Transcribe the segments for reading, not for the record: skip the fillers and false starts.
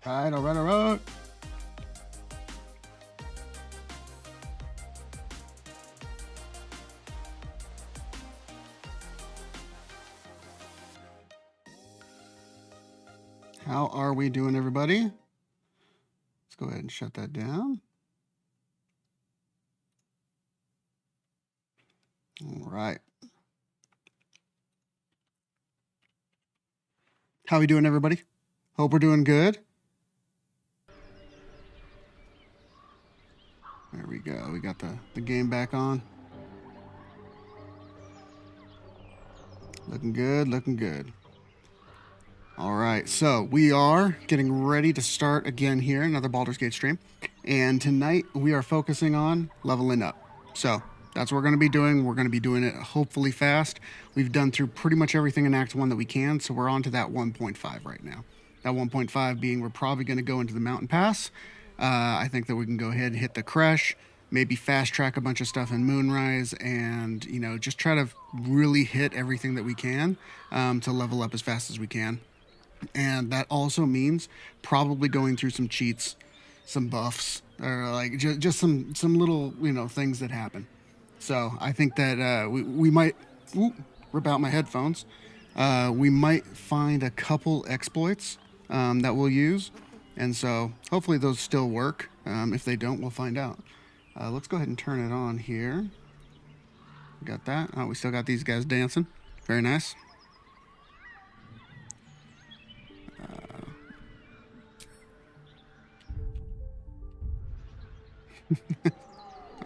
Alright, alright, alright. How are we doing, everybody? Let's go ahead and shut that down. All right. How we doing, everybody? Hope we're doing good. There we go. We got the game back on. Looking good, looking good. All right, so we are getting ready to start again here, another Baldur's Gate stream. And tonight we are focusing on leveling up. So that's what we're going to be doing. We're going to be doing it hopefully fast. We've done through pretty much everything in Act 1 that we can, so we're on to that 1.5 right now. That 1.5 being we're probably going to go into the Mountain Pass. I think that we can go ahead and hit the Creche, maybe fast track a bunch of stuff in Moonrise, and, you know, just try to really hit everything that we can to level up as fast as we can. And that also means probably going through some cheats, some buffs, or like just some little, you know, things that happen. So I think that we might rip out my headphones. We might find a couple exploits that we'll use, and so hopefully those still work. If they don't, we'll find out. Let's go ahead and turn it on here. Got that. Oh, we still got these guys dancing. Very nice.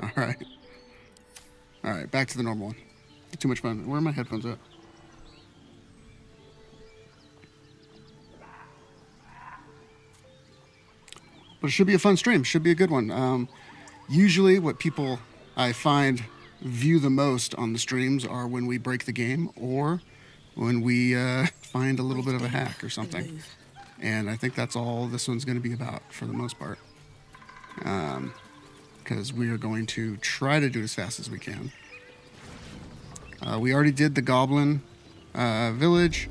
All right. All right, back to the normal one. Too much fun. Where are my headphones at? But it should be a fun stream. Should be a good one. Usually what people, I find, view the most on the streams are when we break the game or when we find a little bit of a hack or something. And I think that's all this one's going to be about for the most part. Because we are going to try to do it as fast as we can. We already did the Goblin village,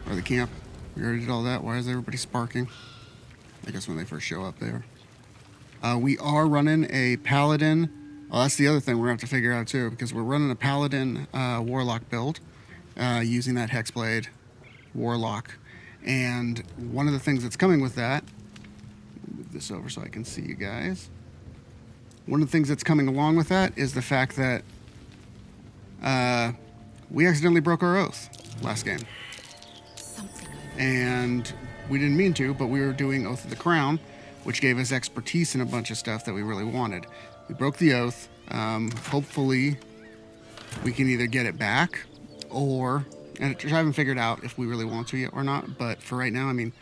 or the camp. We already did all that. Why is everybody sparking? I guess when they first show up there. We are running a Paladin. Well, that's the other thing we're going to have to figure out too, because we're running a Paladin Warlock build using that Hexblade Warlock. And one of the things that's coming with that, move this over so I can see you guys. One of the things that's coming along with that is the fact that we accidentally broke our oath last game. And we didn't mean to, but we were doing Oath of the Crown, which gave us expertise in a bunch of stuff that we really wanted. We broke the oath. Hopefully, we can either get it back or, and I haven't figured out if we really want to yet or not, but for right now, I mean,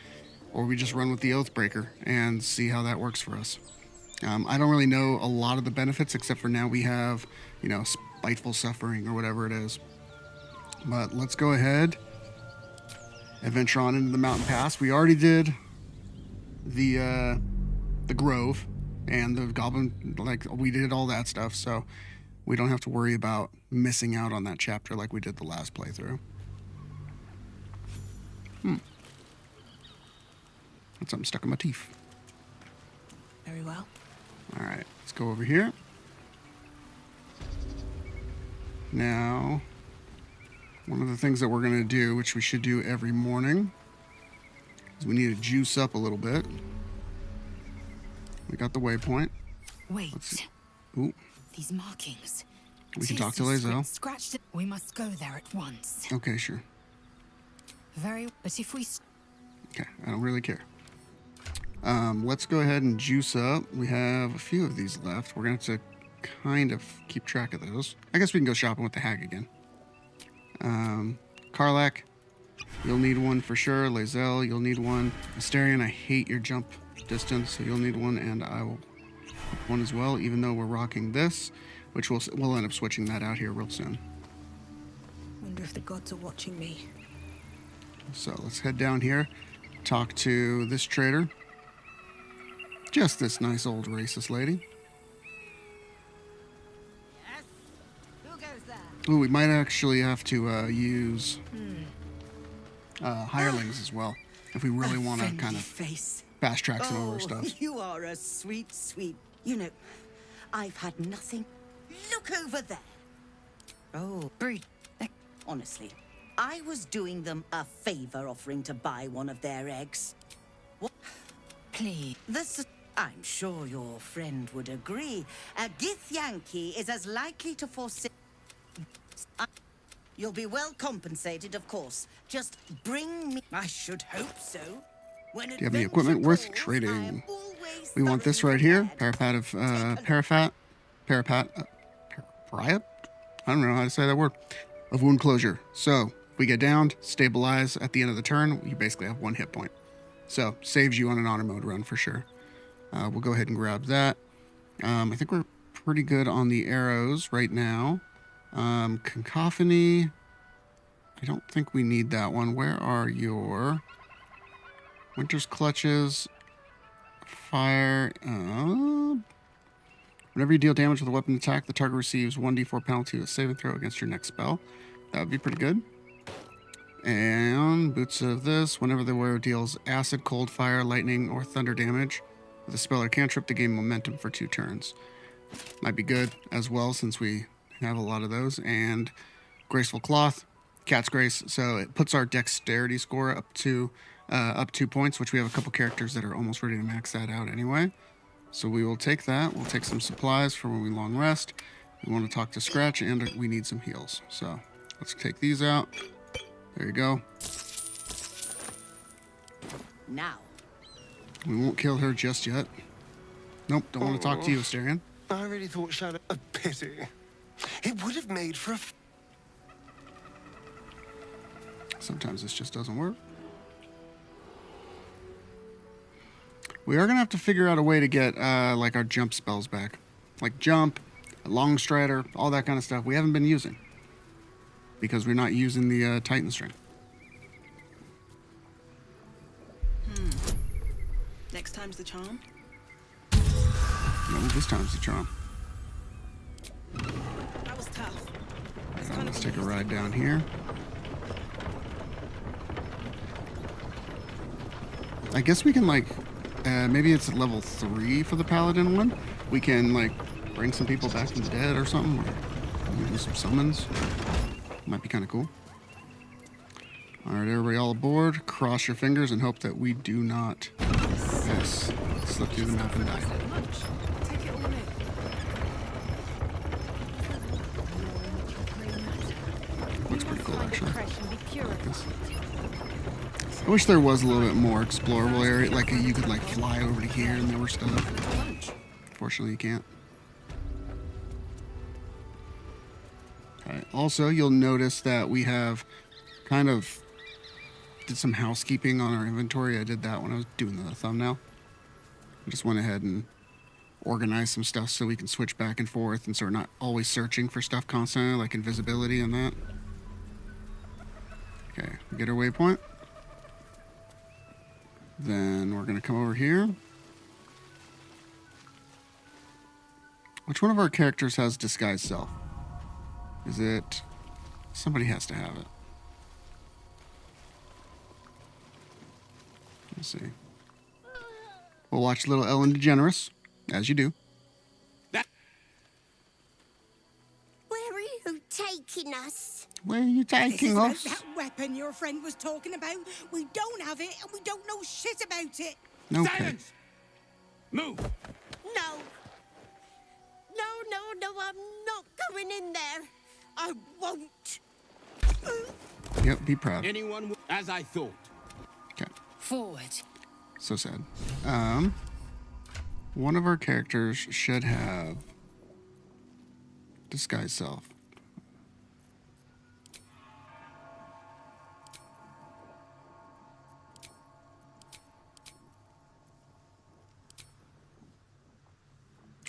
or we just run with the Oathbreaker and see how that works for us. I don't really know a lot of the benefits, except for now we have, you know, spiteful suffering or whatever it is. But let's go ahead and venture on into the Mountain Pass. We already did the Grove and the Goblin, like we did all that stuff, so we don't have to worry about missing out on that chapter like we did the last playthrough. That's something stuck in my teeth. Very well. All right, let's go over here. Now, one of the things that we're going to do, which we should do every morning, is we need to juice up a little bit. We got the waypoint. Wait. Ooh. These markings. We can talk to Lae'zel. Scratched it. We must go there at once. Okay, sure. But if we... Okay, I don't really care. Let's go ahead and juice up. We have a few of these left. We're going to have to kind of keep track of those. I guess we can go shopping with the hag again. Karlak, you'll need one for sure. Lae'zel, you'll need one. Asterion, I hate your jump distance, so you'll need one, and I will put one as well, even though we're rocking this, which we'll end up switching that out here real soon. Wonder if the gods are watching me. So let's head down here, talk to this trader. Just this nice old racist lady. Yes? Who goes there? Ooh, we might actually have to use hirelings as well, if we really want to kind of fast track some of our stuff. You are a sweet, sweet. You know, I've had nothing. Look over there. Oh, Brood. honestly, I was doing them a favor offering to buy one of their eggs. What? Please. This, I'm sure your friend would agree. A Githyanki is as likely to forsake. You'll be well compensated, of course. Just bring me. I should hope so. When Do you have any equipment worth trading? We want this right here. Parapet of riot? I don't know how to say that word. Of wound closure. So if we get downed, stabilize at the end of the turn, you basically have 1 hit point. So saves you on an honor mode run for sure. We'll go ahead and grab that. I think we're pretty good on the arrows right now. Cacophony. I don't think we need that one. Where are your Winter's Clutches? Fire. Whenever you deal damage with a weapon attack, the target receives 1d4 penalty with saving throw against your next spell. That would be pretty good. And Boots of this. Whenever the wearer deals acid, cold, fire, lightning, or thunder damage with a spell or cantrip to gain momentum for 2 turns. Might be good as well since we have a lot of those. And Graceful Cloth, Cat's Grace. So it puts our dexterity score up 2 points, which we have a couple characters that are almost ready to max that out anyway. So we will take that. We'll take some supplies for when we long rest. We want to talk to Scratch, and we need some heals. So let's take these out. There you go. Now. We won't kill her just yet. Nope, don't want to talk to you, Asterion. I really thought Shadow a pity. It would have made for a Sometimes this just doesn't work. We are going to have to figure out a way to get, like, our jump spells back. Like jump, long strider, all that kind of stuff we haven't been using. Because we're not using the Titan String. Next time's the charm. No, this time's the charm. That was tough. Let's take a ride down here. I guess we can, like, maybe it's at level 3 for the Paladin one. We can, like, bring some people back from the dead or something. Or do some summons. Might be kind of cool. Alright, everybody all aboard. Cross your fingers and hope that we do not slip through the map and die. Take it all in. Looks pretty cool, actually. I like this. I wish there was a little bit more explorable area, like you could like fly over to here and there were stuff. Fortunately, you can't. Alright, also, you'll notice that we have kind of did some housekeeping on our inventory. I did that when I was doing the thumbnail. I just went ahead and organized some stuff so we can switch back and forth and so we're not always searching for stuff constantly, like invisibility and that. Okay, we get our waypoint. Then we're going to come over here. Which one of our characters has Disguise Self? Is it... Somebody has to have it. Let's see. We'll watch Little Ellen DeGeneres, as you do. Where are you taking us? Where are you taking us? That weapon your friend was talking about. We don't have it, and we don't know shit about it. Okay. Silence! Move! No. No, I'm not going in there. I won't. Yep, be proud. Anyone as I thought. Okay. Forward. So sad. One of our characters should have Disguise Self.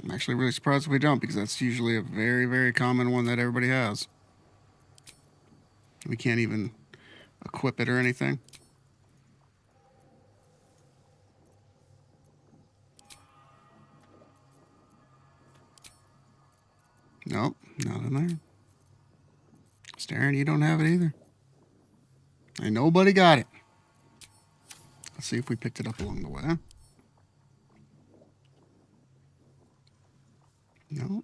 I'm actually really surprised if we don't, because that's usually a very, very common one that everybody has. We can't even equip it or anything. Nope, not in there. Staring, you don't have it either. And nobody got it. Let's see if we picked it up along the way. No.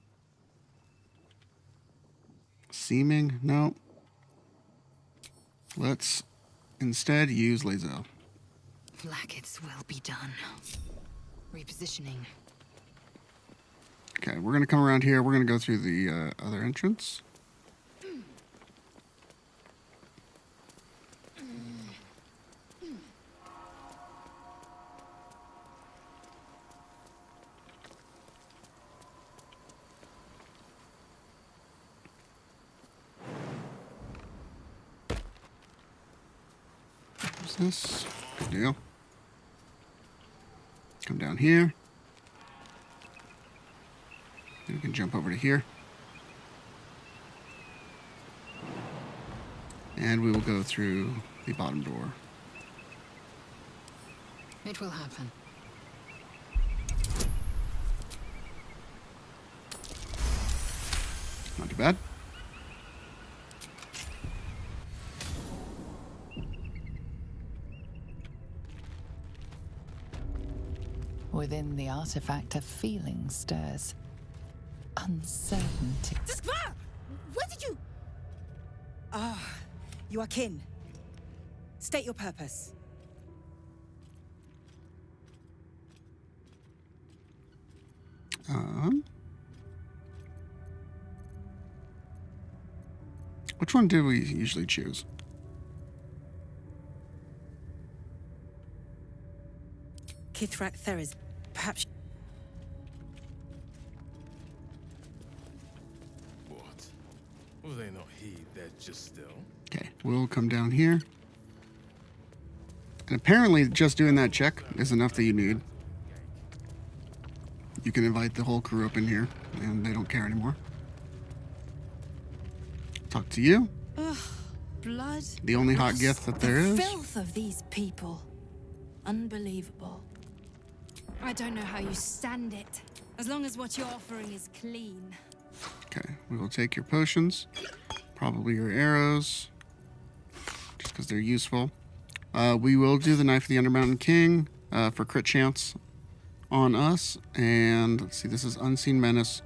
Seeming? No. Let's instead use Lazo. Blackets will be done. Repositioning. Okay, we're going to come around here. We're going to go through the other entrance. What's this? Good deal. Come down here. We can jump over to here. And we will go through the bottom door. It will happen. Not too bad. Within the artifact, a feeling stirs. Uncertainty. Skvar! Where did you... Ah, you are kin. State your purpose. Which one do we usually choose? Kithrak Theris. Perhaps... What? Will they not heed their just still? Okay, we'll come down here. And apparently just doing that check is enough that you need. You can invite the whole crew up in here, and they don't care anymore. Talk to you. Blood. The only hot gift that there is. Filth of these people. Unbelievable. I don't know how you stand it. As long as what you're offering is clean. Okay, we will take your potions. Probably your arrows. Just because they're useful. We will do the Knife of the Undermountain King for crit chance on us. And let's see, this is Unseen Menace.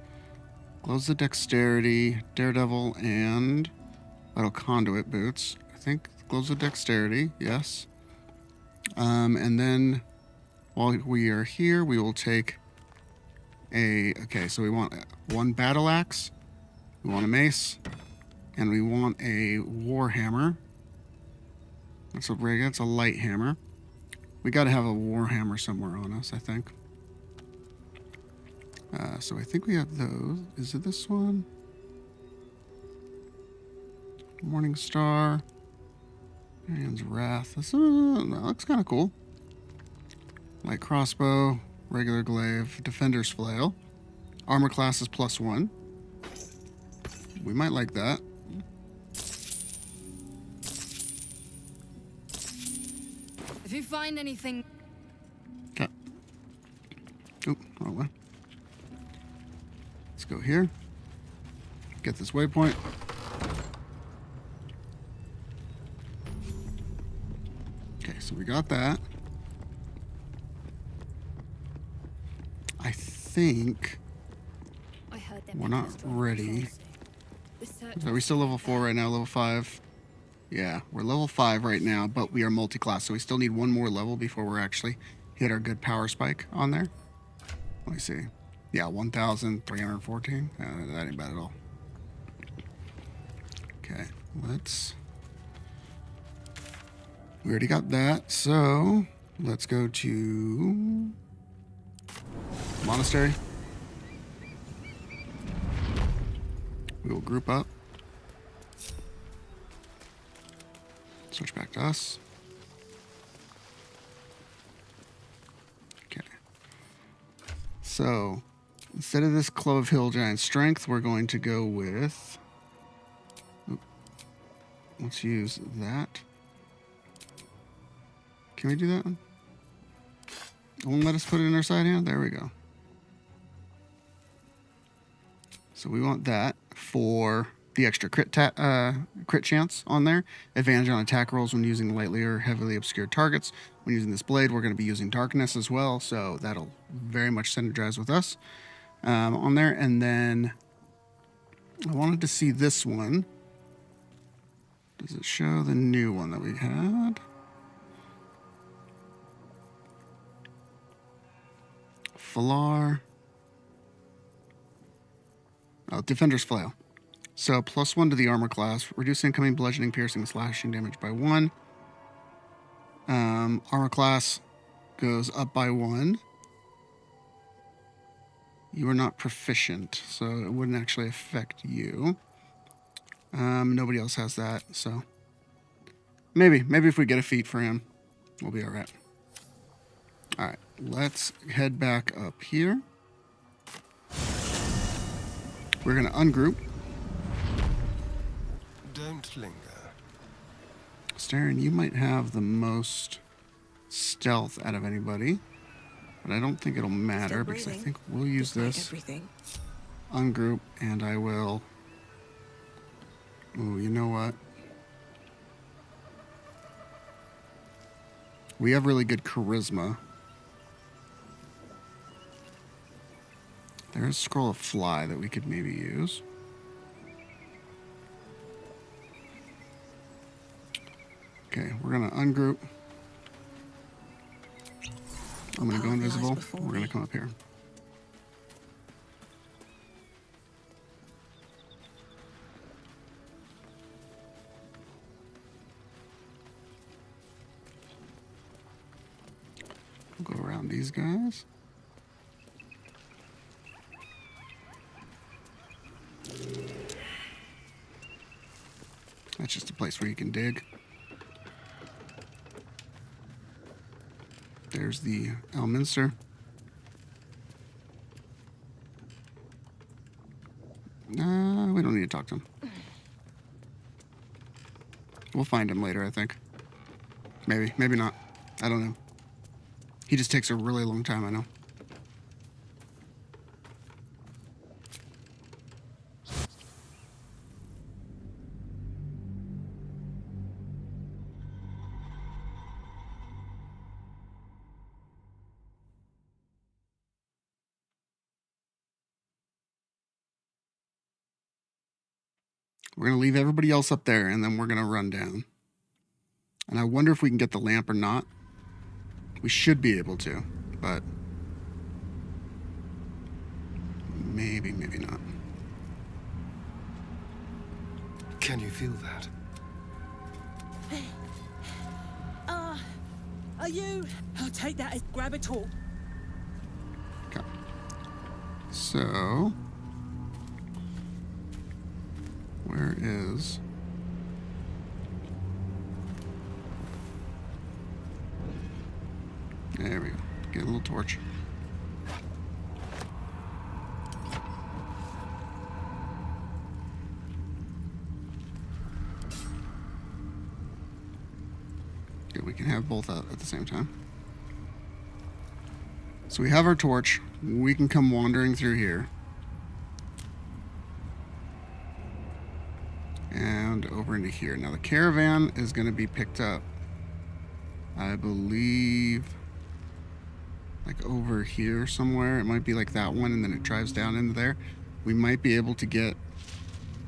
Glows the Dexterity, Daredevil, and Vital Conduit boots. I think glows the Dexterity, yes. And then while we are here, we will take a... Okay, so we want one Battle Axe, we want a Mace, and we want a Warhammer. That's a light hammer. We got to have a Warhammer somewhere on us, I think. So I think we have those. Is it this one? Morning Star. Marian's Wrath. This that looks kind of cool. Light crossbow, regular glaive, defender's flail. Armor class is +1. We might like that. If you find anything... Okay. Oop, wrong way. Let's go here. Get this waypoint. Okay, so we got that. I think I heard we're not ready. Are we still level 4 right now? Level 5? Yeah, we're level 5 right now, but we are multi-class, so we still need one more level before we're actually hit our good power spike on there. Let me see. Yeah, 1,314. That ain't bad at all. Okay, let's... We already got that, so let's go to Monastery. We will group up. Switch back to us. Okay. So, instead of this Clove Hill Giant Strength, we're going to go with... Let's use that. Can we do that one? It won't let us put it in our side hand? There we go. So we want that for the extra crit chance on there. Advantage on attack rolls when using lightly or heavily obscured targets. When using this blade, we're going to be using darkness as well, so that'll very much synergize with us. on there. And then I wanted to see this one. Does it show the new one that we had? Falar. Oh, Defender's Flail. So +1 to the armor class. Reduce incoming bludgeoning, piercing, slashing damage by 1. Armor class goes up by 1. You are not proficient, so it wouldn't actually affect you. Nobody else has that, so maybe if we get a feat for him, we'll be all right. All right, let's head back up here. We're gonna ungroup. Don't linger. Staren, you might have the most stealth out of anybody, but I don't think it'll matter because I think we'll use this. Ungroup, and I will. Ooh, you know what? We have really good charisma. There's a scroll of fly that we could maybe use. Okay, we're gonna ungroup. I'm gonna go invisible. We're gonna come up here. We'll go around these guys. That's just a place where you can dig. There's the Elminster. We don't need to talk to him. We'll find him later, I think. Maybe not. I don't know. He just takes a really long time, I know. We're going to leave everybody else up there, and then we're going to run down. And I wonder if we can get the lamp or not. We should be able to, but maybe not. Can you feel that? Are you? I'll take that as grab a tool. Okay. So, where is... There we go. Get a little torch. Good, we can have both out at the same time. So we have our torch. We can come wandering through here. And over into here. Now the caravan is going to be picked up, I believe, like over here somewhere. It might be like that one, and then it drives down into there. We might be able to get,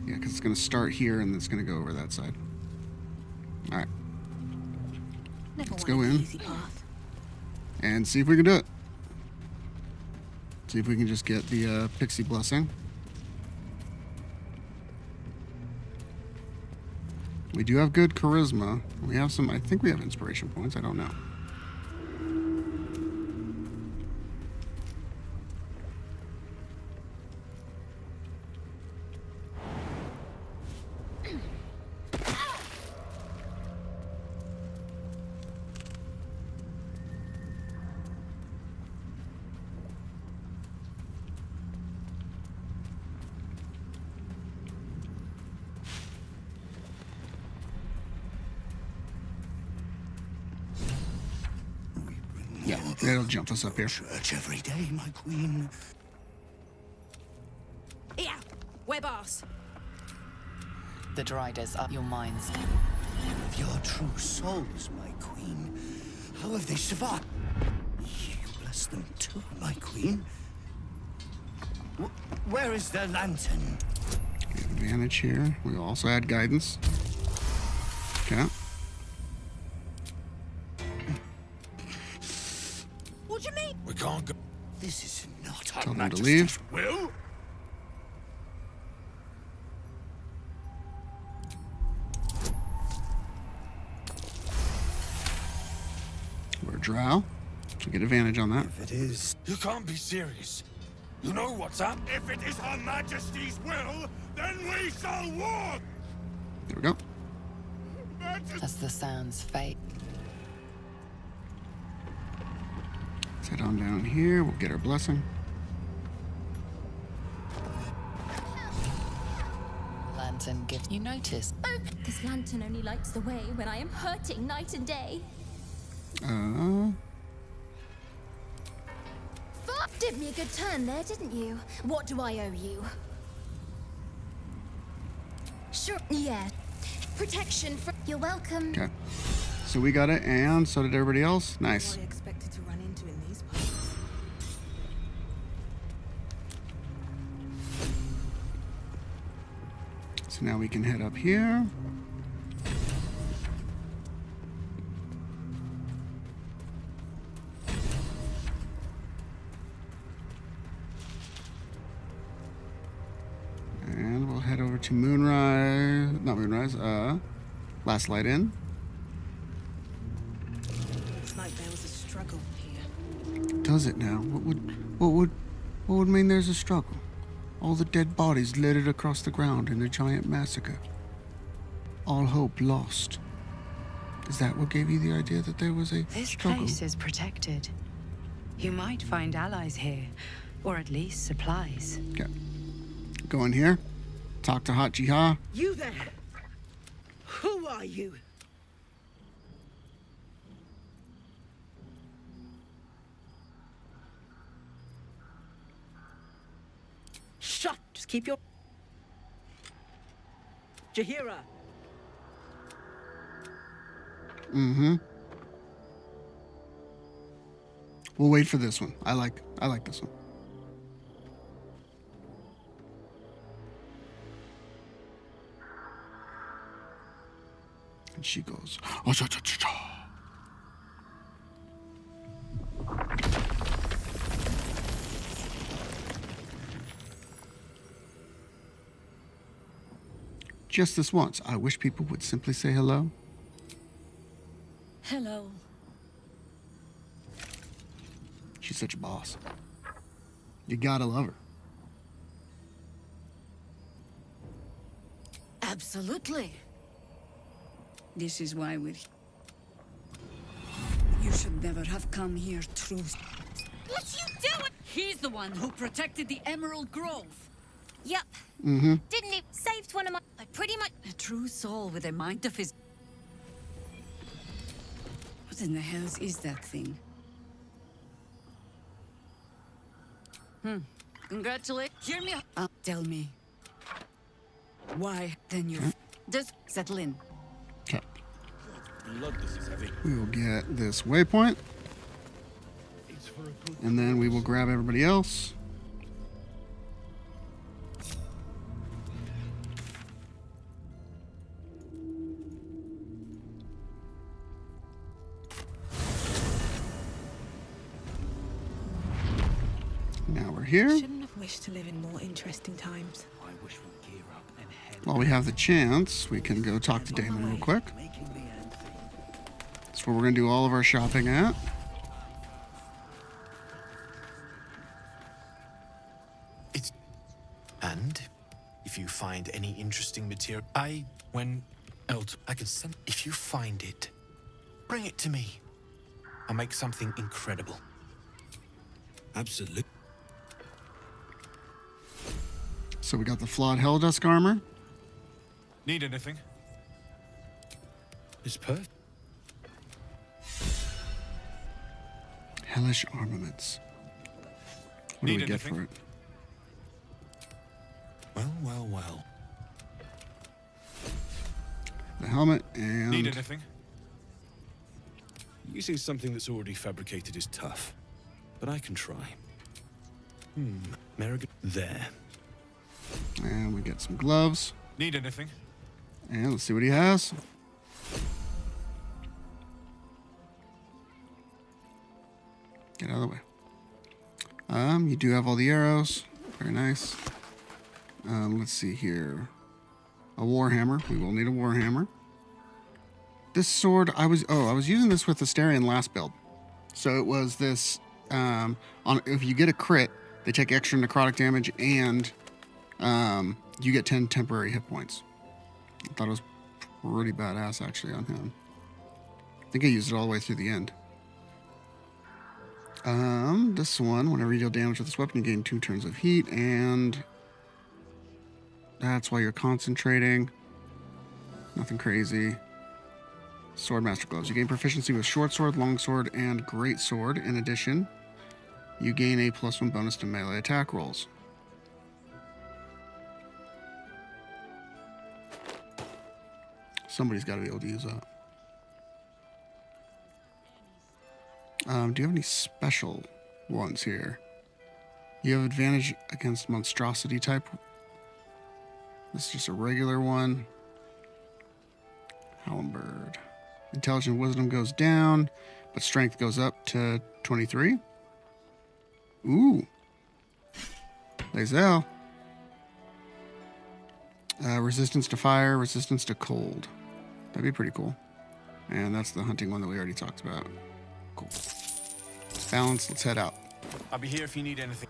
yeah, because it's going to start here and it's going to go over that side. All right. Let's go in and see if we can do it. See if we can just get the pixie blessing. We do have good charisma. We have some, I think we have inspiration points. I don't know. Yeah, it'll jump us up here. Church every day, my queen. Here, web ass. The Driders are your minds. With your true souls, my queen. How have they survived? You bless them too, my queen. Where is the lantern? Advantage here. We also add guidance. Okay. What do you mean? We can't go. This is not Tell Her them to Majesty's leave. Will? We're a drow, so we get advantage on that. If it is, You can't be serious. You know what's up? If it is Her Majesty's will, then we shall walk! There we go. As the sounds fade, Let's head on down here. We'll get our blessing. lantern gives you notice. This lantern only lights the way when I am hurting night and day. Did me a good turn there, didn't you? What do I owe you? Sure, yeah. Protection for... You're welcome. Okay. So we got it, and so did everybody else. Nice. What I expected to run into in these parts. So now we can head up here. And we'll head over to Moonrise, not Moonrise, Last Light Inn. Looks like there was a struggle here. Does it now? What would mean there's a struggle? All the dead bodies littered across the ground in a giant massacre. All hope lost. Is that what gave you the idea that there was a This struggle? place is protected. You might find allies here, or at least supplies. Okay. Go in here. Talk to Hot Jiha. You there? Who are you? Shut! Just keep your... Jahira! Mm-hmm. We'll wait for this one. I like this one. And she goes, oh, cha, cha, cha, cha. Just this once, I wish people would simply say hello. Hello. She's such a boss. You gotta love her. Absolutely. This is why we're... You should never have come here, Truth. What you doing? He's the one who protected the Emerald Grove. Yep. Mm-hmm. Didn't he? Saved one of my... I pretty much... A true soul with a mind of his... What in the hell is that thing? Congratulate. Hear me. Tell me. Why? Then you... Just settle in. Okay. Blood, this is heavy. We will get this waypoint. And then we will grab everybody else. Now we're here. Shouldn't have wished to live in more interesting times. I wish we'd gear up and head. While we have the chance, we can go talk to Damon real quick. Making the end. That's where we're going to do all of our shopping at. And if you find any interesting material, I could send. If you find it, bring it to me. I'll make something incredible. Absolutely. So we got the flawed Helldusk armor. Need anything? It's perfect. Hellish armaments. What do Need we get anything? for it? Well. The helmet and... Need anything? Using something that's already fabricated is tough, but I can try. Merrigan. There. And we get some gloves. Need anything? And let's see what he has. Get out of the way. You do have all the arrows. Very nice. Let's see here. A warhammer. We will need a warhammer. This sword, I was using this with Asterion last build. So it was this, if you get a crit, they take extra necrotic damage and you get 10 temporary hit points. I thought it was pretty badass actually on him. I think I used it all the way through the end. This one, whenever you deal damage with this weapon, you gain 2 turns of heat, and that's why you're concentrating. Nothing crazy. Swordmaster gloves. You gain proficiency with short sword, long sword, and great sword. In addition, you gain a +1 bonus to melee attack rolls. Somebody's got to be able to use that. Do you have any special ones here? You have advantage against monstrosity type. This is just a regular one. Halberd. Intelligence wisdom goes down, but strength goes up to 23. Ooh. Lae'zel. Resistance to fire, resistance to cold. That'd be pretty cool. And that's the hunting one that we already talked about. Cool. Balance, let's head out. I'll be here if you need anything.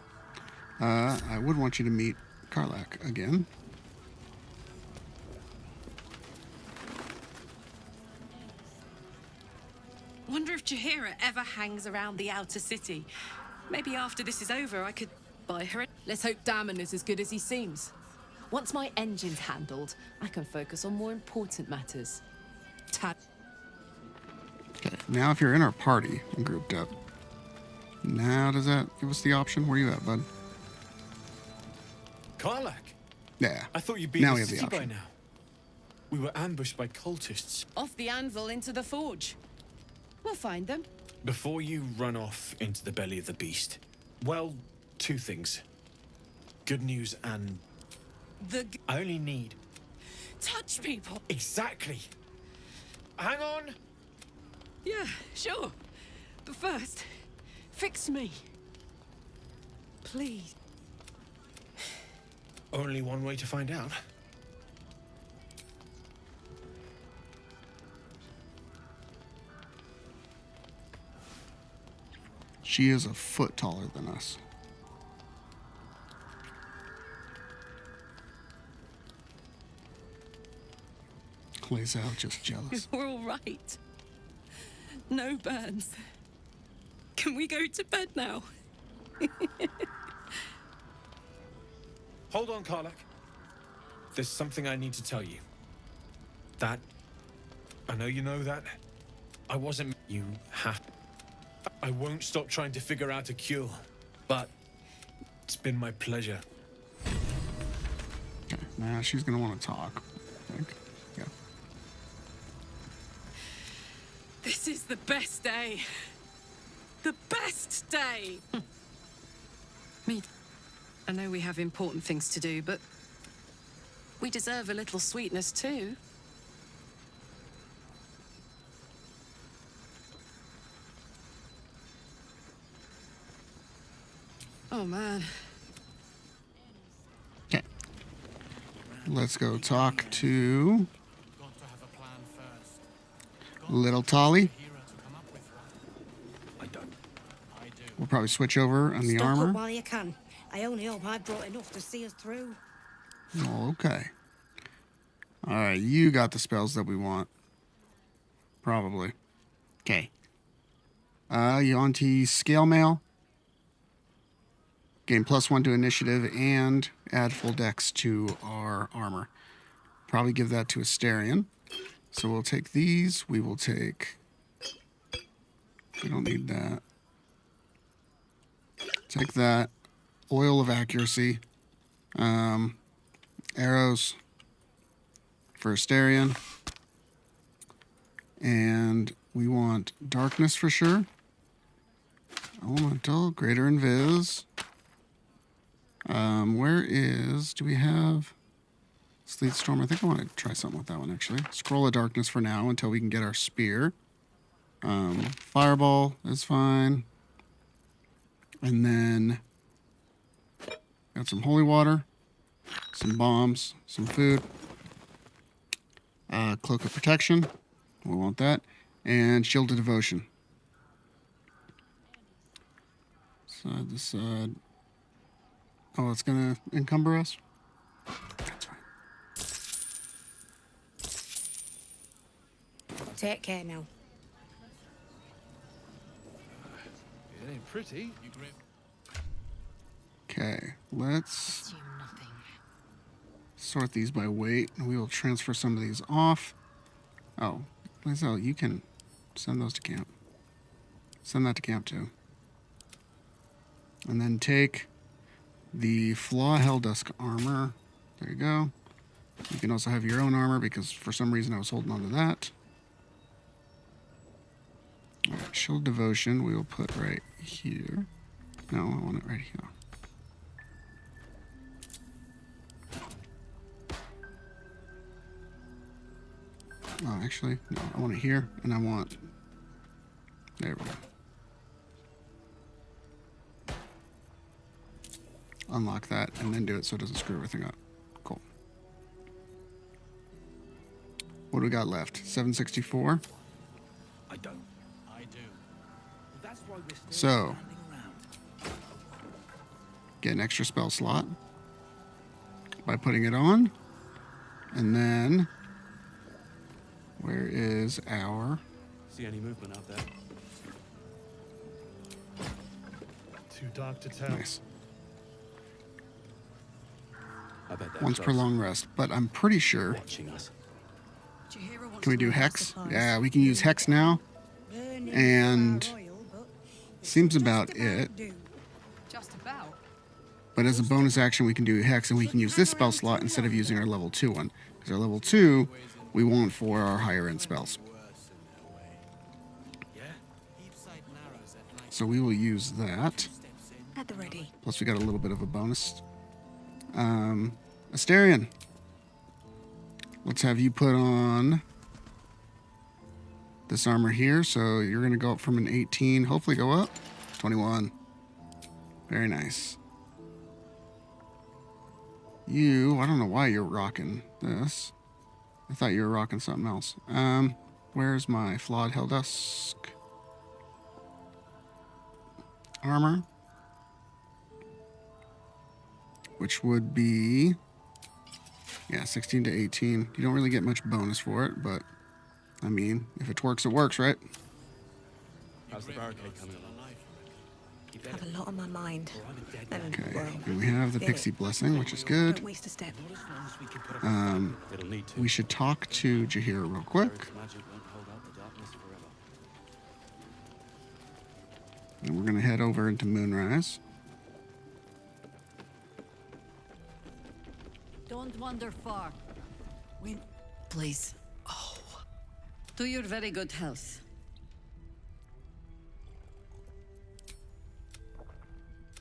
I would want you to meet Karlach again. Wonder if Jaheira ever hangs around the outer city. Maybe after this is over, I could buy her a... Let's hope Damon is as good as he seems. Once my engine's handled, I can focus on more important matters. Okay, now if you're in our party and grouped up, now does that give us the option? Where are you at, bud? Karlach? Yeah. I thought you'd be Now in we the have the city by option. now. We were ambushed by cultists. Off the anvil into the forge. We'll find them. Before you run off into the belly of the beast, well, 2 things. Good news and... I only need... Touch people! Exactly! Hang on! Yeah, sure. But first, fix me. Please. Only one way to find out. She is a foot taller than us. Lae'zel just jealous. We're all right. No burns. Can we go to bed now? Hold on, Karlach. There's something I need to tell you. That... I know you know that. I wasn't... You have... I won't stop trying to figure out a cure, but it's been my pleasure. Okay, now she's gonna want to talk, I think. Yeah. This is the best day. The best day! Me. I know we have important things to do, but we deserve a little sweetness too. Oh, man. Okay. Let's go talk to Little Tolly. We'll probably switch over on the Stock armor. up while you can. I only hope I brought enough to see us through. Oh, okay. All right, you got the spells that we want. Probably. Okay. You on to Scale Mail. Gain +1 to initiative and add full dex to our armor. Probably give that to Asterion. So we'll take these. We will take... We don't need that. Take that. Oil of Accuracy. Arrows for Asterion. And we want Darkness for sure. Elemental, Greater Invis. Where is... Do we have... Sleet Storm? I think I want to try something with that one, actually. Scroll of Darkness for now until we can get our spear. Fireball is fine. And then... Got some holy water. Some bombs. Some food. Cloak of Protection. We want that. And Shield of Devotion. Side to side. Oh, it's going to encumber us? That's fine. Take care now. It ain't pretty. Okay, let's sort these by weight. We will transfer some of these off. Oh, Lizelle, you can send those to camp. Send that to camp too. And then take the Flaw Helldusk armor. There you go. You can also have your own armor because for some reason I was holding on to that. All right, Shield Devotion we will put right here. No, I want it right here. Oh, actually, no, I want it here, and I want... There we go. Unlock that, and then do it so it doesn't screw everything up. Cool. What do we got left? 764? I don't. I do. That's why we're still So, standing around. get an extra spell slot by putting it on, and then... Where is our... See any movement out there? Too dark to tell. Nice. I bet that Once per long rest, but I'm pretty sure... watching us. Can we do Hex? Yeah, we can use Hex now. And... Seems about it. Just about. But as a bonus action, we can do Hex, and we can use this spell slot instead of using our level 2 one. Because our level 2... we want for our higher end spells. So we will use that. At the ready. Plus we got a little bit of a bonus. Asterion. Let's have you put on this armor here. So you're going to go up from an 18. Hopefully go up. 21. Very nice. You, I don't know why you're rocking this. I thought you were rocking something else. Where's my Flawed Helldusk armor? Which would be, yeah, 16 to 18. You don't really get much bonus for it, but I mean, if it works, it works, right? How's the barricade coming along? I have a lot on my mind. Okay, and we have the Pixie Blessing, which is good. Don't waste a step. We should talk to Jaheira real quick. And we're going to head over into Moonrise. Don't wander far. Please. Oh. To your very good health.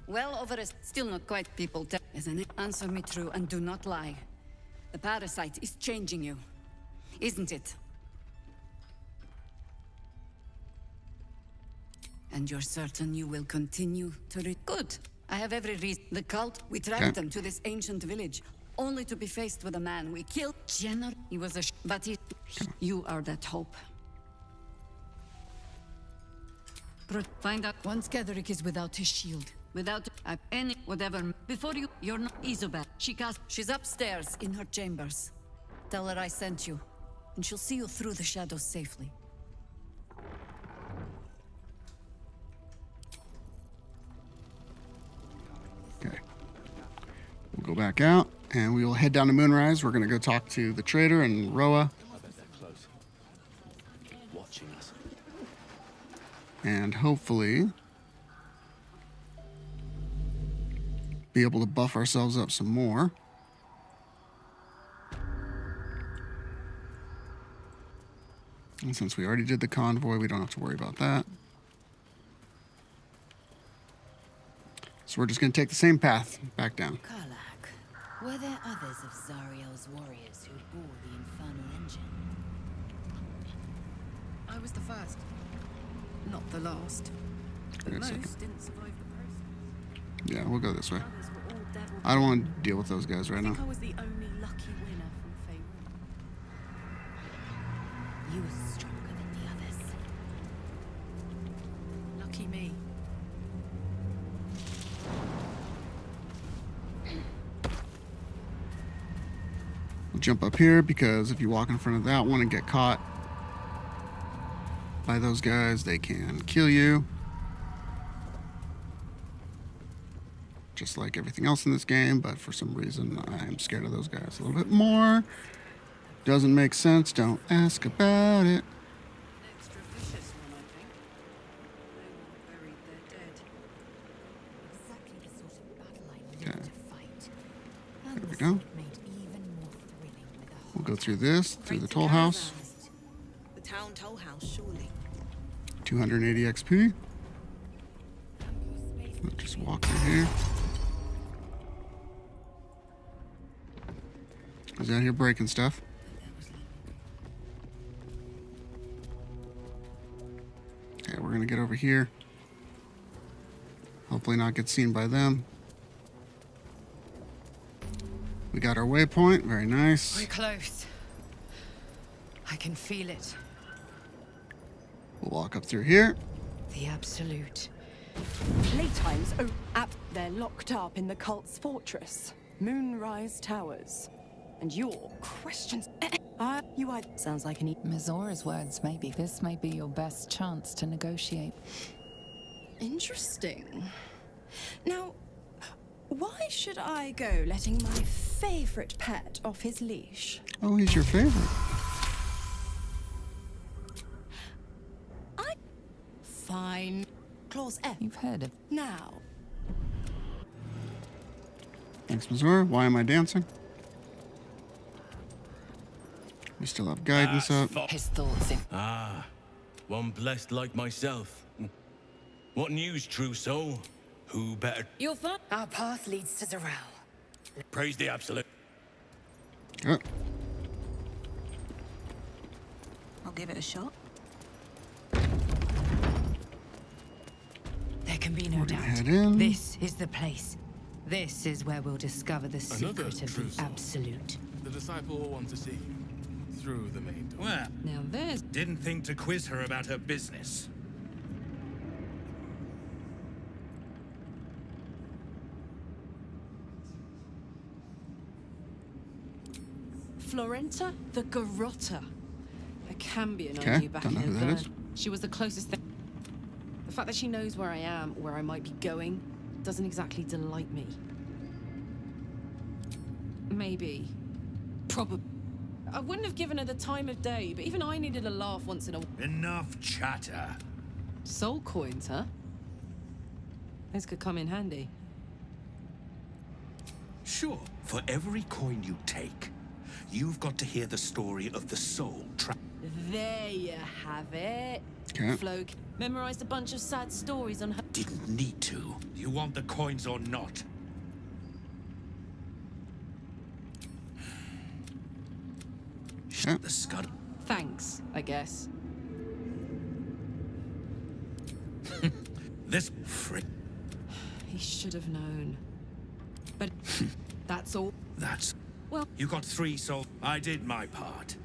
Well over a... Still not quite, people. Isn't it? Answer me true and do not lie. The parasite is changing you. Isn't it? And you're certain you will continue to Good. I have every reason. The cult, we tracked them to this ancient village, only to be faced with a man we killed. General, he was a but you are that hope. Find out. Once Gedrick is without his shield. Without any whatever. Before you're not Isobel. She's upstairs in her chambers. Tell her I sent you, and she'll see you through the shadows safely. Okay. We'll go back out, and we will head down to Moonrise. We're going to go talk to the trader and Roa. I bet they're close. Watching us. And hopefully be able to buff ourselves up some more. And since we already did the convoy, we don't have to worry about that. So we're just going to take the same path back down. Karlak, were there others of Zariel's warriors who bore the infernal engine? I was the first. Not the last. But most didn't survive the process. Yeah, we'll go this way. Others were all devil. I don't want to deal with those guys right I now. think I was the only lucky winner from Faerun. You were stronger than the others. Lucky me. We'll jump up here because if you walk in front of that one and get caught by those guys, they can kill you. Just like everything else in this game, but for some reason I'm scared of those guys a little bit more. Doesn't make sense, don't ask about it. Extra vicious one, I think. They all buried their dead. Exactly the sort of battle I needed Okay. to fight. There we go. Made even more thrilling with a We'll go through this, through the toll house. The town toll house, surely. 280 XP. We'll just walk through here. Who's out here breaking stuff? Okay, we're gonna get over here. Hopefully not get seen by them. We got our waypoint, very nice. We're close. I can feel it. We'll walk up through here. The absolute. Playtime's they're locked up in the cult's fortress, Moonrise Towers. And your questions. Sounds like an. Mizora's words, maybe. This may be your best chance to negotiate. Interesting. Now, why should I go letting my favorite pet off his leash? Oh, he's your favorite. Fine. Clause F. You've heard of. Now. Thanks, Missouri. Why am I dancing? We still have guidance up. His thoughts in. Ah, one blessed like myself. What news, true soul? Who better? You'll find our path leads to Zarel. Praise the absolute. Oh, I'll give it a shot. There can be no We're gonna doubt. head in. This is the place. This is where we'll discover the Another secret of true the soul. absolute. The disciple will want to see you through the main door. Well, Now there's. didn't think to quiz her about her business. Florenta the Garotta. A Cambion I Okay, knew back don't know in who that is. Avern. She was the closest thing. The fact that she knows where I am, where I might be going, doesn't exactly delight me. Maybe. Probably. I wouldn't have given her the time of day, but even I needed a laugh once in a while. Enough chatter. Soul coins, huh? Those could come in handy. Sure, for every coin you take, you've got to hear the story of the soul trap. There you have it. Okay. Flo memorized a bunch of sad stories on her. Didn't need to. You want the coins or not? Yeah. The scud. Thanks, I guess. This frick. He should have known. But that's all. That's. Well, You got 3 souls. I did my part.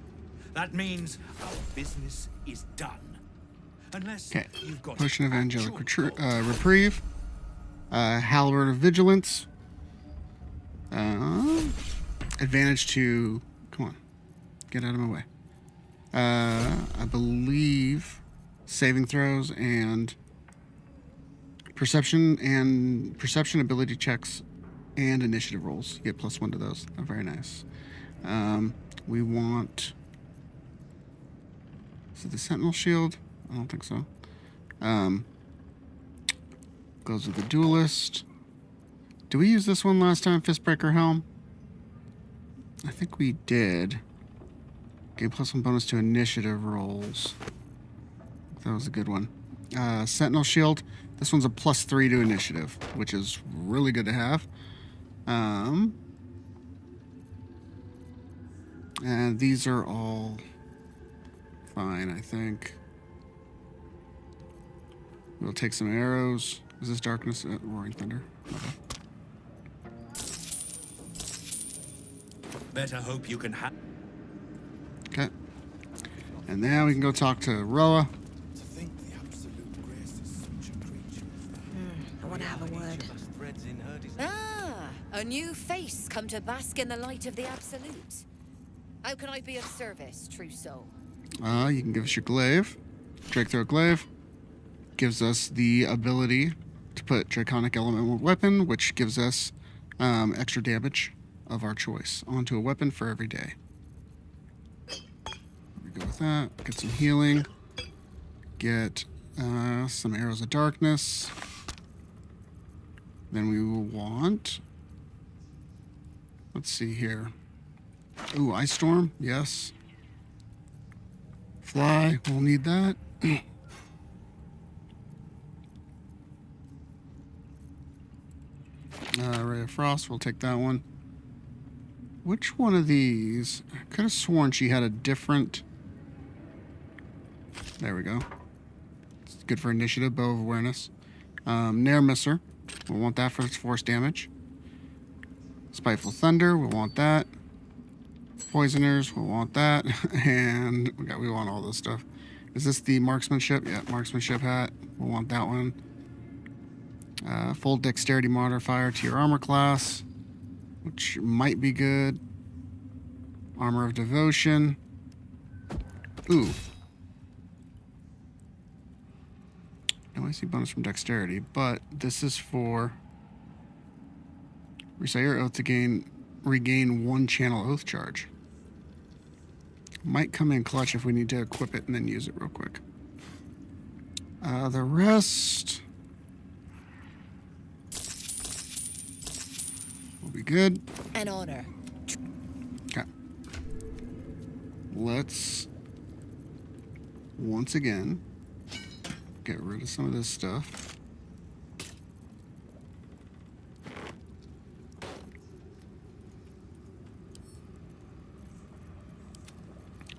That means our business is done. Unless Okay. you've got Potion of Angelic actual gold. Reprieve. Halberd of Vigilance. Advantage to... Come on. Get out of my way. I believe saving throws and perception ability checks and initiative rolls. You get +1 to those. Oh, very nice. We want... Is it the Sentinel Shield? I don't think so. Goes with the Duelist. Did we use this one last time? Fistbreaker Helm? I think we did. Gain +1 bonus to initiative rolls. That was a good one. Sentinel Shield. This one's a +3 to initiative, which is really good to have. And these are all fine, I think. We'll take some arrows. Is this darkness? Roaring thunder. Okay. Better hope you can have. Okay. And now we can go talk to Roa. I want to have a word. Ah, a new face come to bask in the light of the Absolute. How can I be of service, true soul? You can give us your glaive. Drake Throat Glaive. Gives us the ability to put Draconic Element weapon, which gives us extra damage of our choice onto a weapon for every day. We go with that. Get some healing. Get some Arrows of Darkness. Then we will want... Let's see here. Ooh, Ice Storm. Yes. Fly. We'll need that. Ray of Frost. We'll take that one. Which one of these? I could have sworn she had a different... There we go. It's good for initiative. Bow of Awareness. Nair Misser. We'll want that for its force damage. Spiteful Thunder. We'll want that. Poisoners. We'll want that. And we want all this stuff. Is this the Marksmanship? Yeah, Marksmanship hat. We'll want that one. Full Dexterity modifier to your armor class, which might be good. Armor of Devotion. Ooh. No, I see bonus from Dexterity, but this is for... Recite your oath to regain 1 channel oath charge. Might come in clutch if we need to equip it and then use it real quick. The rest... will be good. An honor. Okay. Let's once again get rid of some of this stuff.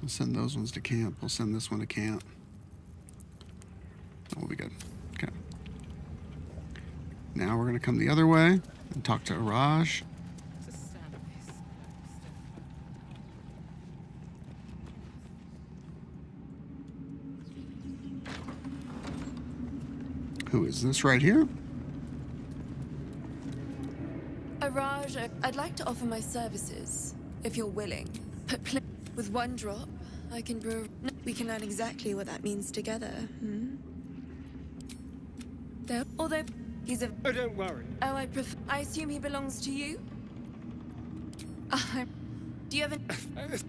We'll send those ones to camp. We'll send this one to camp. That will be good. Okay. Now we're going to come the other way and talk to Araj. Who is this right here? Araj, I'd like to offer my services, if you're willing. But with 1 drop, I can brew... We can learn exactly what that means together, Although, he's a... Oh, don't worry. Oh, I assume he belongs to you? Do you have a...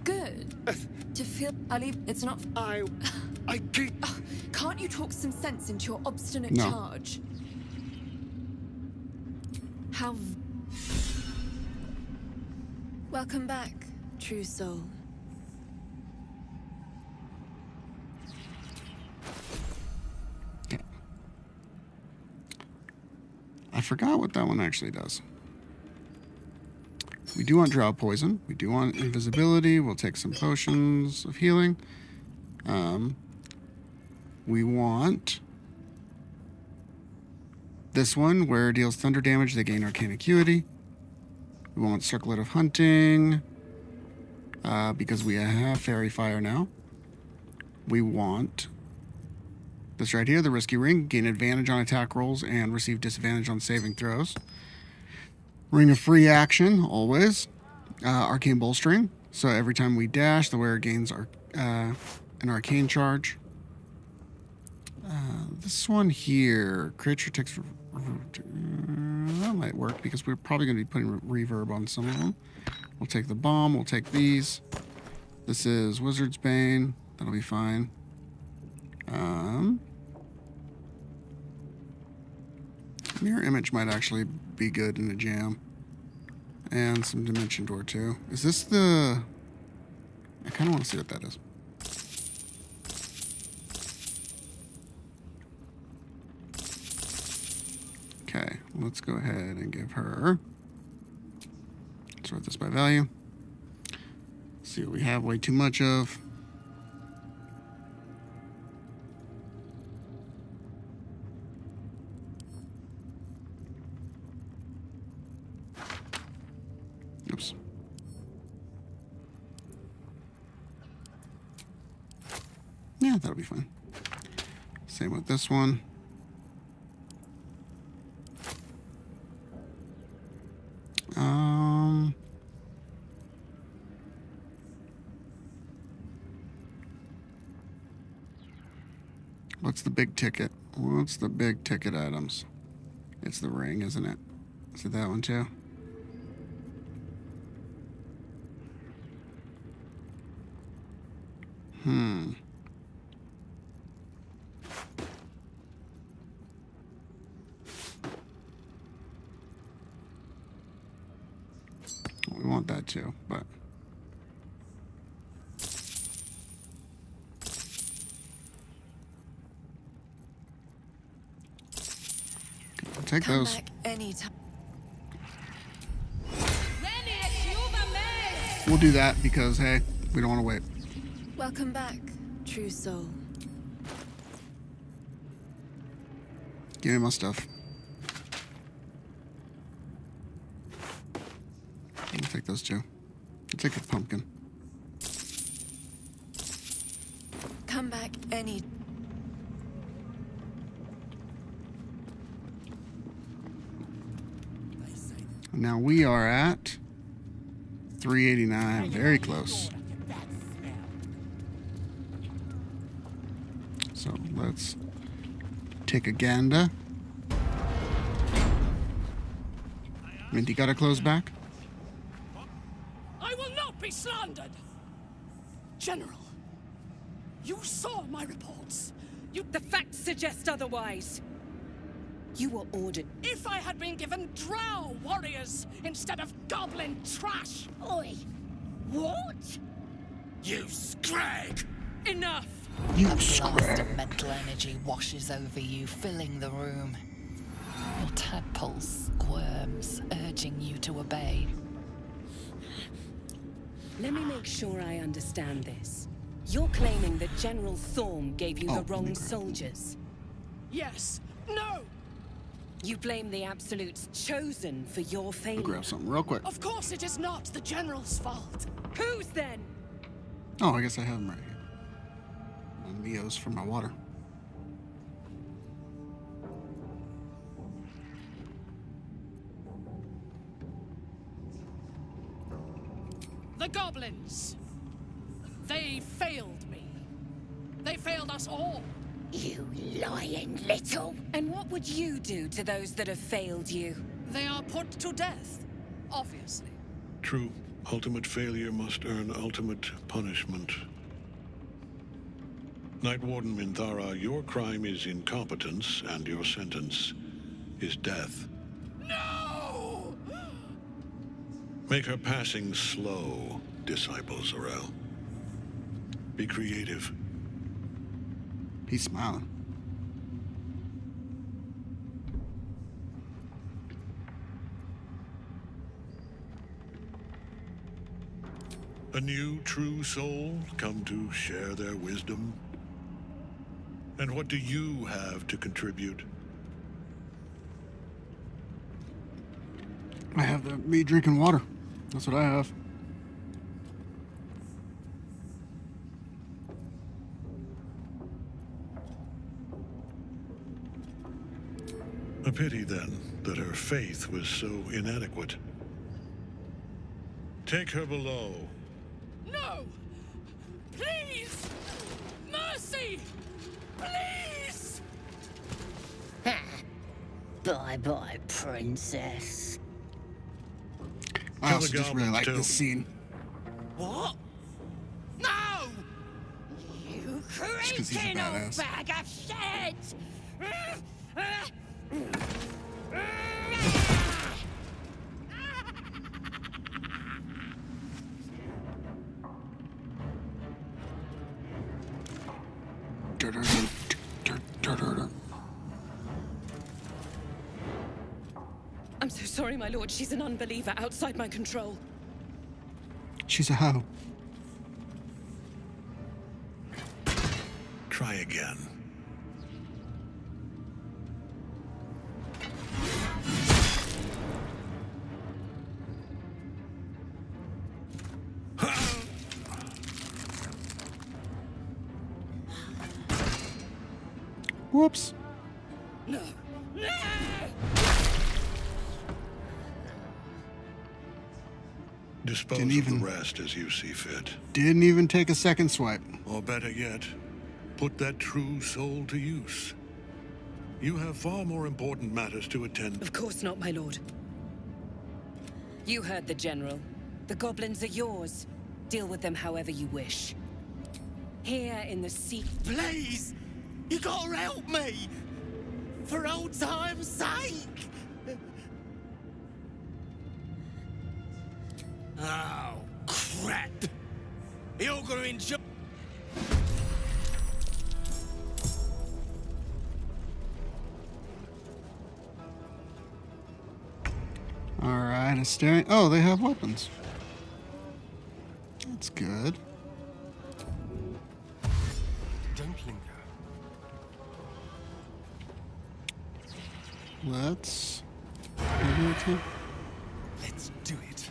Good. To feel... It's not... I keep... Can't you talk some sense into your obstinate No. charge? How... Welcome back, true soul. I forgot what that one actually does. We do want Drought Poison. We do want Invisibility. We'll take some potions of healing. We want this one, where it deals thunder damage. They gain Arcane Acuity. We want Circlet of Hunting, because we have Fairy Fire now. We want this right here, the Risky Ring. Gain advantage on attack rolls and receive disadvantage on saving throws. Ring of Free Action, always. Arcane Bolstering. So every time we dash, the wearer gains an Arcane charge. This one here, creature takes... that might work because we're probably going to be putting reverb on some of them. We'll take the bomb. We'll take these. This is Wizard's Bane. That'll be fine. Mirror Image might actually be good in a jam. And some Dimension Door too. Is this the... I kind of want to see what that is. let's go ahead and give her. Sort this by value. See what we have way too much of. Oops. Yeah, that'll be fine. Same with this one. What's the big ticket? What's the big ticket items? It's the ring, isn't it? Is it that one too? We want that too, but I'll take Come those. back anytime. We'll do that because hey, we don't want to wait. Welcome back, true soul. Give me my stuff. I'll take those two. I'll take a pumpkin. Come back any. Now we are at 389. Very close. So let's take a gander. Minty got her clothes back. I will not be slandered! General, you saw my reports. The facts suggest otherwise. You were ordered. If I had been given drow warriors instead of goblin trash! Oi! What? You scrag! Enough! A blast of mental energy washes over you, filling the room. Your tadpole squirms, urging you to obey. Let me make sure I understand this. You're claiming that General Thorm gave you the wrong soldiers. Yes. No! You blame the Absolutes chosen for your failure. Grab something real quick. Of course it is not the General's fault. Whose then? Oh, I guess I have them right here. And Neo's for my water. The goblins. They failed me. They failed us all. You lying little. And what would you do to those that have failed you? They are put to death, obviously. True. Ultimate failure must earn ultimate punishment. Night Warden Minthara, your crime is incompetence, and your sentence is death. No! Make her passing slow, Disciple Zarel. Be creative. He's smiling. A new true soul come to share their wisdom? And what do you have to contribute? I have me drinking water. That's what I have. A pity, then, that her faith was so inadequate. Take her below. No! Please! Mercy! Please! Bye-bye, princess. I also just really like this scene. What? No! You 'cause he's a creaking old badass. bag of shit! Sorry, my lord. She's an unbeliever outside my control. She's a hoe. Try again. Whoops. No. No! Dispose Didn't of even- the rest as you see fit. Didn't even take a second swipe. Or better yet, put that true soul to use. You have far more important matters to attend. Of course not, my lord. You heard the general. The goblins are yours. Deal with them however you wish. Here in the sea. Please! You gotta help me! For old time's sake! Oh, crap! You're gonna enjoy. Alright, a staring. Oh, they have weapons. That's good. Don't linger. Let's. Let's do it.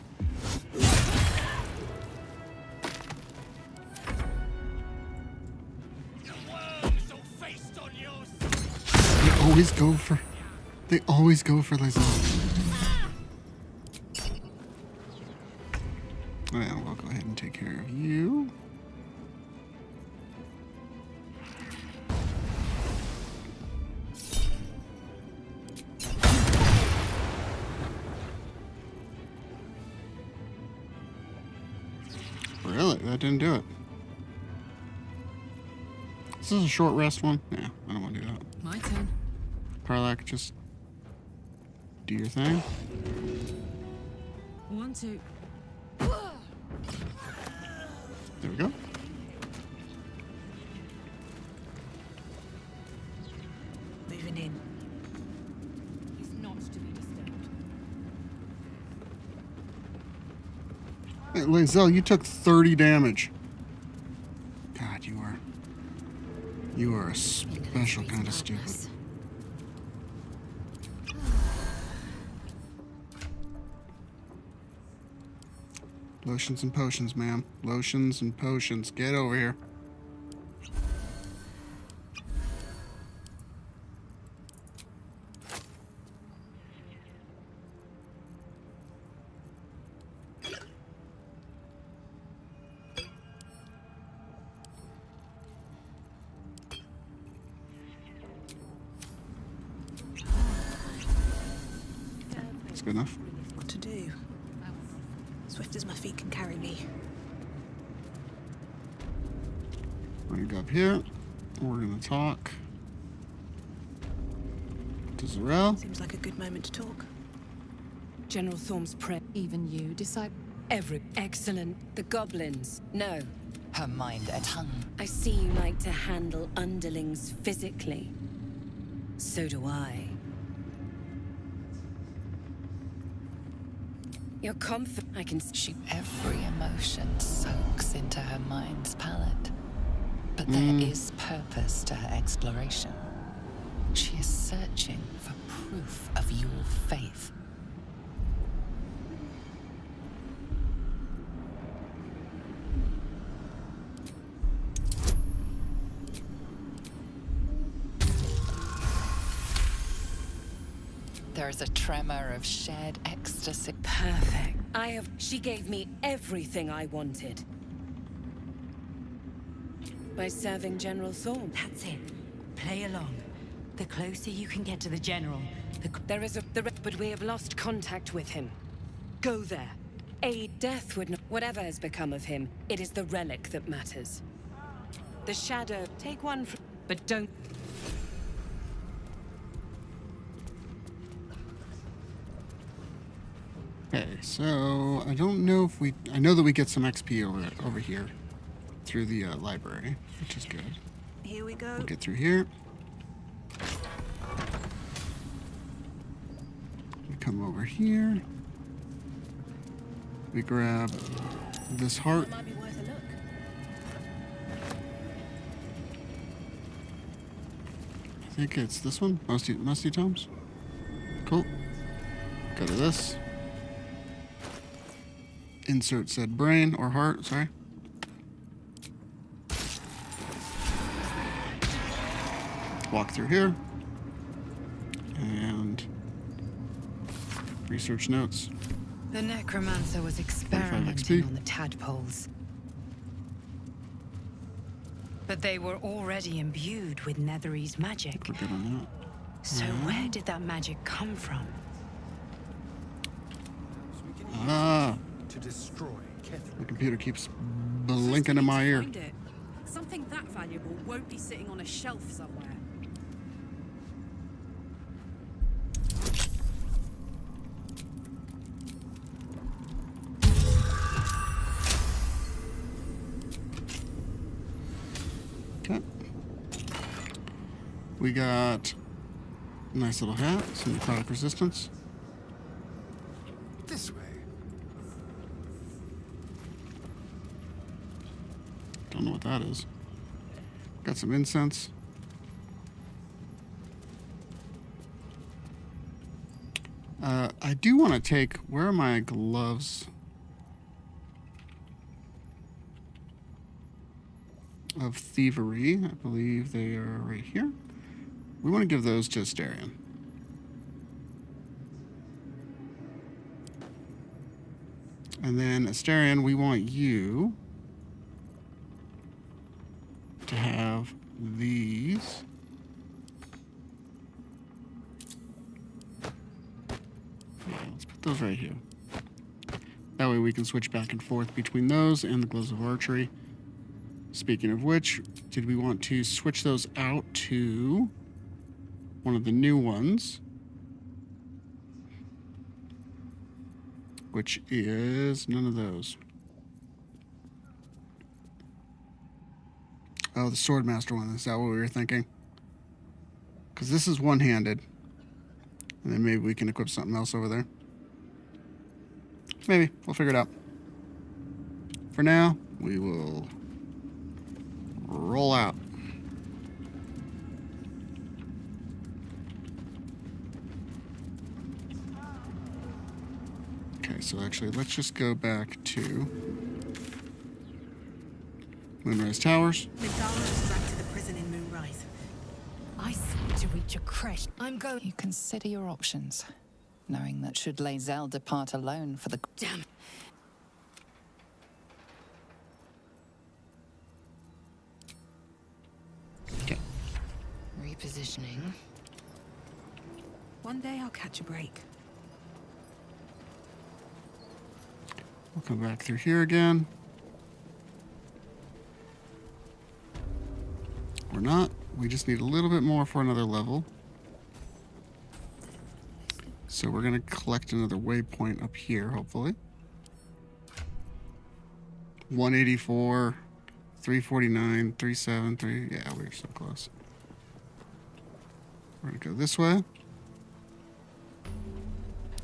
They always go for Lizelle. Well, we'll go ahead and take care of you. Really? That didn't do it. This is a short rest one? Yeah, I don't want to do that. My turn. Karlak, just do your thing. 1, 2. There we go. Moving in. He's not to be disturbed. Hey, Lizelle, you took 30 damage. God, you are a special kind of stupid. Lotions and potions, ma'am. Lotions and potions. Get over here. That's good enough. What to do? Swift as my feet can carry me. We're gonna go up here. We're gonna talk to Zarel. Seems like a good moment to talk. General Thorm's prayer. Even you decide. Every excellent. The goblins. No. Her mind a tongue. I see you like to handle underlings physically. So do I. You're confident. I can see. Every emotion soaks into her mind's palette. But there is purpose to her exploration. She is searching for proof of your faith. There is a tremor of shared ecstasy. Perfect. She gave me everything I wanted. By serving General Thorm. That's it. Play along. The closer you can get to the General, There is but we have lost contact with him. Go there. Aid death would not. Whatever has become of him, it is the relic that matters. The shadow. Take one from. But don't. Okay, so I don't know if I know that we get some XP over here through the library, which is good. Here we go. We'll get through here. come over here. We grab this heart. Might be worth a look. I think it's this one. Musty Tomes. Cool. Go to this. Insert said brain or heart, sorry. Walk through here. And research notes. The necromancer was experimenting on the tadpoles. But they were already imbued with Netherese magic. We're good on that. So where did that magic come from? Ah. To destroy The computer keeps blinking in my ear. Find it. Something that valuable won't be sitting on a shelf somewhere. Okay. We got a nice little hat, some necrotic resistance. This way. Don't know what that is. Got some incense. I do want to take... Where are my gloves? Of thievery. I believe they are right here. We want to give those to Asterion. And then Asterion, we want you to have these. Yeah, let's put those right here. That way we can switch back and forth between those and the gloves of archery. Speaking of which, did we want to switch those out to one of the new ones? Which is none of those. Oh, the Swordmaster one. Is that what we were thinking? Because this is one-handed. And then maybe we can equip something else over there. Maybe. We'll figure it out. For now, we will roll out. Okay, so actually, let's just go back to Moonrise Towers. Midala back to the prison in Moonrise. I seem to reach a crash. I'm going. You consider your options, knowing that should Lae'zel depart alone for the... Damn. Okay. Repositioning. One day I'll catch a break. We'll come back through here again. Or not. We just need a little bit more for another level. So we're going to collect another waypoint up here, hopefully. 184, 349, 373. Yeah, we're so close. We're going to go this way.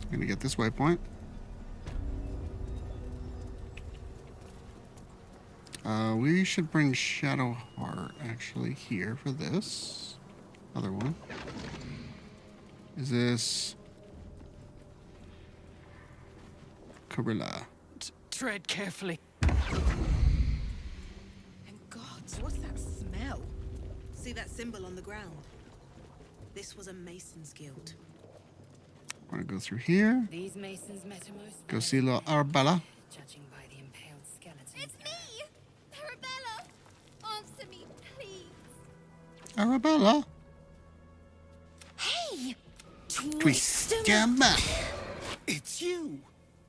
Going to get this waypoint. We should bring Shadowheart actually here for this other one. Is this Corilla? Tread carefully. And gods, what's that smell? See that symbol on the ground? This was a Mason's Guild. We're gonna go through here. These masons met a most Go see little Arabella. judging by the impaled skeleton. It's me! Arabella! Answer me, please. Arabella. Hey! Twist your mouth. It's you,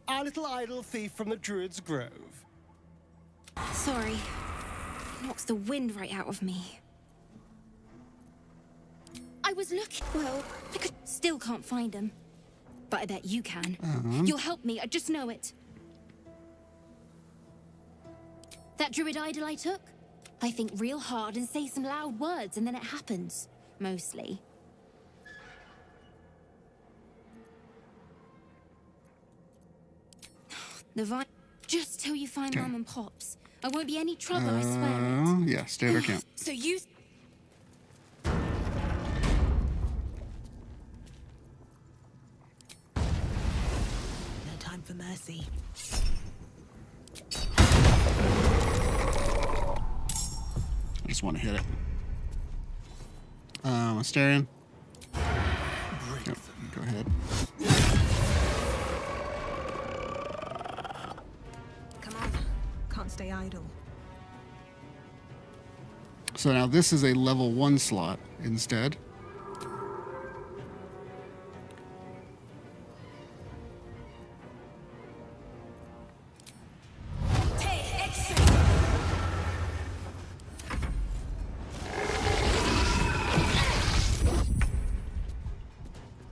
our little idol thief from the Druid's Grove. Sorry. Knocks the wind right out of me. I was looking. Well, still can't find him. But I bet you can. You'll help me, I just know it. That druid idol I took? I think real hard and say some loud words and then it happens. Mostly. The vine. Just till you find Mum and Pops. I won't be any trouble, I swear it. Yeah, stay at our camp. So you... No time for mercy. I just want to hit it. Asterion. Yep, go ahead. Come on. Can't stay idle. So now this is a level 1 slot instead.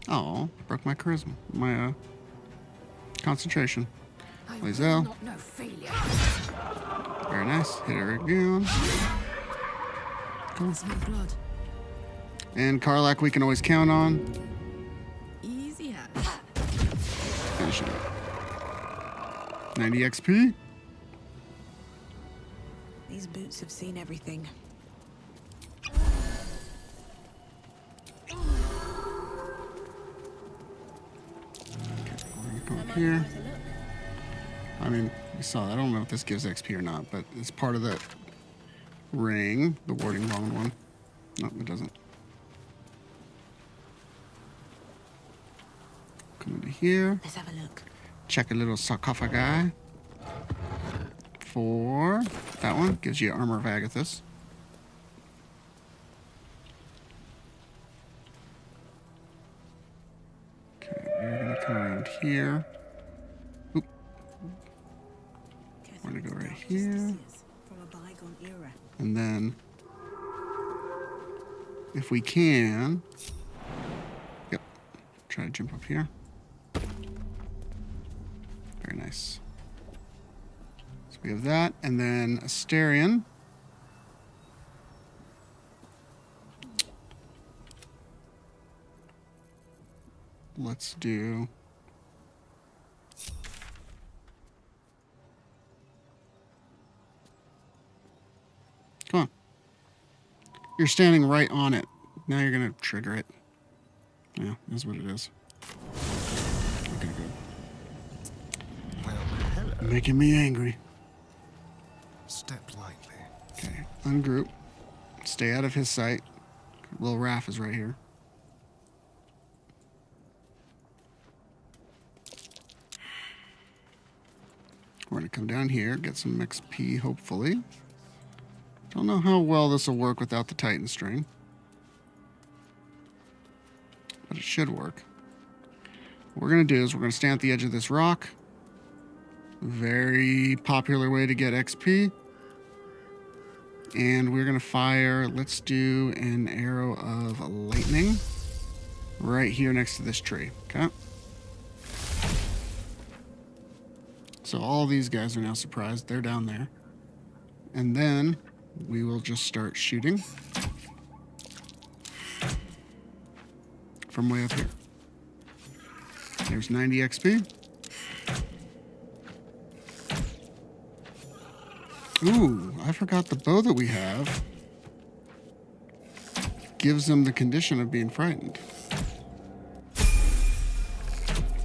Oh, broke my charisma. My concentration. Lae'zel. Very nice. Hit her again. Cool. And Karlach we can always count on. Easy as. Finish it up. 90 XP. These boots have seen everything. Go up here. I mean, you saw that. I don't know if this gives XP or not, but it's part of the ring, the warding bond one. No, it doesn't. Come into here. Let's have a look. Check a little sarcophagi. For that one, gives you Armor of Agathis. Okay, we're gonna come around here. Oop. We're gonna go right here. From a bygone era. And then, if we can, yep, try to jump up here. Very nice. So we have that, and then Asterion. Let's do... Come on. You're standing right on it. Now you're going to trigger it. Yeah, that's what it is. Okay, good. Well, hello. Making me angry. Step lightly. Okay, ungroup. Stay out of his sight. Little Raph is right here. We're going to come down here, get some XP, hopefully. Don't know how well this will work without the Titan string. But it should work. What we're going to do is we're going to stand at the edge of this rock. Very popular way to get XP. And we're going to fire, let's do an arrow of lightning right here next to this tree. Okay. So all these guys are now surprised. They're down there. And then we will just start shooting from way up here. There's 90 XP. Ooh, I forgot the bow that we have gives them the condition of being frightened.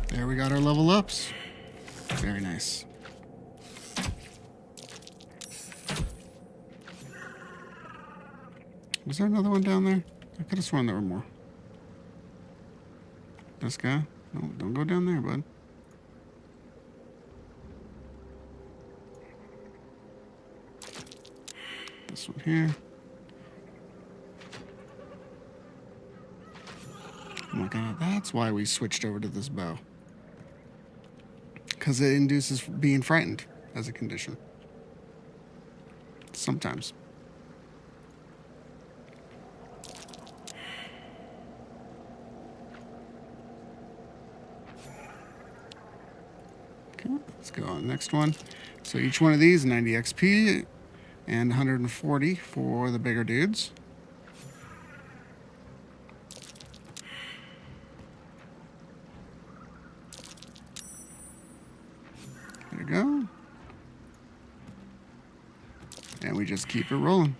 There we got our level ups. Very nice. Was there another one down there? I could have sworn there were more. This guy? No, don't go down there, bud. This one here. Oh my god, that's why we switched over to this bow. Because it induces being frightened as a condition. Sometimes. Okay, let's go on the next one. So each one of these, 90 XP and 140 for the bigger dudes. we go. And we just keep it rolling.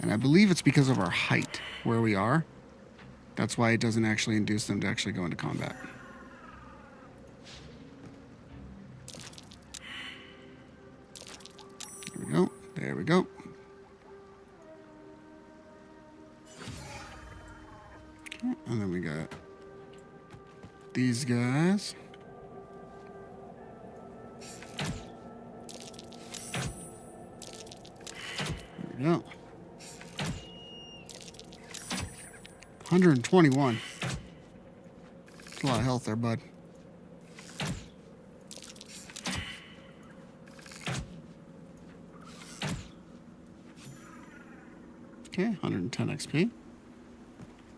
And I believe it's because of our height where we are. That's why it doesn't actually induce them to actually go into combat. There we go. There we go. Okay, and then we got these guys. There we go. 121. That's a lot of health there, bud. Okay, 110 XP.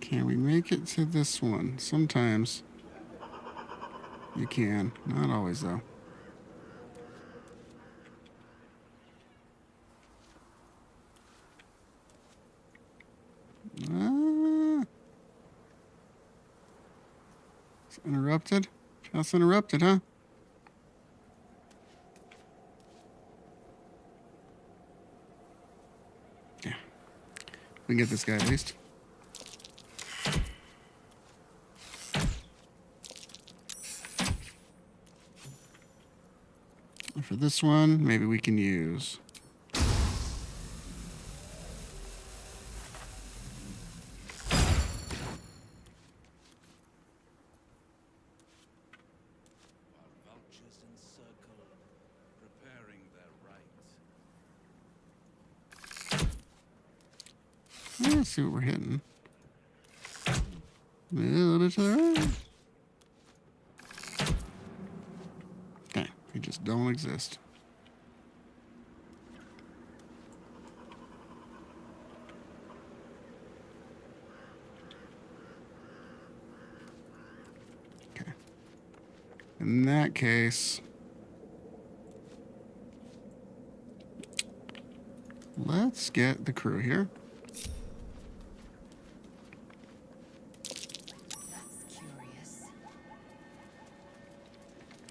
Can we make it to this one? Sometimes you can. Not always, though. It's interrupted? Just interrupted, huh? Yeah. We can get this guy at least. And for this one, maybe we can use... Let's see what we're hitting. A little bit to the right. Okay, they just don't exist. Okay. In that case, let's get the crew here.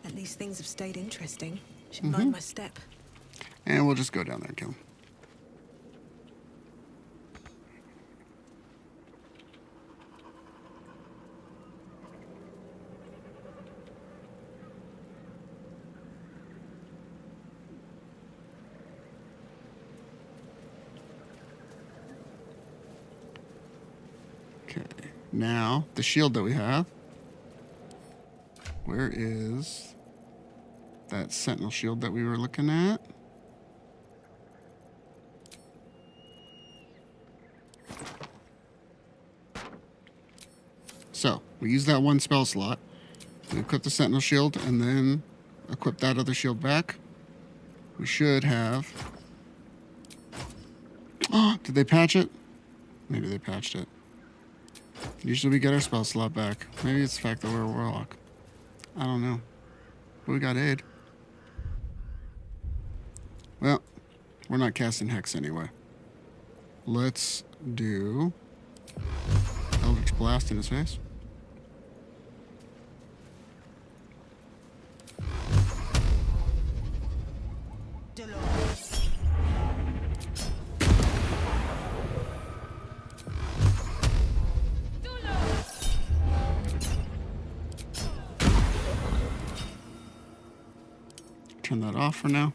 At least things have stayed interesting. Should mind my step. And we'll just go down there and kill him. Okay, now the shield that we have. Where is that sentinel shield that we were looking at? So, we use that one spell slot. We equip the sentinel shield and then equip that other shield back. We should have... Oh, did they patch it? Maybe they patched it. Usually we get our spell slot back. Maybe it's the fact that we're a warlock. I don't know. But we got aid. Well, we're not casting Hex anyway. Let's do Eldritch Blast in his face. Turn that off for now.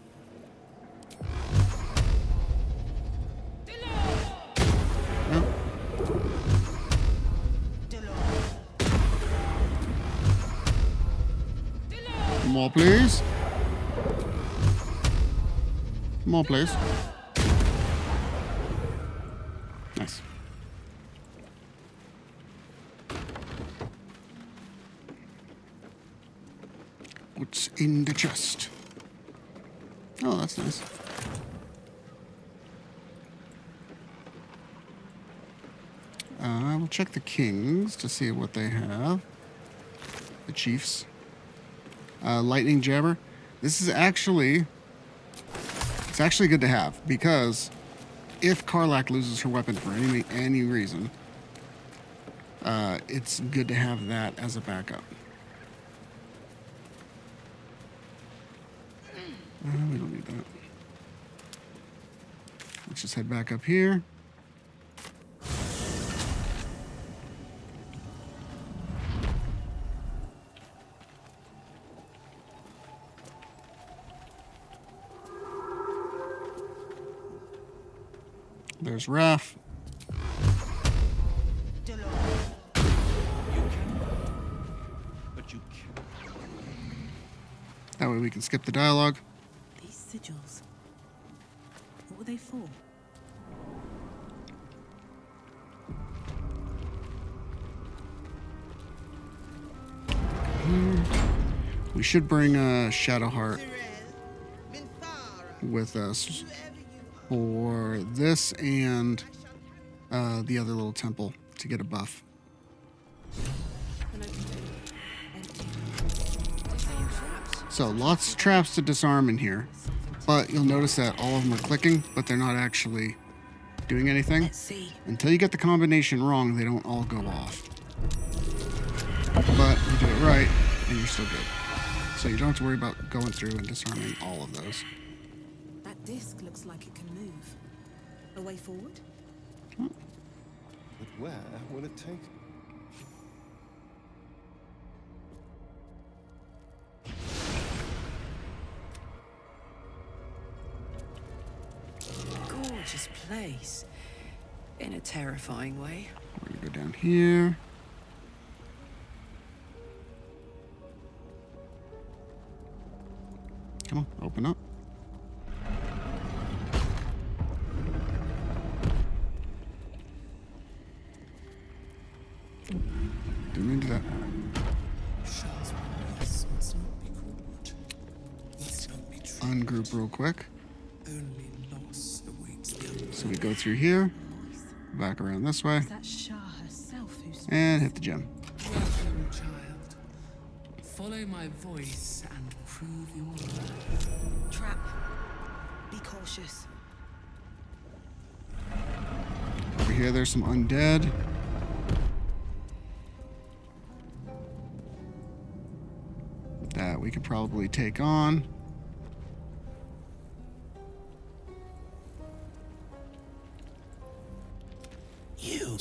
Yep. More, please. More, please. Nice. What's in the chest? Oh, that's nice. We'll check the kings to see what they have. The chiefs. Lightning Jabber. This is actually... It's actually good to have, because if Karlach loses her weapon for any reason, it's good to have that as a backup. We don't need that. Let's just head back up here. There's Raph. That way we can skip the dialogue. These sigils. What were they for? We should bring Shadowheart with us for this and the other little temple to get a buff. So lots of traps to disarm in here, but you'll notice that all of them are clicking, but they're not actually doing anything. Until you get the combination wrong, they don't all go off. But you do it right, and you're still good. So you don't have to worry about going through and disarming all of those. That disc looks like it can move. A way forward? But where will it take? Gorgeous place. In a terrifying way. We're gonna go down here. Come on, open up. Didn't mean to do that. Ungroup real quick. So we go through here, back around this way, That Shah herself who's and hit the gem. Welcome, child. Follow my voice and prove your worth. Trap. Be cautious. Over here, there's some undead. That we could probably take on.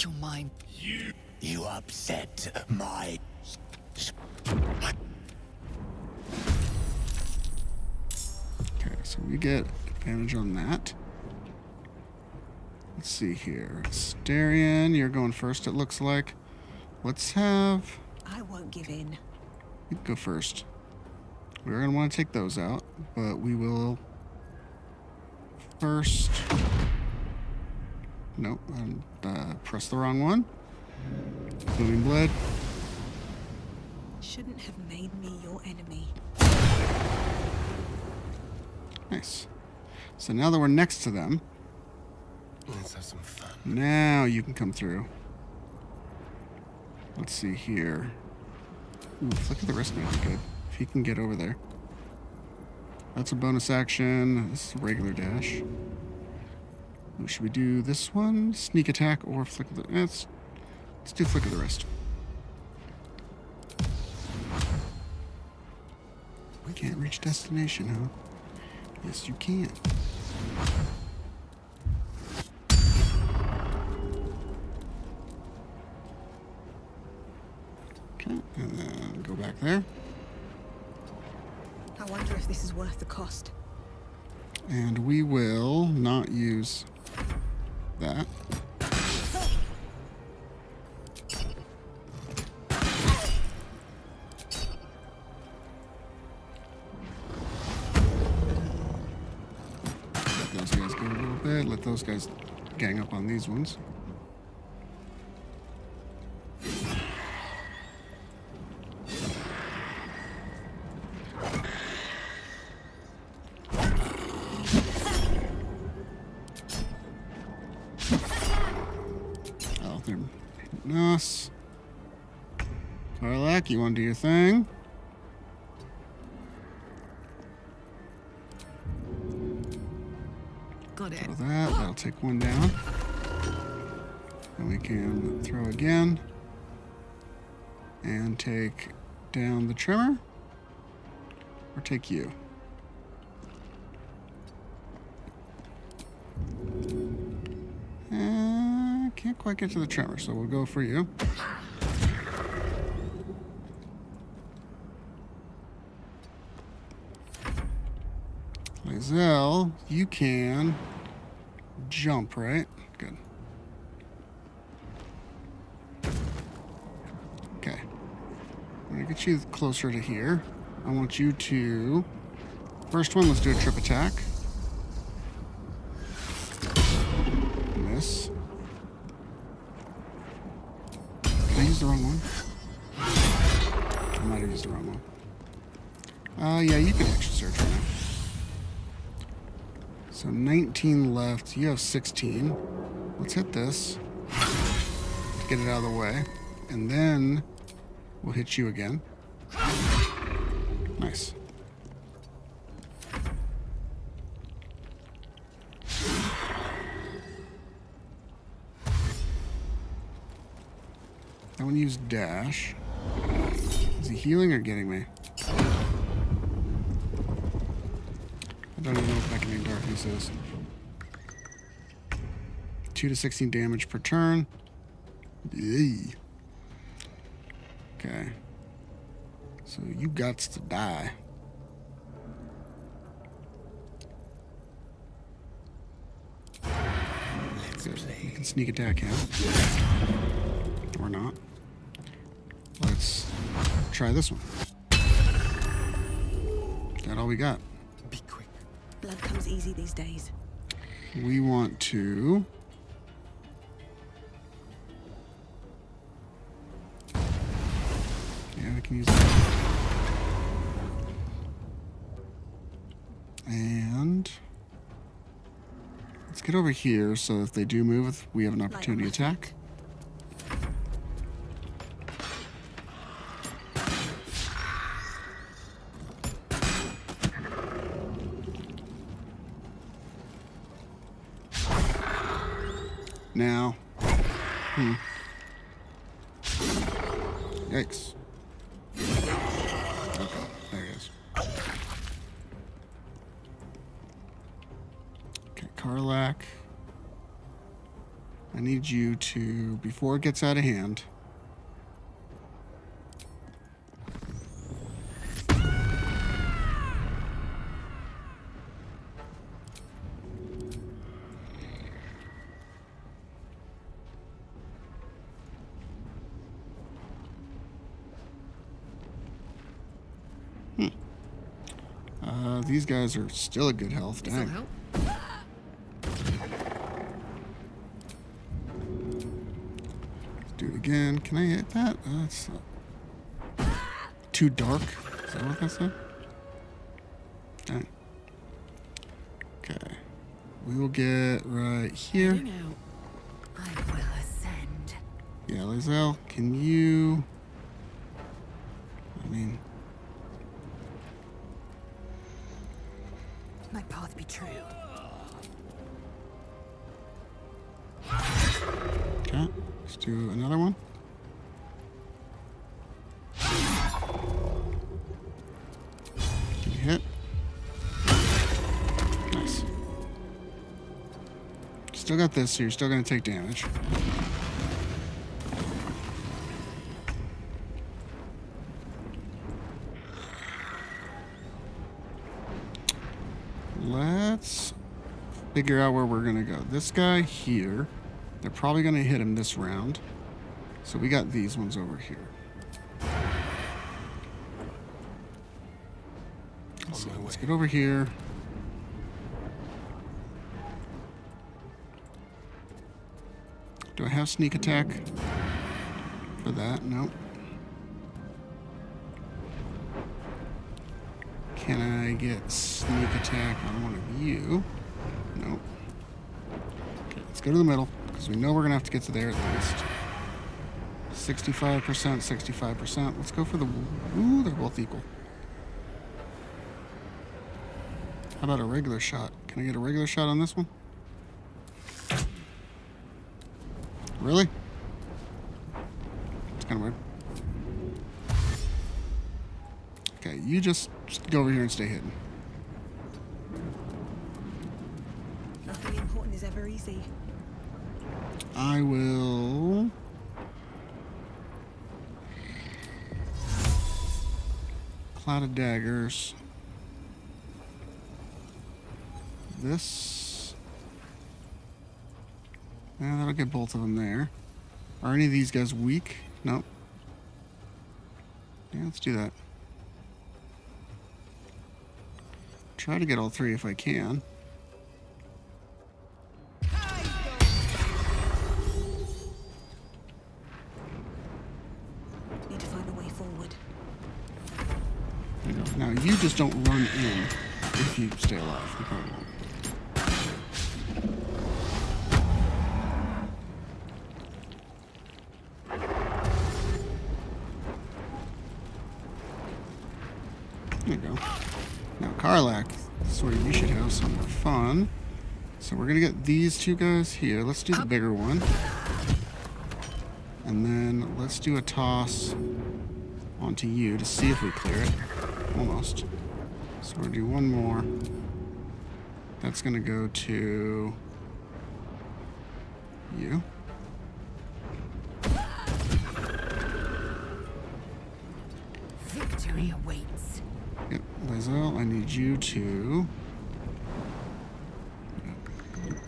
You mind? You upset my. Okay, so we get advantage on that. Let's see here. Starion, you're going first, it looks like. Let's have. I won't give in. You can go first. We're going to want to take those out, but we will first. Nope, press the wrong one. Booming Blade. Shouldn't have made me your enemy. Nice. So now that we're next to them, Let's have some fun. now you can come through. Let's see here. Ooh, flick of the wrist might be good. If he can get over there. That's a bonus action. This is a regular dash. Ooh, should we do this one? Sneak attack or flick of the... Let's do flick of the wrist. Can't reach destination, huh? Yes, you can. Okay, and then go back there. I wonder if this is worth the cost. And we will not use that. Let those guys go a little bit. Let those guys gang up on these ones. Oh, they're hitting us. Karlak, you want to do your thing? Got it. Throw that. That'll take one down. And we can throw again. And take down the trimmer. Or take you. Can't quite get to the trimmer, so we'll go for you. Lae'zel, you can jump, right? Good. Okay. I'm gonna get you closer to here. I want you to... First one, let's do a trip attack. Miss. Did I use the wrong one? I might have used the wrong one. Yeah, you can extra search right now. So 19 left. You have 16. Let's hit this to get it out of the way. And then we'll hit you again. Nice. I want to use dash. Is he healing or getting me? I don't even know what Beckoning Darkness is. 2 to 16 damage per turn. Yay. Okay. So you gots to die. Good. You can sneak attack him. Or not. Let's try this one. Is that all we got? Be quick. Blood comes easy these days. We want to... Yeah, we can use that. And... let's get over here so if they do move, we have an opportunity attack. Now, yikes. Okay, there it is. Okay, Karlach. I need you to, before it gets out of hand, these guys are still at good health. Dang. Help? Let's do it again. Can I hit that? That's too dark. Is that what that said? Dang. Okay. We will get right here. I will ascend. Yeah, Lae'zel, can you... I mean... My path be true. Okay, let's do another one. Can you hit? Nice. Still got this, so you're still going to take damage. Let's figure out where we're going to go. This guy here, they're probably going to hit him this round. So we got these ones over here. So let's get over here. Do I have sneak attack for that? Nope. Can I get sneak attack on one of you? Nope. Okay, let's go to the middle, because we know we're going to have to get to there at least. 65%, 65%. Let's go for the... Ooh, they're both equal. How about a regular shot? Can I get a regular shot on this one? Really? It's kind of weird. Okay, you just go over here and stay hidden. Nothing important is ever easy. I will... Cloud of daggers. This... Yeah, that'll get both of them there. Are any of these guys weak? Nope. Yeah, let's do that. Try to get all three if I can. Need to find a way forward. There you go. Now you just don't run in if you stay alive. You probably won't. There you go. Now, Karlak, this is where you should have some fun. So we're going to get these two guys here. Let's do the bigger one. And then let's do a toss onto you to see if we clear it. Almost. So we're going to do one more. That's going to go to you. Victory awaits. Yep, Lae'zel, I need you to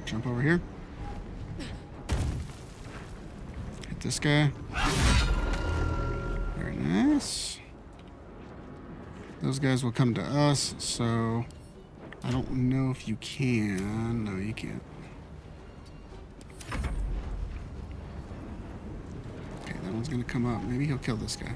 jump over here. Hit this guy. Very nice. Those guys will come to us, so I don't know if you can. No, you can't. Okay, that one's gonna come up. Maybe he'll kill this guy.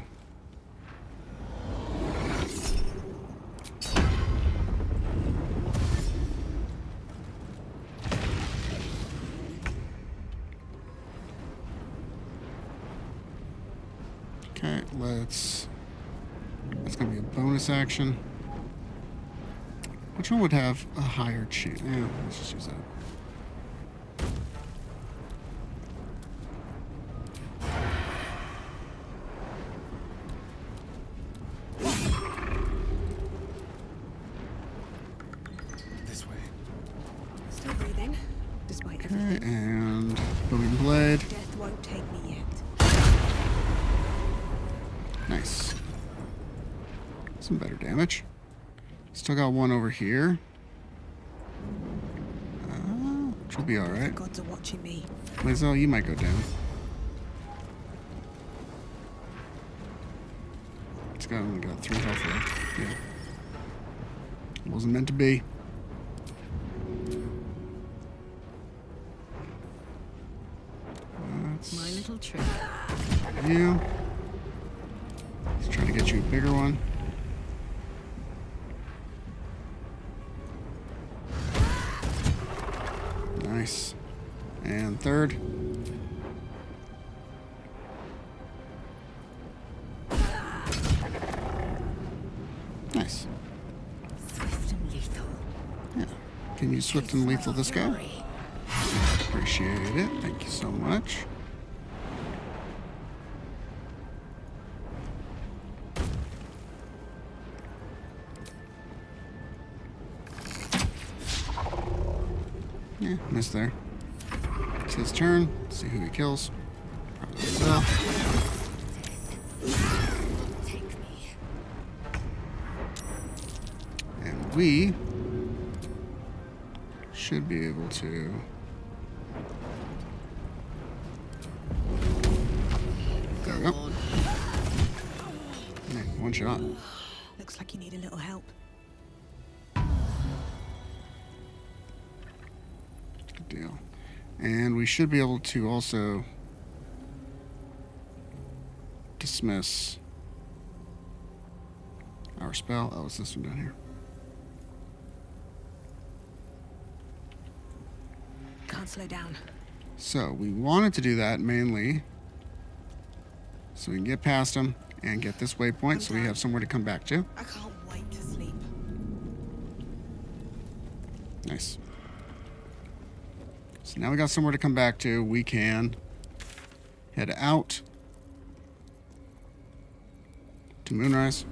Okay, that's gonna be a bonus action. Which one would have a higher chance? Yeah, let's just use that. This way. Still breathing, despite Okay, everything. and booming blade. Death won't take me yet. Nice. Some better damage. Still got one over here. Which will be alright. Gods are watching me. Lae'zel, you might go down. It's only got 3 health left. Yeah. It wasn't meant to be. That's My little trick. you. Let's try to get you a bigger one. Nice. And third. Nice. Swift and lethal. Yeah. Can you swift and lethal this guy? Appreciate it. Thank you so much. Yeah, missed there. It's his turn. Let's see who he kills. Probably himself. And we should be able to there we go. Man, one shot. Looks like you need a little help. Good deal. And we should be able to also dismiss our spell. Oh, it's this one down here. Can't slow down. So we wanted to do that mainly so we can get past them and get this waypoint so we have somewhere to come back to. I can't wait to sleep. Nice. So now we got somewhere to come back to. We can head out to Moonrise.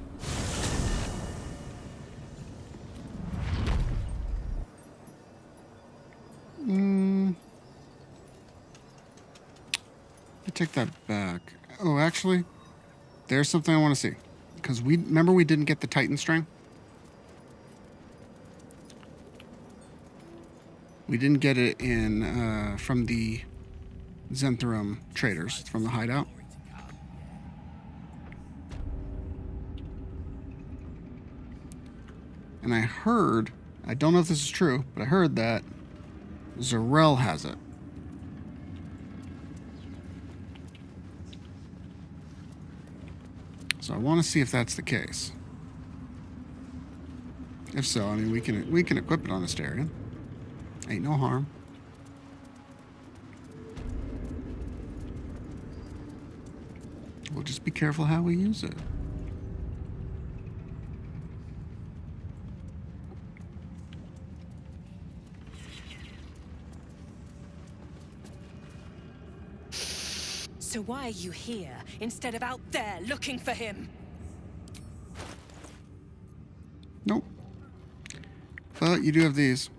take that back. Oh, actually, there's something I want to see. Because remember we didn't get the Titan string? We didn't get it in from the Zentharum traders, from the hideout. And I heard, I don't know if this is true, but I heard that Zarel has it. So I want to see if that's the case. If so, I mean we can equip it on Astarion. Ain't no harm. We'll just be careful how we use it. So why are you here instead of out there looking for him? Nope. But you do have these.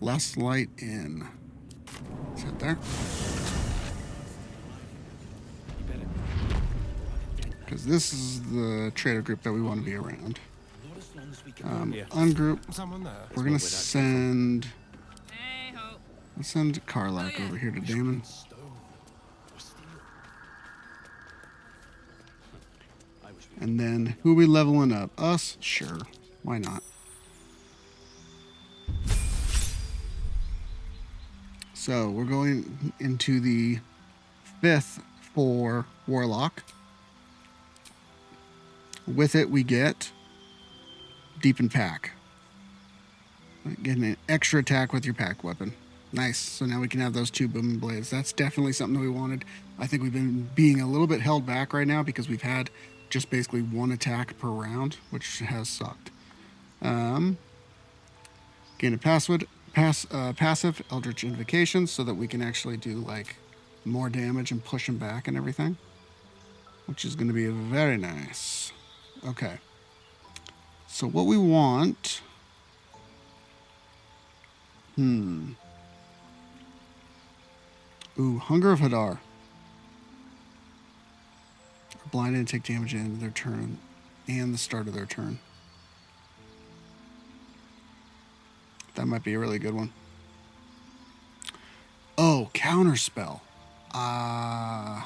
Less light in. Is that there? Because this is the trader group that we want to be around. Ungroup. We're gonna send. Let's send Karlak over here to Damon. And then who are we leveling up? Us? Sure. Why not? So we're going into the 5th for Warlock. With it, we get Deepen Pack. Getting an extra attack with your pack weapon. Nice. So now we can have those 2 booming blades. That's definitely something that we wanted. I think we've been being a little bit held back right now because we've had just basically 1 attack per round, which has sucked. Gain a passive Eldritch Invocation so that we can actually do like more damage and push him back and everything, which is going to be very nice. Okay. So what we want... Ooh, Hunger of Hadar. Blinded and take damage at the end of their turn and the start of their turn. That might be a really good one. Oh, Counterspell. I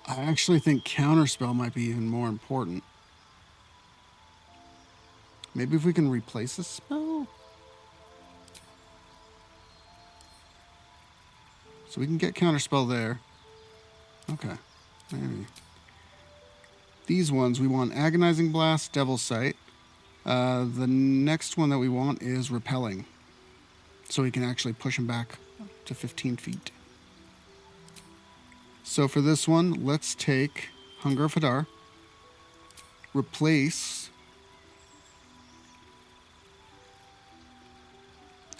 actually think Counterspell might be even more important. Maybe if we can replace a spell? So we can get Counterspell there. Okay. Maybe. These ones, we want Agonizing Blast, Devil's Sight. The next one that we want is Repelling. So we can actually push him back up to 15 feet. So for this one, let's take Hunger of Hadar. Replace...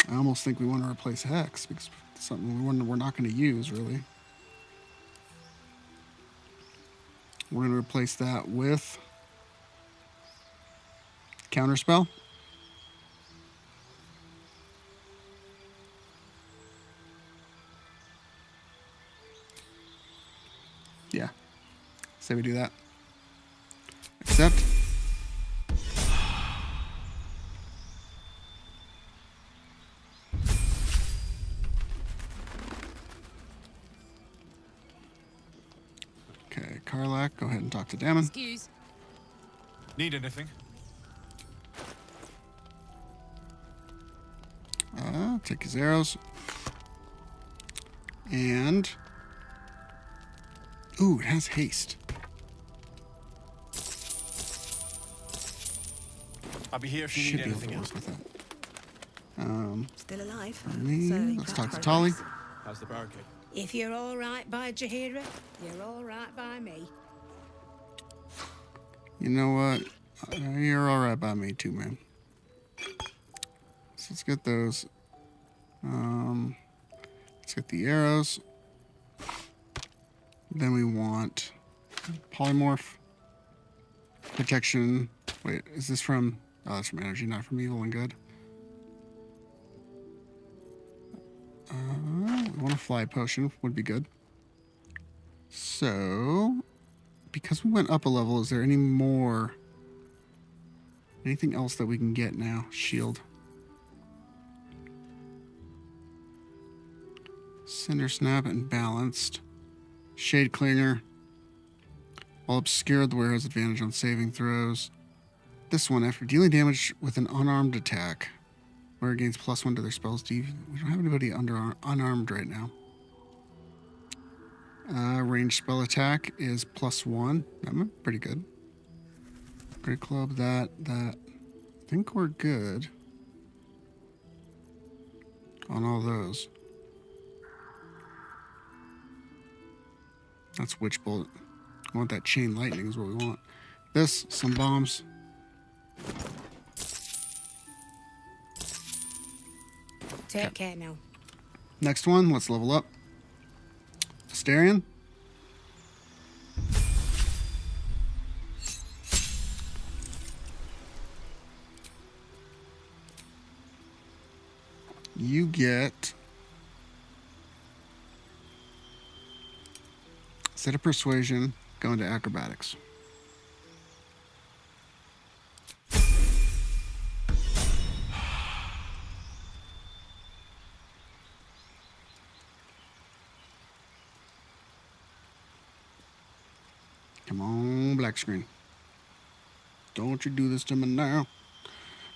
I almost think we want to replace Hex because it's something we're not going to use, really. We're going to replace that with Counterspell. Yeah. Say we do that. Accept. Okay, Karlak, go ahead and talk to Damon. Excuse. Need anything? Take his arrows. And... ooh, it has haste. I'll be here if you need anything else. With that. Still alive. Let's talk to Tali. How's the barricade? If you're all right by Jaheira, you're all right by me. You know what? You're all right by me too, man. So let's get those. Let's get the arrows. Then we want polymorph, protection. Wait, is this from? Oh, that's from energy, not from evil and good. We want a fly potion, would be good. So, because we went up a level, is there any more? Anything else that we can get now? Shield. Cinder Snap and Balanced. Shade Clinger. While obscured, the wearer has advantage on saving throws. This one, after dealing damage with an unarmed attack, wearer gains +1 to their spells. We don't have anybody unarmed right now. Ranged spell attack is +1. That's pretty good. Great Club, that. I think we're good on all those. That's Witch Bolt. I want that Chain Lightning is what we want. This, some bombs. Take care now. Next one, let's level up. Asterion. You get, instead of persuasion, go into acrobatics. Come on, black screen. Don't you do this to me now.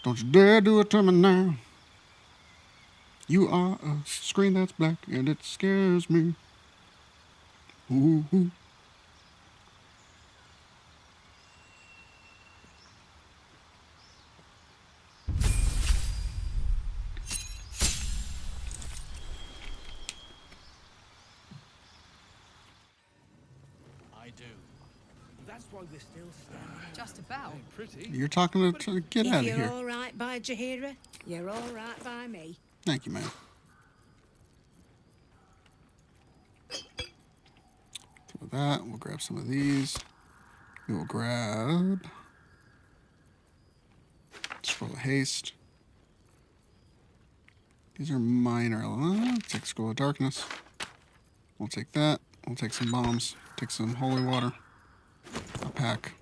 Don't you dare do it to me now. You are a screen that's black and it scares me. Ooh, ooh. I do. That's why we're still standing. Just about. Pretty. You're talking to get out of If here. you're all right by Jaheira, you're all right by me. Thank you, man. So with that, we'll grab some of these. We will grab Scroll of Haste. These are minor. Take Scroll of Darkness. We'll take that. We'll take some bombs. Take some holy water. A pack.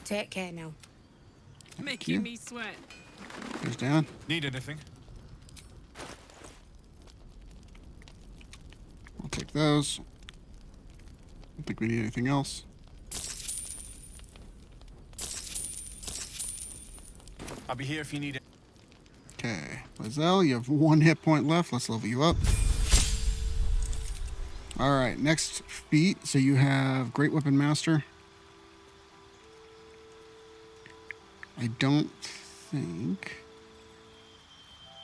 Take care now. Making me sweat. There's Dan. Need anything? We'll take those. Don't think we need anything else. I'll be here if you need it. Okay, Lizelle, you have 1 hit point left. Let's level you up. All right, next feat. So you have Great Weapon Master. I don't think...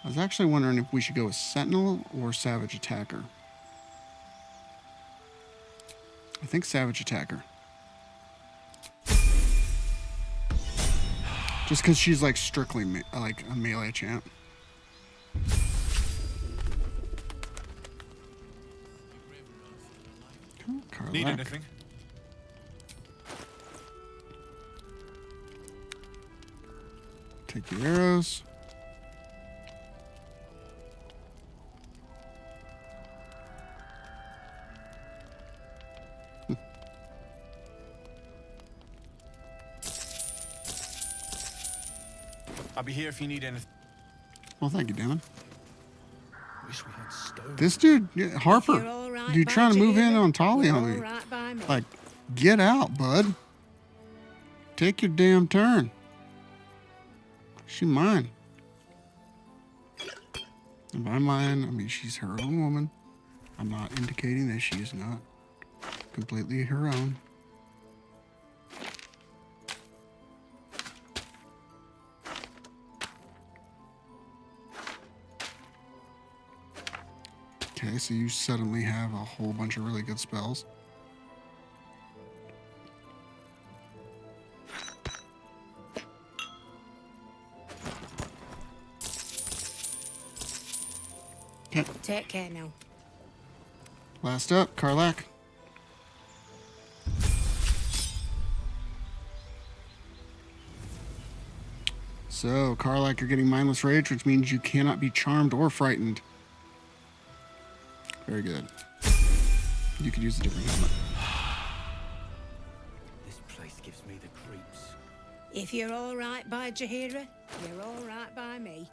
I was actually wondering if we should go with Sentinel or Savage Attacker. I think Savage Attacker. Just because she's like strictly like a melee champ. Need anything? Take your arrows. I'll be here if you need anything. Well, thank you, Damon. Wish we had stone. This dude, Harper, You're all right dude, by trying to move in Jaheira, on Tali you're on all me. right by me. Like, get out, bud. Take your damn turn. She mine. And by mine, I mean she's her own woman. I'm not indicating that she is not completely her own. Okay, so you suddenly have a whole bunch of really good spells. Okay. Take care now. Last up, Karlak. So, Karlak, you're getting Mindless Rage, which means you cannot be charmed or frightened. Very good. You could use a different helmet. This place gives me the creeps. If you're all right by Jaheira, you're all right by me.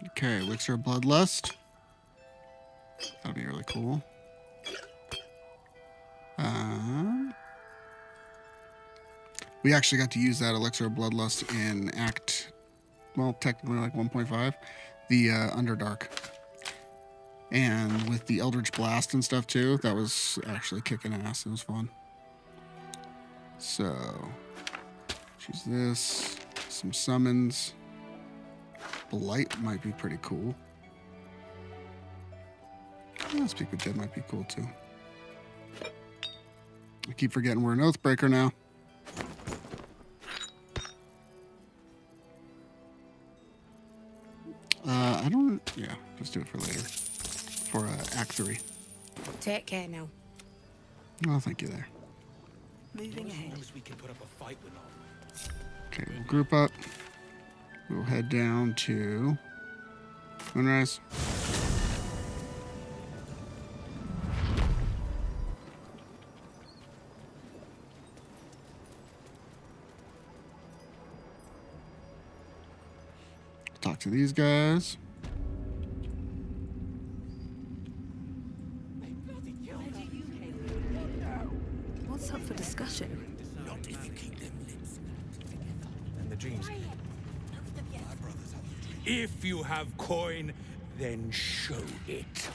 Okay, Elixir of Bloodlust. That'll be really cool. We actually got to use that Elixir of Bloodlust in technically like 1.5, the Underdark. And with the Eldritch Blast and stuff too, that was actually kicking ass. It was fun. So, choose this, some summons. Blight might be pretty cool. Speak with Dead might be cool too. I keep forgetting we're an Oathbreaker now. I don't... Yeah, let's do it for later. For Act 3. Take care now. Oh, thank you there. Moving ahead. We can put up a fight with them. Okay, we'll group up. We'll head down to Moonrise. Talk to these guys. What's up for discussion? Not if you keep them lips together. And the dreams. If you have coin, then show it.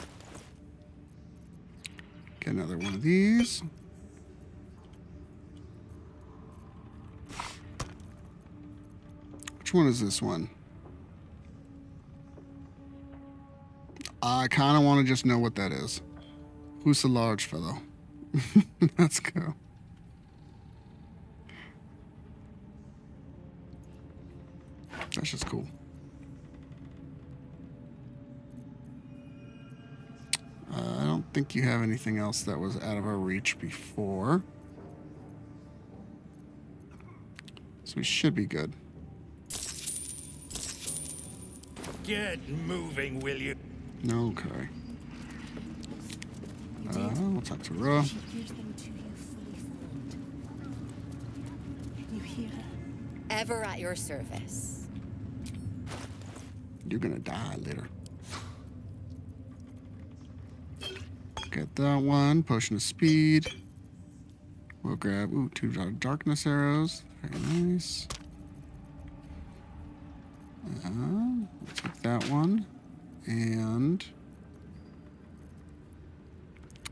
Get another one of these. Which one is this one? I kind of want to just know what that is. Who's the large fellow? Let's go. That's just cool. I don't think you have anything else that was out of our reach before. So we should be good. Get moving, will you? Okay. We'll talk to Ra. Ever at your service. You're gonna die later. Get that one. Potion of Speed. We'll grab, 2 darkness arrows. Very nice. We'll take that one. And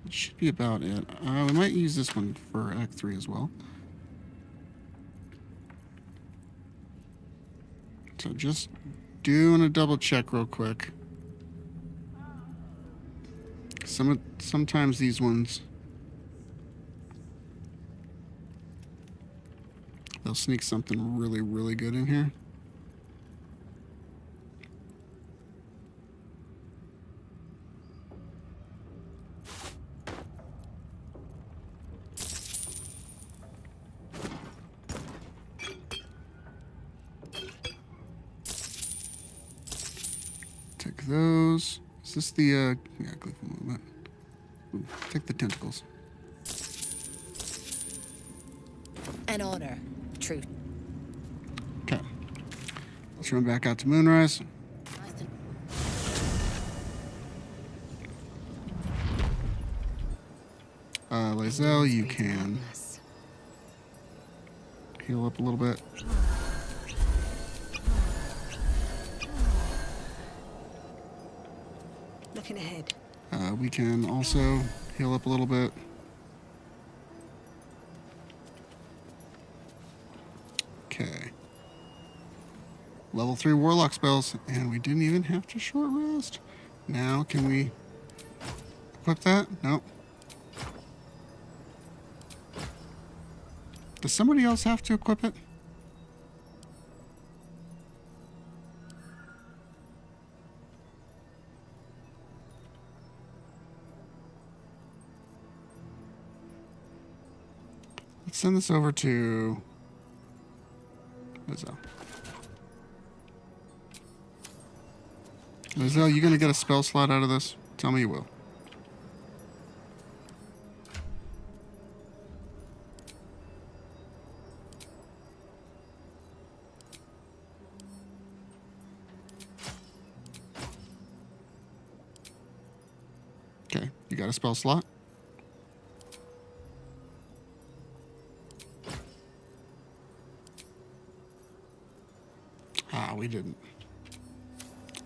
it should be about it. We might use this one for Act 3 as well. So just doing a double check real quick. Sometimes these ones, they'll sneak something really, really good in here. Take those. Is this the, yeah, click movement. Ooh, take the tentacles. An honor. True. Okay. Let's run back out to Moonrise. Lae'zel, you can heal up a little bit. Looking ahead. We can also heal up a little bit. Okay. Level 3 Warlock spells, and we didn't even have to short rest. Now, can we equip that? Nope. Does somebody else have to equip it? Let's send this over to Lizzo. Lizzo, you gonna get a spell slot out of this? Tell me you will. Okay, you got a spell slot? Ah, we didn't.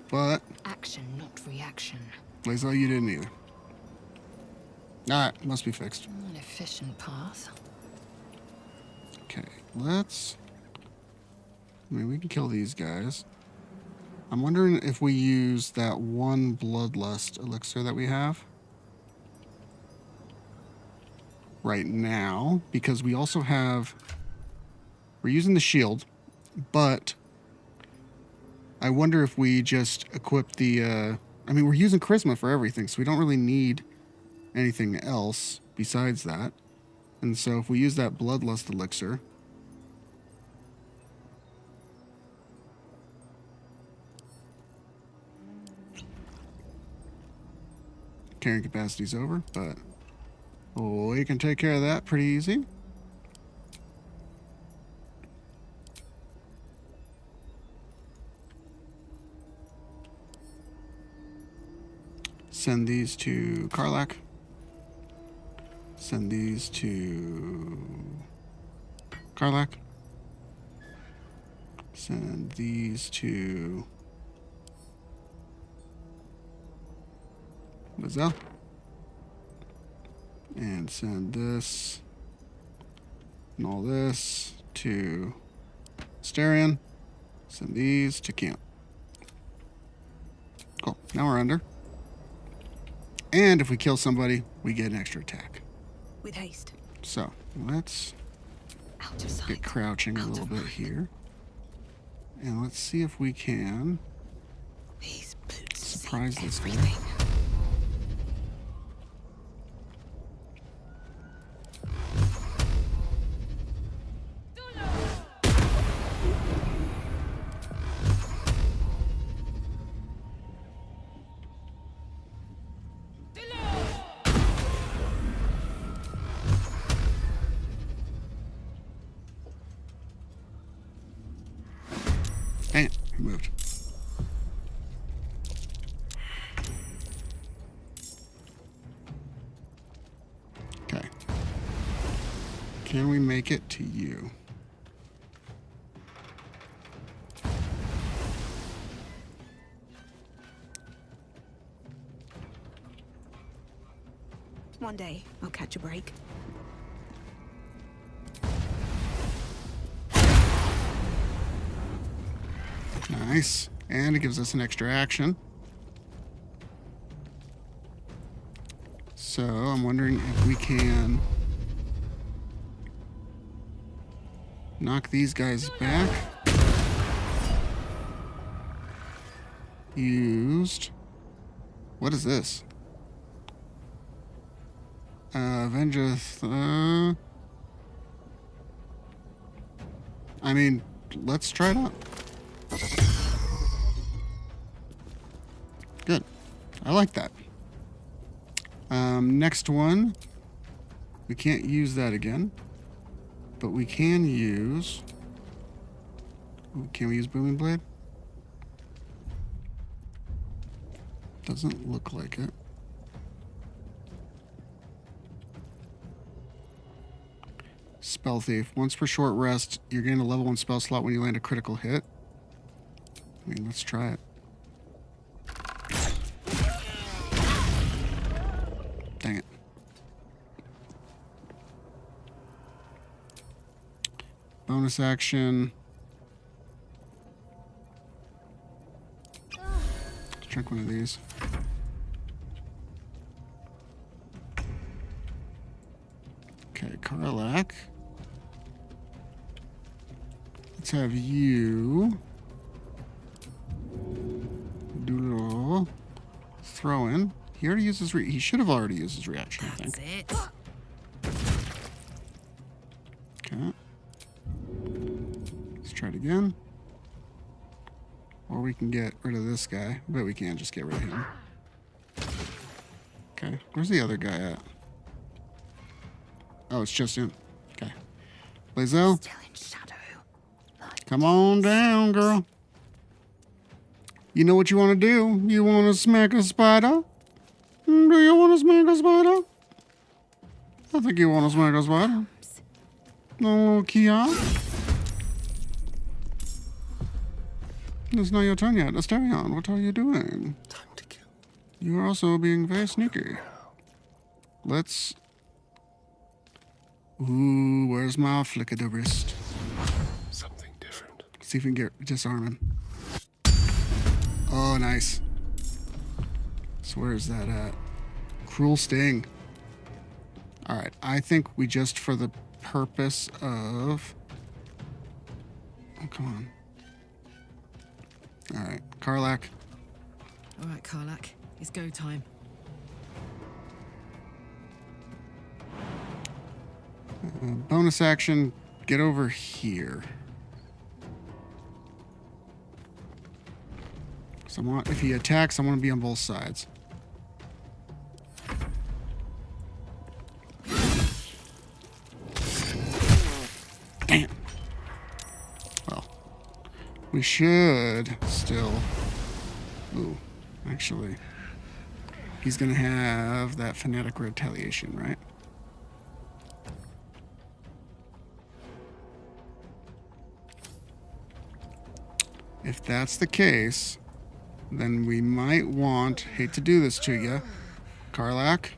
But Action, not reaction. Lizzo, you didn't either. Alright, must be fixed. An efficient path. Okay, let's... I mean, we can kill these guys. I'm wondering if we use that one bloodlust elixir that we have right now, because we also have... We're using the shield, but I wonder if we just equip the... I mean, we're using charisma for everything, so we don't really need anything else besides that. And so if we use that bloodlust elixir... Carrying capacity's over, but we can take care of that pretty easy. Send these to Karlak. Send these to Karlak. Send these to Lizzo. And send this and all this to Asterion. Send these to camp. Cool. Now we're under. And if we kill somebody, we get an extra attack. With haste. So let's get crouching a little bit here. And let's see if we can surprise this guy. Dang it, he moved. Okay. Can we make it to you? One day, I'll catch a break. Nice. And it gives us an extra action. So I'm wondering if we can knock these guys back. Used. What is this? Avengeth. I mean, let's try it out. Good. I like that. Next one. We can't use that again. But we can use... Ooh, can we use Booming Blade? Doesn't look like it. Spell Thief. Once per short rest, you're getting a level 1 spell slot when you land a critical hit. I mean, let's try it. Dang it. Bonus action. Let's drink one of these. Okay, Karlak. Let's have you do a little throw in. He already used his he should have already used his reaction, I think. That's it. Try it again. Or we can get rid of this guy. I bet we can just get rid of him. Okay, where's the other guy at? Oh, it's just him. Okay. Blazel. Still in shadow. Come on down, girl. You know what you want to do? You want to smack a spider? Do you want to smack a spider? I think you want to smack a spider. No, Kia. It's not your turn yet. Asterion, what are you doing? Time to kill. You are also being very sneaky. Let's... Ooh, where's my flick of the wrist? Something different. See if we can get disarm him. Oh, nice. So where's that at? Cruel Sting. Alright, I think we just, for the purpose of... Oh, come on. Alright, Karlak. All right, Karlak. It's go time. Bonus action, get over here. So if he attacks, I want to be on both sides. Damn. Well, we should still... Ooh, actually. He's going to have that fanatic retaliation, right? If that's the case, then we might want... Hate to do this to you, Karlak.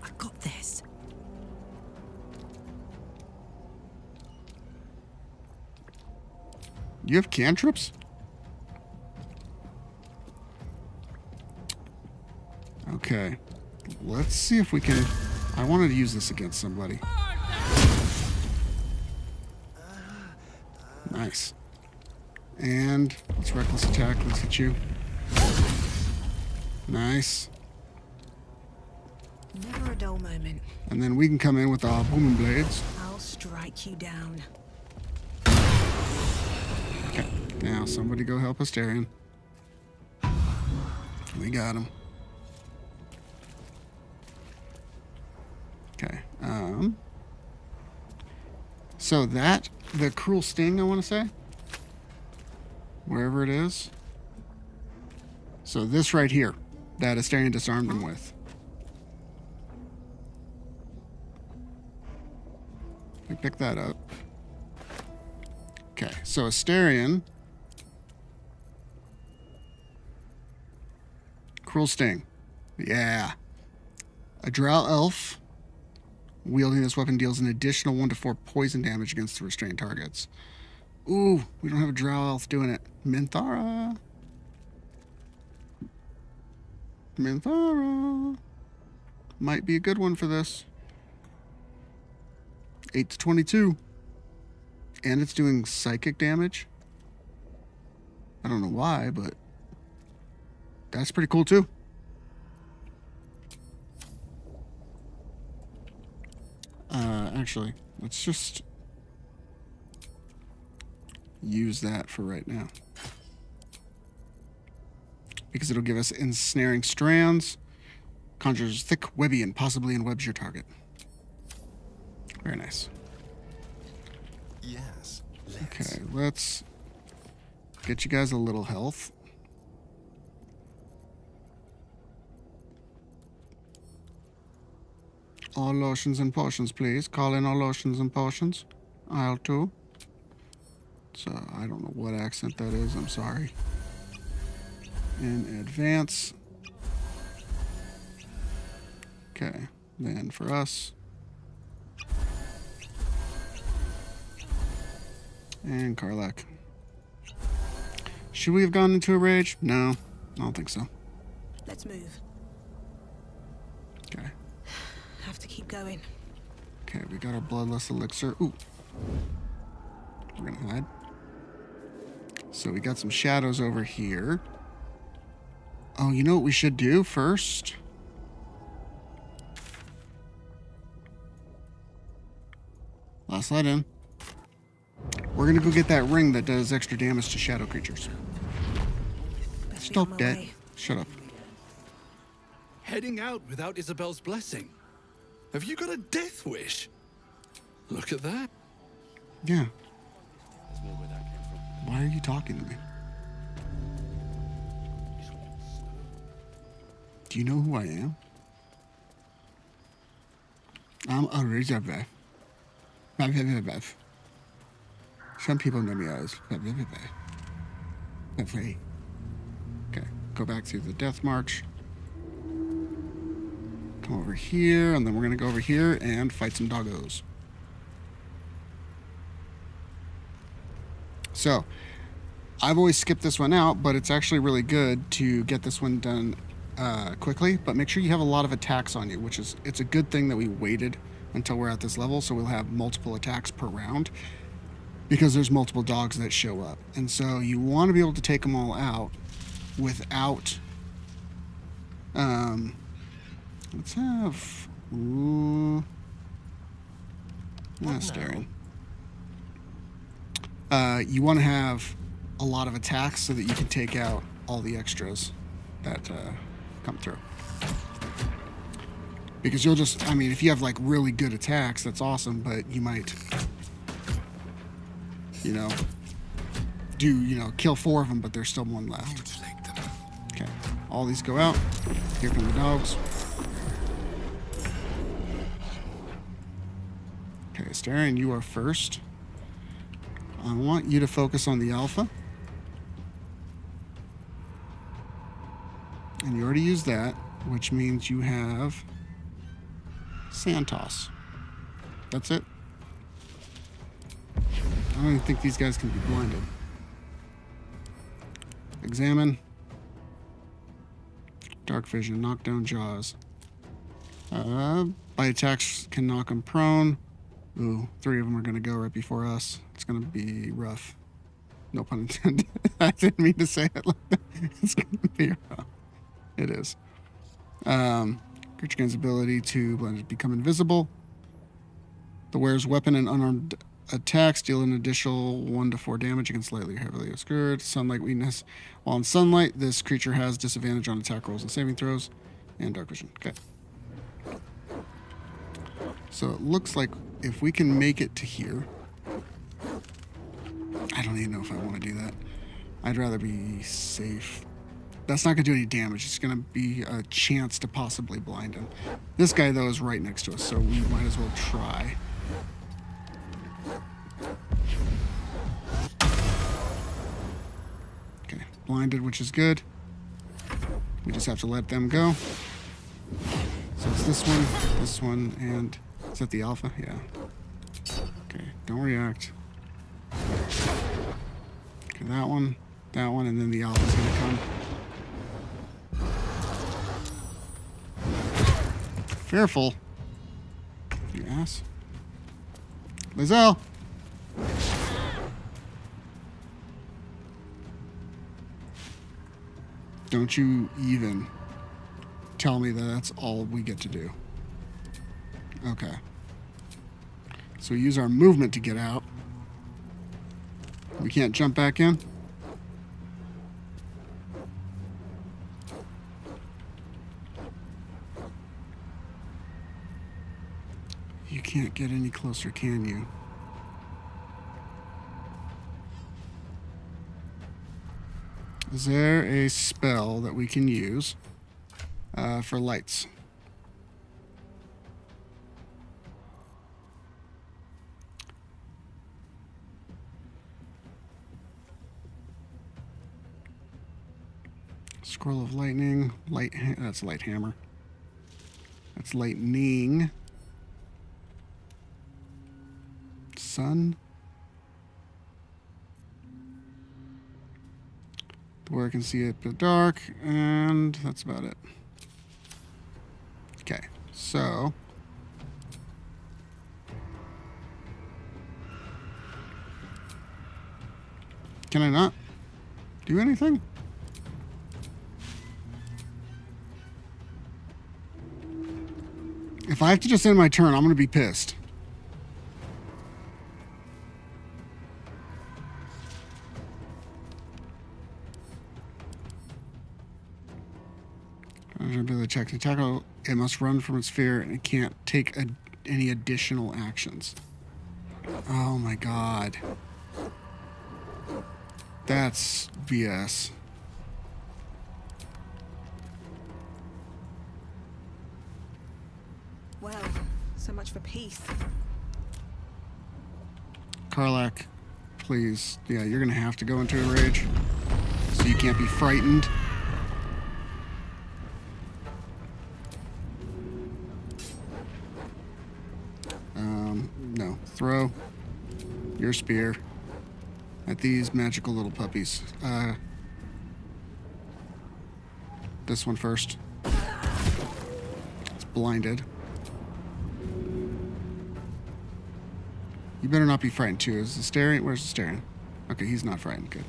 I got this. You have cantrips? Okay. Let's see if we can... I wanted to use this against somebody. Nice. And let's reckless attack. Let's hit you. Nice. Never a dull moment. And then we can come in with our booming blades. I'll strike you down. Okay. Now somebody go help Asterion. We got him. Okay. So that, the Cruel Sting, I want to say. Wherever it is. So this right here, that Asterion disarmed him with. I pick that up. Okay, so Asterion. Cruel Sting. Yeah. A Drow Elf wielding this weapon deals an additional 1 to 4 poison damage against the restrained targets. Ooh, we don't have a Drow Elf doing it. Minthara. Minthara. Might be a good one for this. 8 to 22. And it's doing psychic damage. I don't know why, but that's pretty cool too. Actually, let's just use that for right now. Because it'll give us ensnaring strands, conjures thick, webby, and possibly enwebs your target. Very nice. Yes. Okay, let's get you guys a little health. All lotions and potions, please. Call in all lotions and potions. Aisle 2. So, I don't know what accent that is. I'm sorry. In advance. Okay. Then for us. And Karlak. Should we have gone into a rage? No. I don't think so. Let's move. Okay. Have to keep going. Okay, we got our bloodless elixir. Ooh. We're gonna hide. So we got some shadows over here. Oh, you know what we should do first? Last light in. We're we're gonna go get that ring that does extra damage to shadow creatures. Stop that. Shut up. Heading out without Isabel's blessing. Have you got a death wish? Look at that. Yeah. Why are you talking to me? Do you know who I am? I'm Elizabeth. Some people know me as Okay, go back through the death march. Come over here, and then we're gonna go over here and fight some doggos. So, I've always skipped this one out, but it's actually really good to get this one done quickly. But make sure you have a lot of attacks on you, it's a good thing that we waited until we're at this level, so we'll have multiple attacks per round, because there's multiple dogs that show up. And so you want to be able to take them all out without... let's have... Ooh... staring. You want to have a lot of attacks so that you can take out all the extras that come through. Because you'll just, I mean, if you have like really good attacks, that's awesome, but you might, kill 4 of them, but there's still 1 left. Okay, all these go out. Here come the dogs. Okay, Starion, you are first. I want you to focus on the alpha. And you already used that, which means you have Santos. That's it. I don't even think these guys can be blinded. Examine. Dark vision. Knock down jaws. Bite attacks can knock them prone. Ooh, 3 of them are going to go right before us. It's going to be rough. No pun intended. I didn't mean to say it like that. It's going to be rough. It is. Creature gains ability to become invisible. The wearer's weapon and unarmed attacks deal an additional 1 to 4 damage against lightly or heavily obscured. Sunlight weakness. While in sunlight, this creature has disadvantage on attack rolls and saving throws. And dark vision. Okay. So it looks like if we can make it to here... I don't even know if I want to do that. I'd rather be safe. That's not going to do any damage. It's going to be a chance to possibly blind him. This guy, though, is right next to us, so we might as well try. Okay, blinded, which is good. We just have to let them go. So it's this one, and... Is that the alpha? Yeah. Okay, don't react. Okay, that one, and then the alpha's going to come. Careful. You ass. Lizelle! Don't you even tell me that that's all we get to do. Okay. So we use our movement to get out. We can't jump back in? You can't get any closer, can you? Is there a spell that we can use for lights? Scroll of lightning. That's light hammer. That's lightning. Sun. Where I can see it in the dark, and that's about it. Okay, so can I not do anything? If I have to just end my turn, I'm going to be pissed. check the tackle. It must run from its fear and it can't take any additional actions. Oh my god. That's BS. Well, so much for peace. Karlach, please. Yeah, you're gonna have to go into a rage. So you can't be frightened. No. Throw your spear at these magical little puppies. This one first. It's blinded. You better not be frightened too. Is the staring? Where's the staring? Okay, he's not frightened. Good.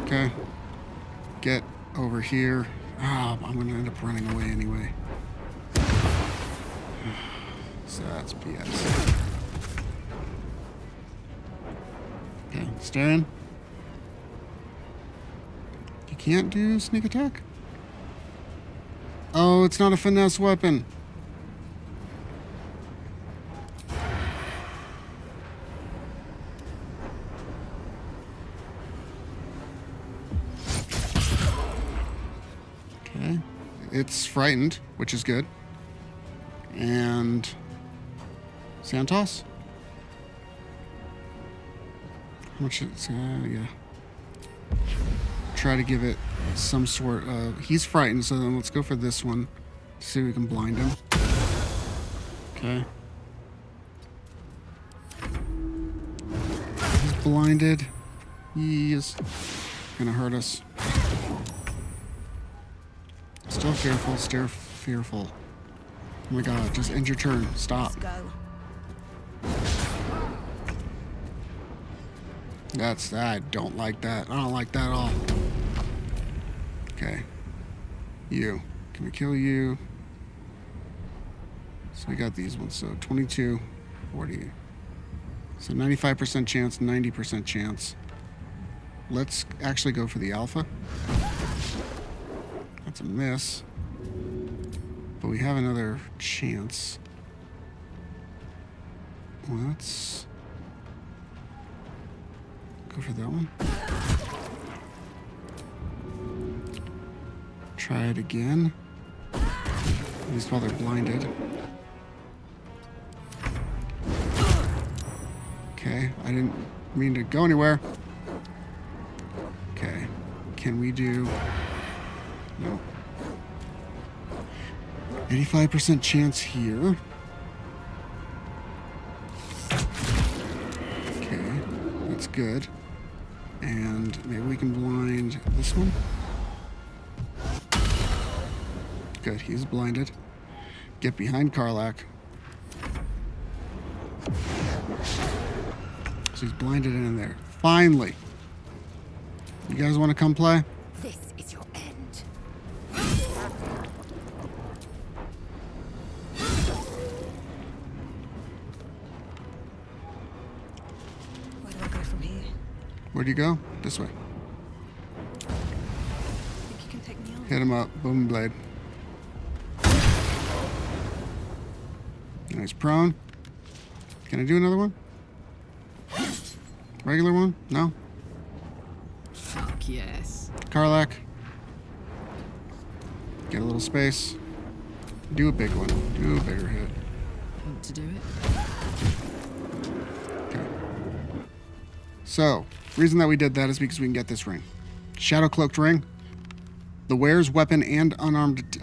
Okay. Get over here. Oh, I'm gonna end up running away anyway. So that's BS. Okay, staring. You can't do sneak attack? Oh, it's not a finesse weapon. Okay. It's frightened, which is good. And Santos? How much is yeah. Try to give it some sort of... He's frightened, so then let's go for this one. See if we can blind him. Okay. He's blinded. He is gonna hurt us. Still fearful, still fearful. Oh my god, just end your turn. Stop. Let's go. I don't like that. I don't like that at all. Okay. You. Can we kill you? So we got these ones. So 22, 40. So 95% chance, 90% chance. Let's actually go for the alpha. That's a miss. But we have another chance. Let's go for that one. Try it again. At least while they're blinded. Okay, I didn't mean to go anywhere. Okay, can we do... No. 85% chance here. Okay, that's good. And maybe we can blind this one. Good, he's blinded. Get behind Karlach. So he's blinded in there. Finally. You guys want to come play? This is your end. Where do I go from here? Where do you go? This way. Think you can take me on? Hit him up. Boom blade. Nice prone. Can I do another one? Regular one? No? Fuck yes. Karlach. Get a little space. Do a big one. Do a bigger hit. Want to do it? Okay. So, reason that we did that is because we can get this ring. Shadow Cloaked Ring. The wearer's weapon and unarmed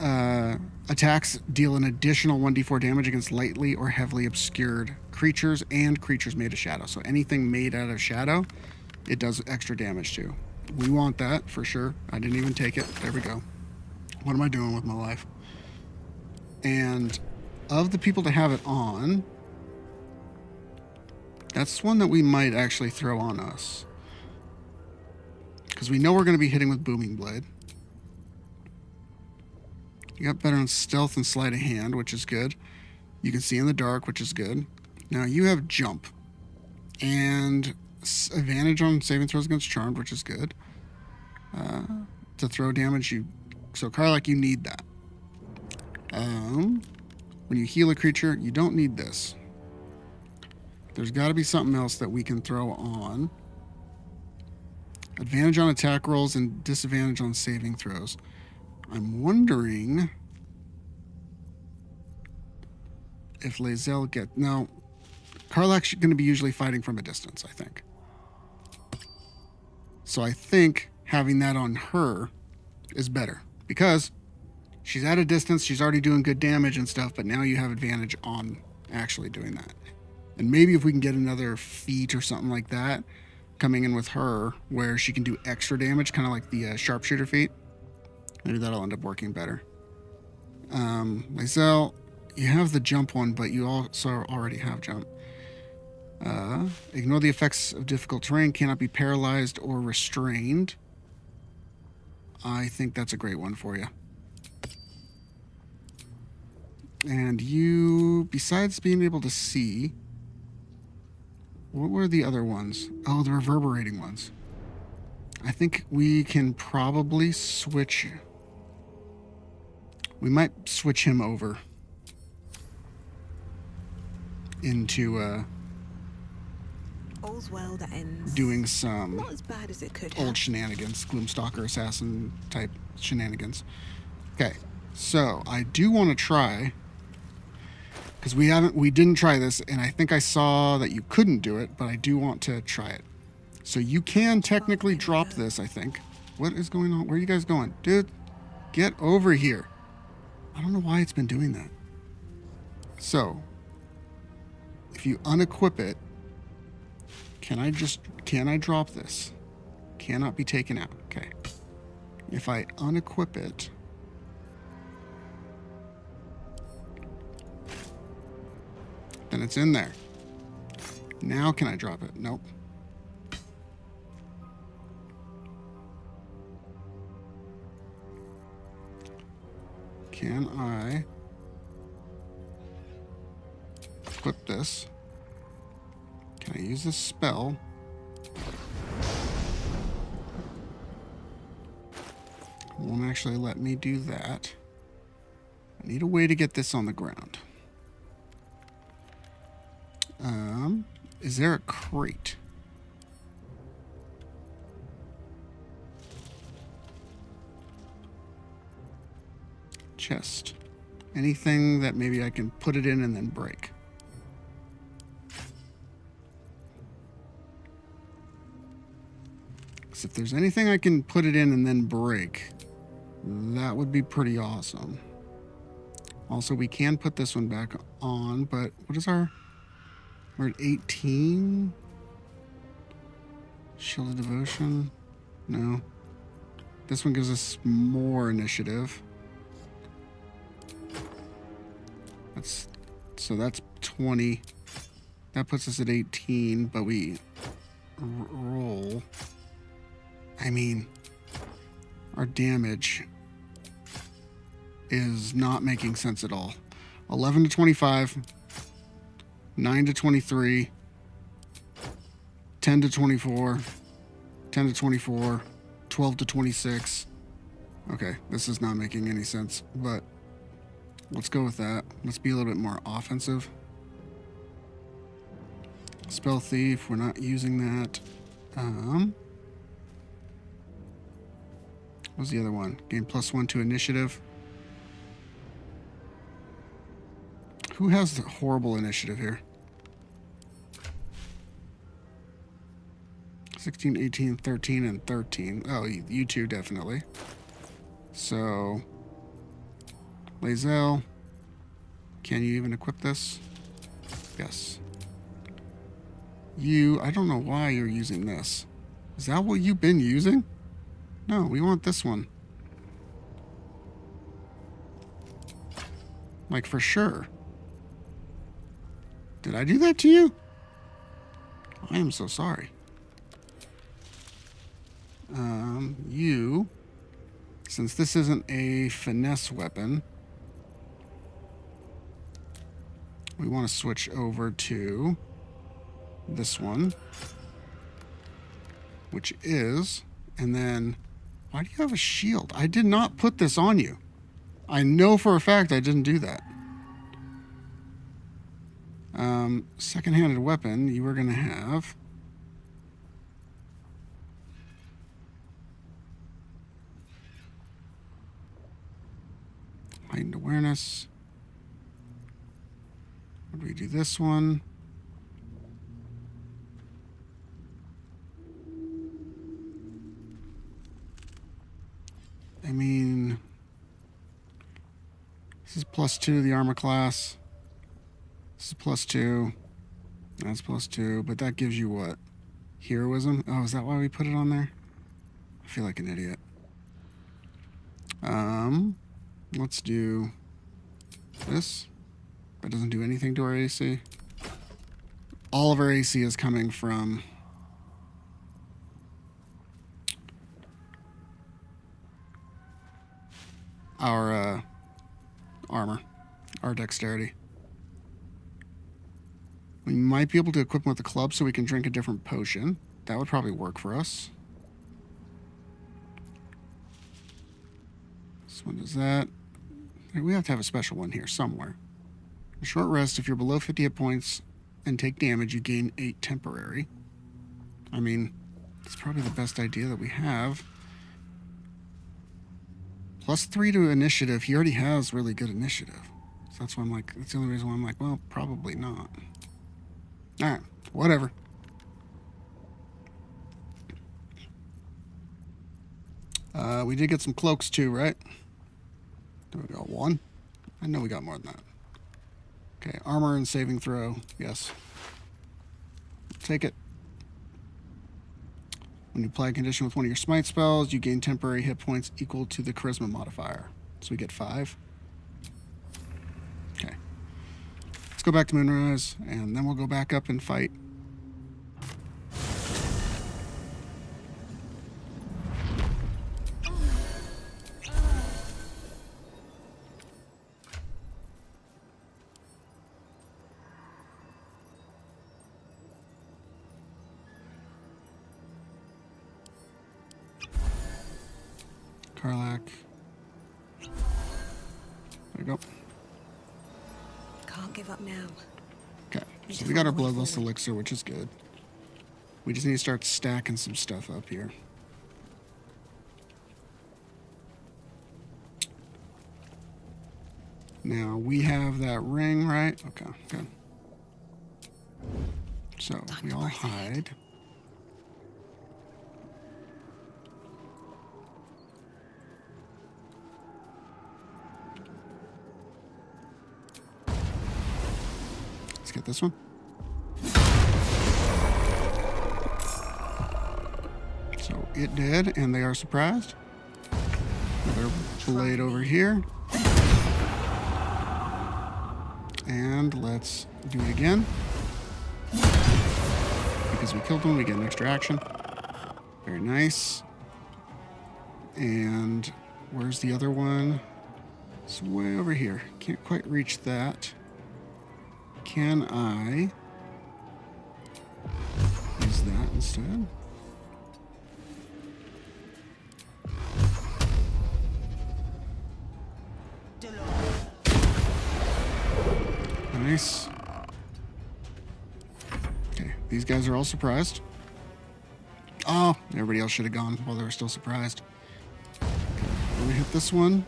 attacks deal an additional 1d4 damage against lightly or heavily obscured creatures and creatures made of shadow. So anything made out of shadow, it does extra damage to. We want that for sure. I didn't even take it. There we go. What am I doing with my life? And of the people to have it on, that's one that we might actually throw on us. Because we know we're going to be hitting with Booming Blade. You got better on stealth and sleight of hand, which is good. You can see in the dark, which is good. Now you have jump. And advantage on saving throws against charmed, which is good. to throw damage. So Karlak, you need that. When you heal a creature, you don't need this. There's got to be something else that we can throw on. Advantage on attack rolls and disadvantage on saving throws. I'm wondering if Lae'zel no. Karlak's going to be usually fighting from a distance, I think. So I think having that on her is better because she's at a distance, she's already doing good damage and stuff, but now you have advantage on actually doing that. And maybe if we can get another feat or something like that coming in with her where she can do extra damage, kind of like the sharpshooter feat, maybe that'll end up working better. Lae'zel, you have the jump one, but you also already have jump. Ignore the effects of difficult terrain, cannot be paralyzed or restrained. I think that's a great one for you. And you, besides being able to see, what were the other ones? Oh, the reverberating ones. I think we can probably switch. We might switch him over into All's well that ends. Doing some Not as bad as it could old have. shenanigans, Gloomstalker assassin type shenanigans. Okay, so I do want to try, because we didn't try this, and I think I saw that you couldn't do it, but I do want to try it. So you can technically drop this, I think. What is going on? Where are you guys going? Dude, get over here. I don't know why it's been doing that. So, if you unequip it, can I drop this? Cannot be taken out. Okay. If I unequip it, then it's in there. Now can I drop it? Nope. Can I equip this? Can I use this spell? Won't actually let me do that. I need a way to get this on the ground. Is there a crate? Chest. Anything that maybe I can put it in and then break. If there's anything I can put it in and then break, that would be pretty awesome. Also, we can put this one back on, but what is our... We're at 18? Shield of Devotion? No. This one gives us more initiative. So that's 20. That puts us at 18, but we roll... I mean, our damage is not making sense at all. 11 to 25, 9 to 23, 10 to 24, 10 to 24, 12 to 26. Okay, this is not making any sense, but let's go with that. Let's be a little bit more offensive. Spell Thief, we're not using that. What was the other one? Gain +1 to initiative. Who has the horrible initiative here? 16, 18, 13, and 13. Oh, you two definitely. So, Lae'zel, can you even equip this? Yes. You, I don't know why you're using this. Is that what you've been using? No, we want this one. Like, for sure. Did I do that to you? I am so sorry. You, since this isn't a finesse weapon, we want to switch over to this one, which is, and then Why do you have a shield? I did not put this on you. I know for a fact I didn't do that. Second-handed weapon, you were going to have... heightened awareness. Would we do this one? I mean, this is +2 to the armor class. This is +2. That's +2, but that gives you what? Heroism? Oh, is that why we put it on there? I feel like an idiot. Let's do this. That doesn't do anything to our AC. All of our AC is coming from our armor, our dexterity. We might be able to equip him with a club so we can drink a different potion. That would probably work for us. This one does that. We have to have a special one here somewhere. A short rest, if you're below 50 hit points and take damage, you gain 8 temporary. I mean, it's probably the best idea that we have. +3 to initiative. He already has really good initiative. So that's why I'm like, that's the only reason why I'm like, well, probably not. Alright, whatever. We did get some cloaks too, right? We got one? I know we got more than that. Okay, armor and saving throw. Yes. Take it. When you apply a condition with one of your smite spells, you gain temporary hit points equal to the charisma modifier. So we get 5. Okay. Let's go back to Moonrise, and then we'll go back up and fight. Karlak. There we go. Can't give up now. Okay, so we got our Bloodlust Elixir, which is good. We just need to start stacking some stuff up here. Now, we have that ring, right? Okay, good. So, we all hide. Let's get this one. So, it did, and they are surprised. Another blade over here. And let's do it again. Because we killed one, we get an extra action. Very nice. And where's the other one? It's way over here. Can't quite reach that. Can I use that instead? Nice. Okay, these guys are all surprised. Oh, everybody else should have gone while they were still surprised. Okay, I'm gonna hit this one.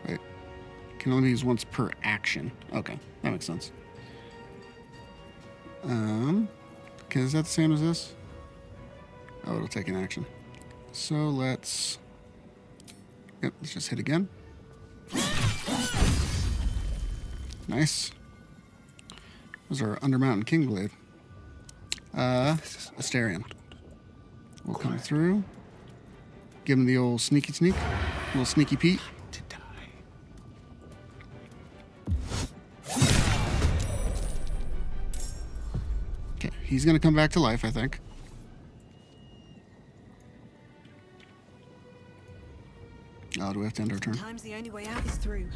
Wait, can only use once per action. Okay, that makes sense. Okay, is that the same as this? Oh, it'll take an action. So let's... Yep, let's just hit again. Nice. Those are Undermountain Kingblade. Asterion. We'll come through. Give him the old sneaky sneak. Little sneaky Pete. Okay, he's gonna come back to life, I think. Oh, do we have to end our turn? Sometimes the only way out is through.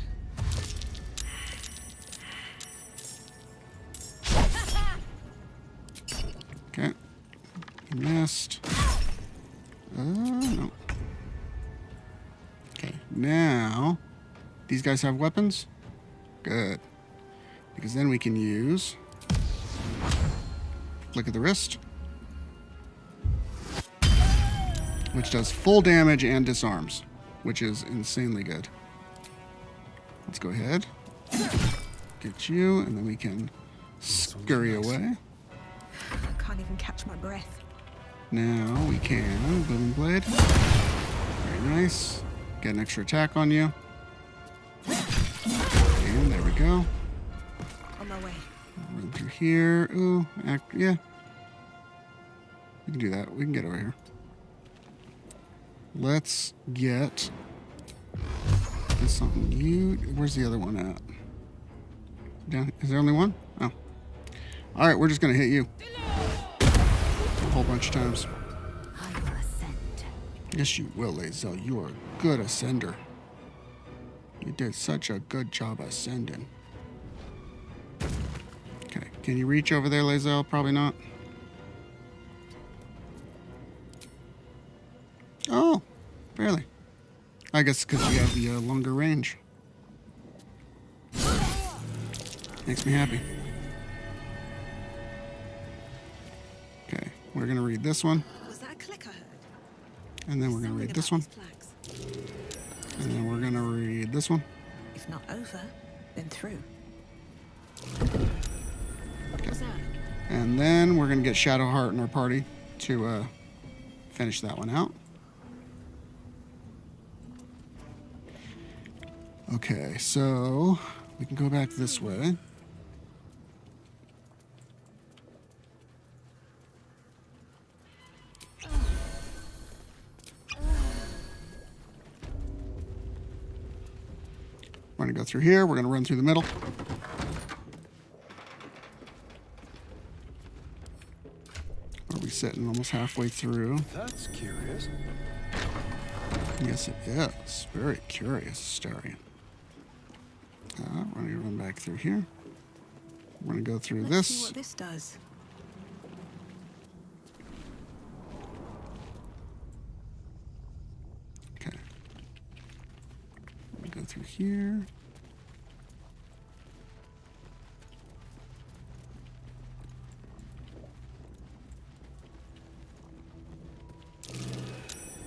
Okay. wrist. No. Okay, now these guys have weapons. Good, because then we can use flick of the wrist, which does full damage and disarms, which is insanely good. Let's go ahead, get you, and then we can scurry away. I can't even catch my breath. Now we can booming blade. Very nice. Get an extra attack on you. And there we go. On my way. Run through here. Ooh, yeah. We can do that. We can get over here. Let's get this on you. Where's the other one at? Down. Is there only one? Oh. All right, we're just gonna hit you a whole bunch of times. I will ascend. Yes, you will, Lae'zel. You are a good ascender. You did such a good job ascending. Okay, can you reach over there, Lae'zel? Probably not. Oh, barely. I guess because you have the longer range. Makes me happy. Okay, we're gonna read this one. Was that a click I heard? And then we're gonna read this one. And then we're gonna read this one. If not over, then through. Okay. And then we're gonna get Shadowheart in our party to finish that one out. Okay, so we can go back this way. We're going to go through here. We're going to run through the middle. Are we sitting almost halfway through? That's curious. Yes, it is. Very curious, Starion. We're going to run back through here. We're going to go through Let's see this. what this does. Okay. We go through here.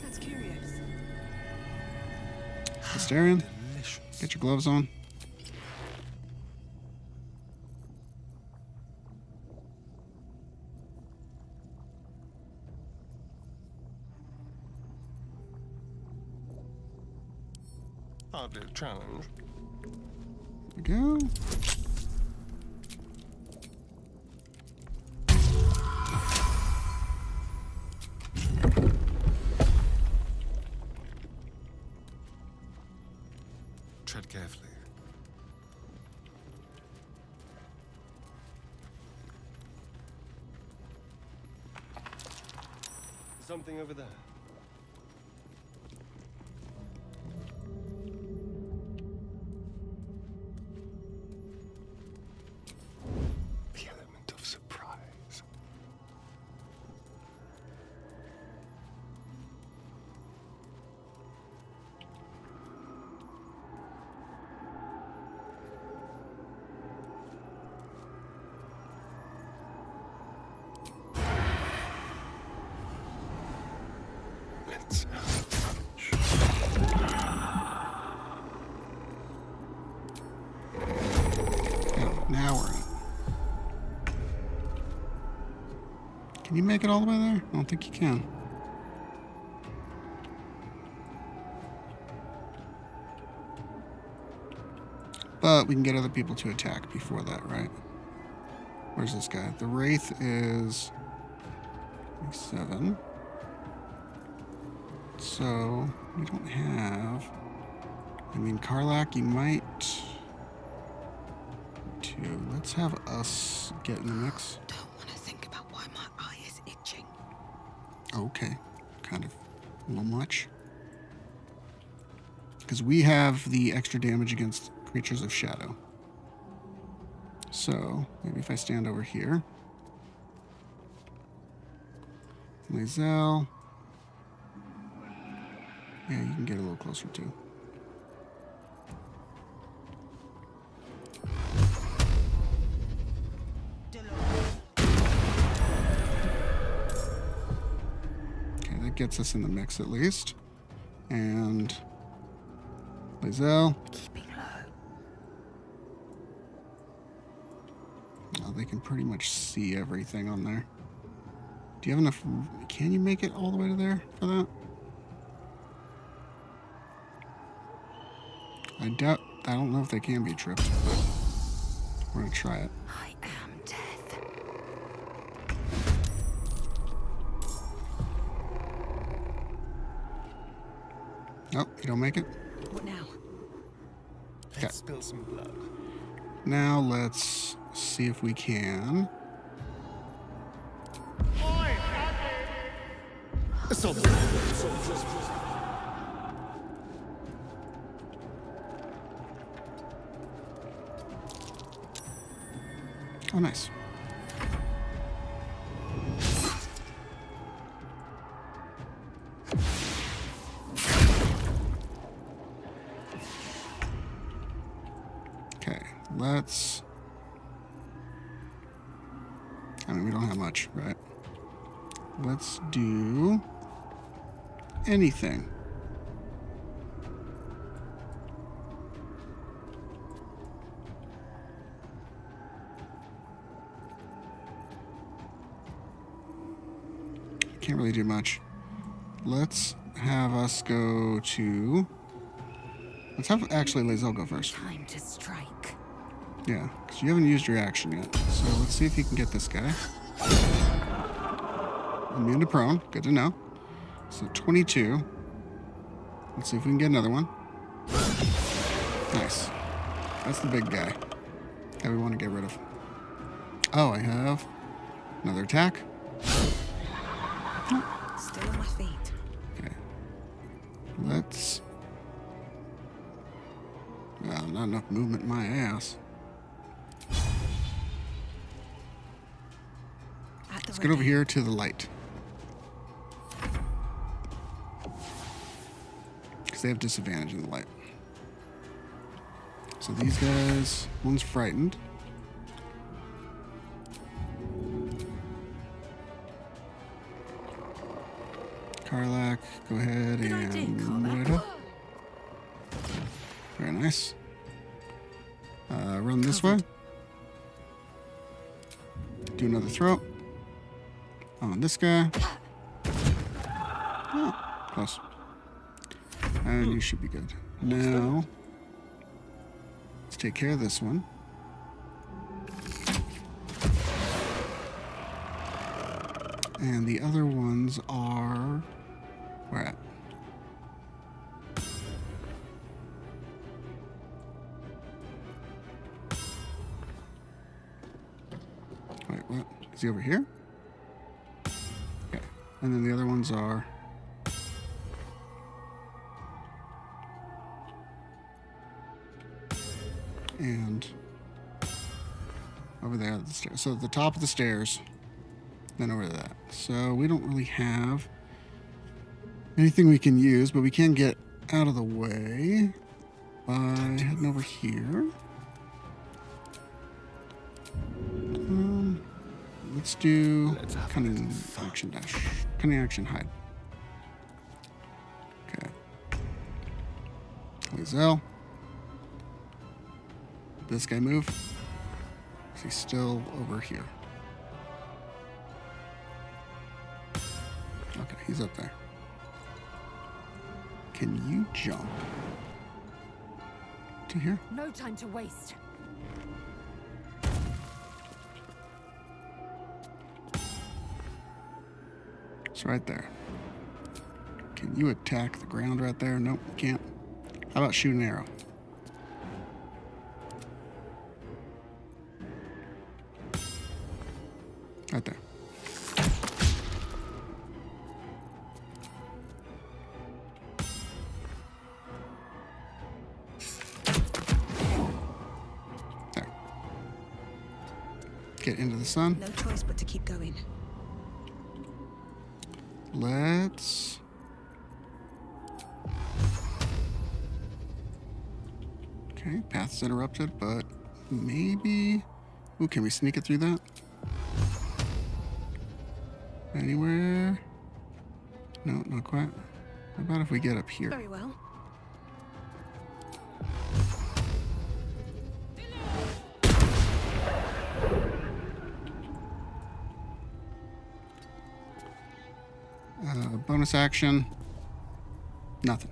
That's curious. Starion, get your gloves on. Hardly a challenge. There we go. Tread carefully. Something over there. The element of surprise. Let's Oh, now we're in. Can you make it all the way there? I don't think you can. But we can get other people to attack before that, right? Where's this guy? The Wraith is 7. So we don't have. I mean, Karlak, you might. Let's have us get in the mix. Don't want to think about why my eye is itching. Okay, kind of a little much. Because we have the extra damage against creatures of shadow. So maybe if I stand over here. Lae'zel. Yeah, you can get a little closer too. Okay, that gets us in the mix at least. And Lae'zel. Keeping low. Oh, they can pretty much see everything on there. Do you have enough? Can you make it all the way to there for that? I doubt. I don't know if they can be tripped, but we're gonna try it. I am death. Oh, you don't make it? What now? Let's spill some blood. Now let's see if we can. Oh, nice. Okay, let's... I mean, we don't have much, right? Let's do anything. Can't really do much. Let's have us go to... Let's have actually Lae'zel go first. Time to strike. Yeah, because you haven't used your action yet. So let's see if you can get this guy. Immune to prone. Good to know. So 22. Let's see if we can get another one. Nice. That's the big guy that we want to get rid of. Oh, I have another attack. Still on my feet. Okay. Let's... Well, not enough movement in my ass. Let's get over here to the light. Because they have disadvantage in the light. So these guys, one's frightened. Karlak, go ahead and Moira. Very nice. Run this way. Do another throw. On this guy. Oh, close. And you should be good. Now, let's take care of this one. And the other ones are... Where at? Wait, what? Is he over here? Okay. And then the other ones are... And... over there at the stairs. So at the top of the stairs, then over to that. So we don't really have anything we can use, but we can get out of the way by heading over here. Let's do cunning action dash. Cunning action hide. Okay. Lae'zel. This guy move. He's still over here. Okay, he's up there. Can you jump to here? No time to waste. It's right there. Can you attack the ground right there? Nope, you can't. How about shoot an arrow? Right there. There. Get into the sun. No choice but to keep going. let's... Okay, path's interrupted, but maybe... Ooh, can we sneak it through that? Anywhere? No, not quite. How about if we get up here? Very well. Bonus action. Nothing.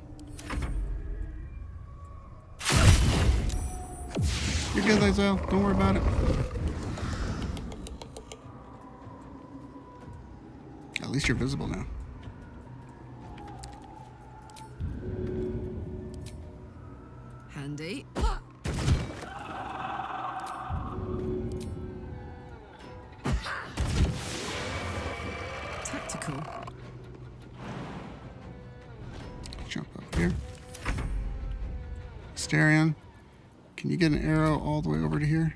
You're good, Lazel. Don't worry about it. At least you're visible now. Handy. Tactical. Jump up here. Asterion, can you get an arrow all the way over to here?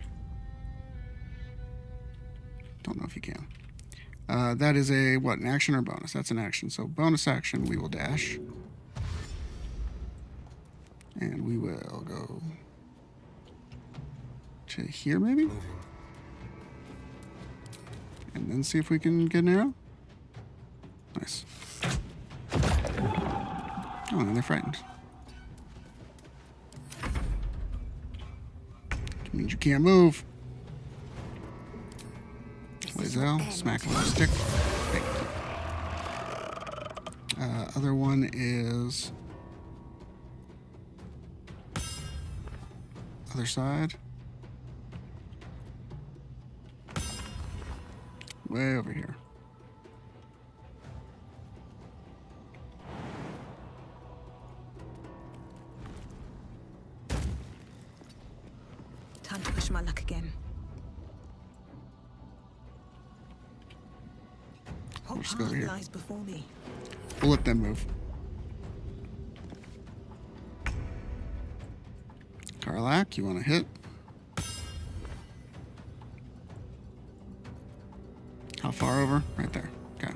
Don't know if you can. That is a, what, an action or bonus? That's an action. So bonus action, we will dash. And we will go to here, maybe? And then see if we can get an arrow. Nice. Oh, and they're frightened. It means you can't move. Lazel, smack a little stick. Thank you. Other one is other side. Way over here. Time to push my luck again. What Just go over path here. lies before me? We'll let them move. Karlak, you want to hit? How far over? Right there. Okay.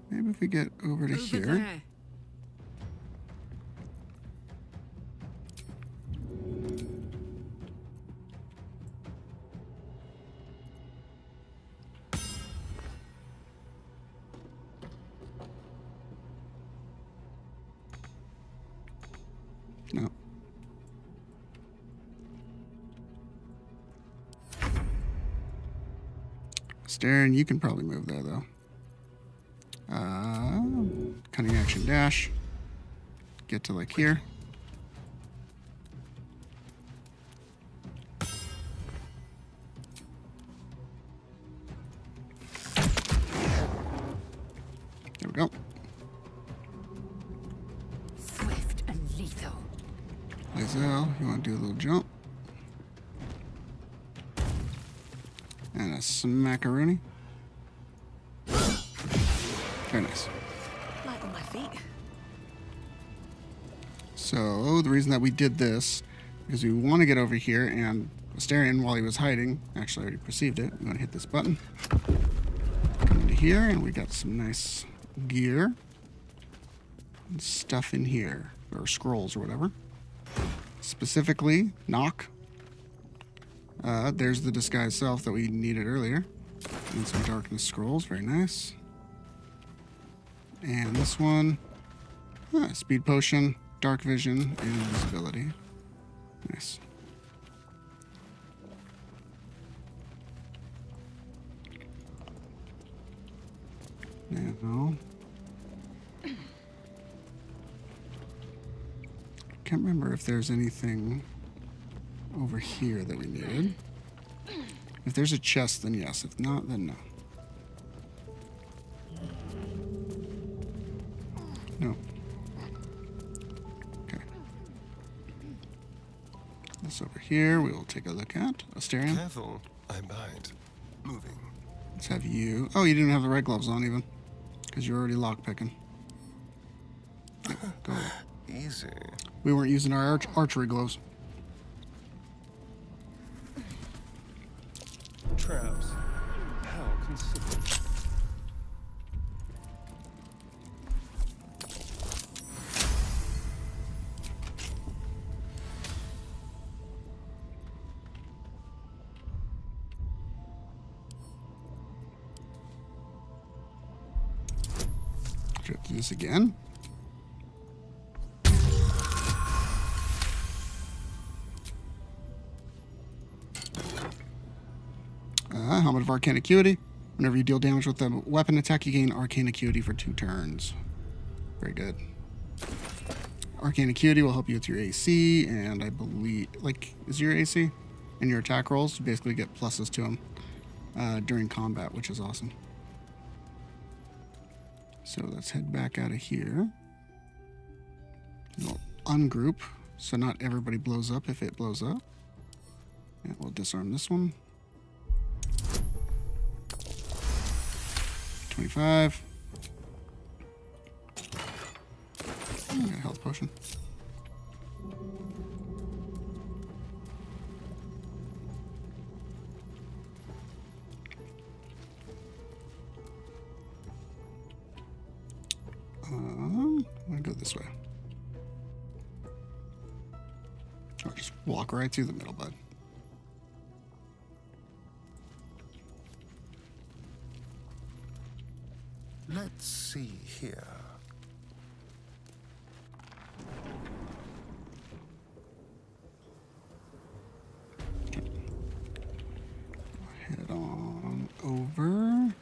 Maybe if we get over to here. There. No. Staren, you can probably move there though. Cunning action dash. Get to like here. There we go. Swift and lethal. Lazel, you want to do a little jump? And a smackaroonie. Very nice. Light on my feet. So the reason that we did this, because we want to get over here, and Asterion, while he was hiding, actually already perceived it. We want to hit this button. Come into here, and we got some nice gear and stuff in here, or scrolls or whatever. Specifically, knock. There's the disguise self that we needed earlier. And some darkness scrolls, very nice. And this one, speed potion, dark vision, and invisibility. Nice. Now, can't remember if there's anything over here that we needed. If there's a chest, then yes. If not, then no. No. Okay. This over here, we will take a look at. Asterion. Careful, I bite. Moving. Let's have you. Oh, you didn't have the red gloves on even, because you're already lockpicking. Go ahead. Easy. We weren't using our archery gloves. Traps. How considerate. this again. Helmet of Arcane Acuity. Whenever you deal damage with a weapon attack, you gain Arcane Acuity for 2 turns. Very good. Arcane Acuity will help you with your AC, and I believe, like, is your AC and your attack rolls? You basically get pluses to them during combat, which is awesome. So let's head back out of here. We'll ungroup, so not everybody blows up if it blows up. And we'll disarm this one. 25. I got a health potion. I'm gonna go this way. Or just walk right through the middle, bud. Let's see here. Head on over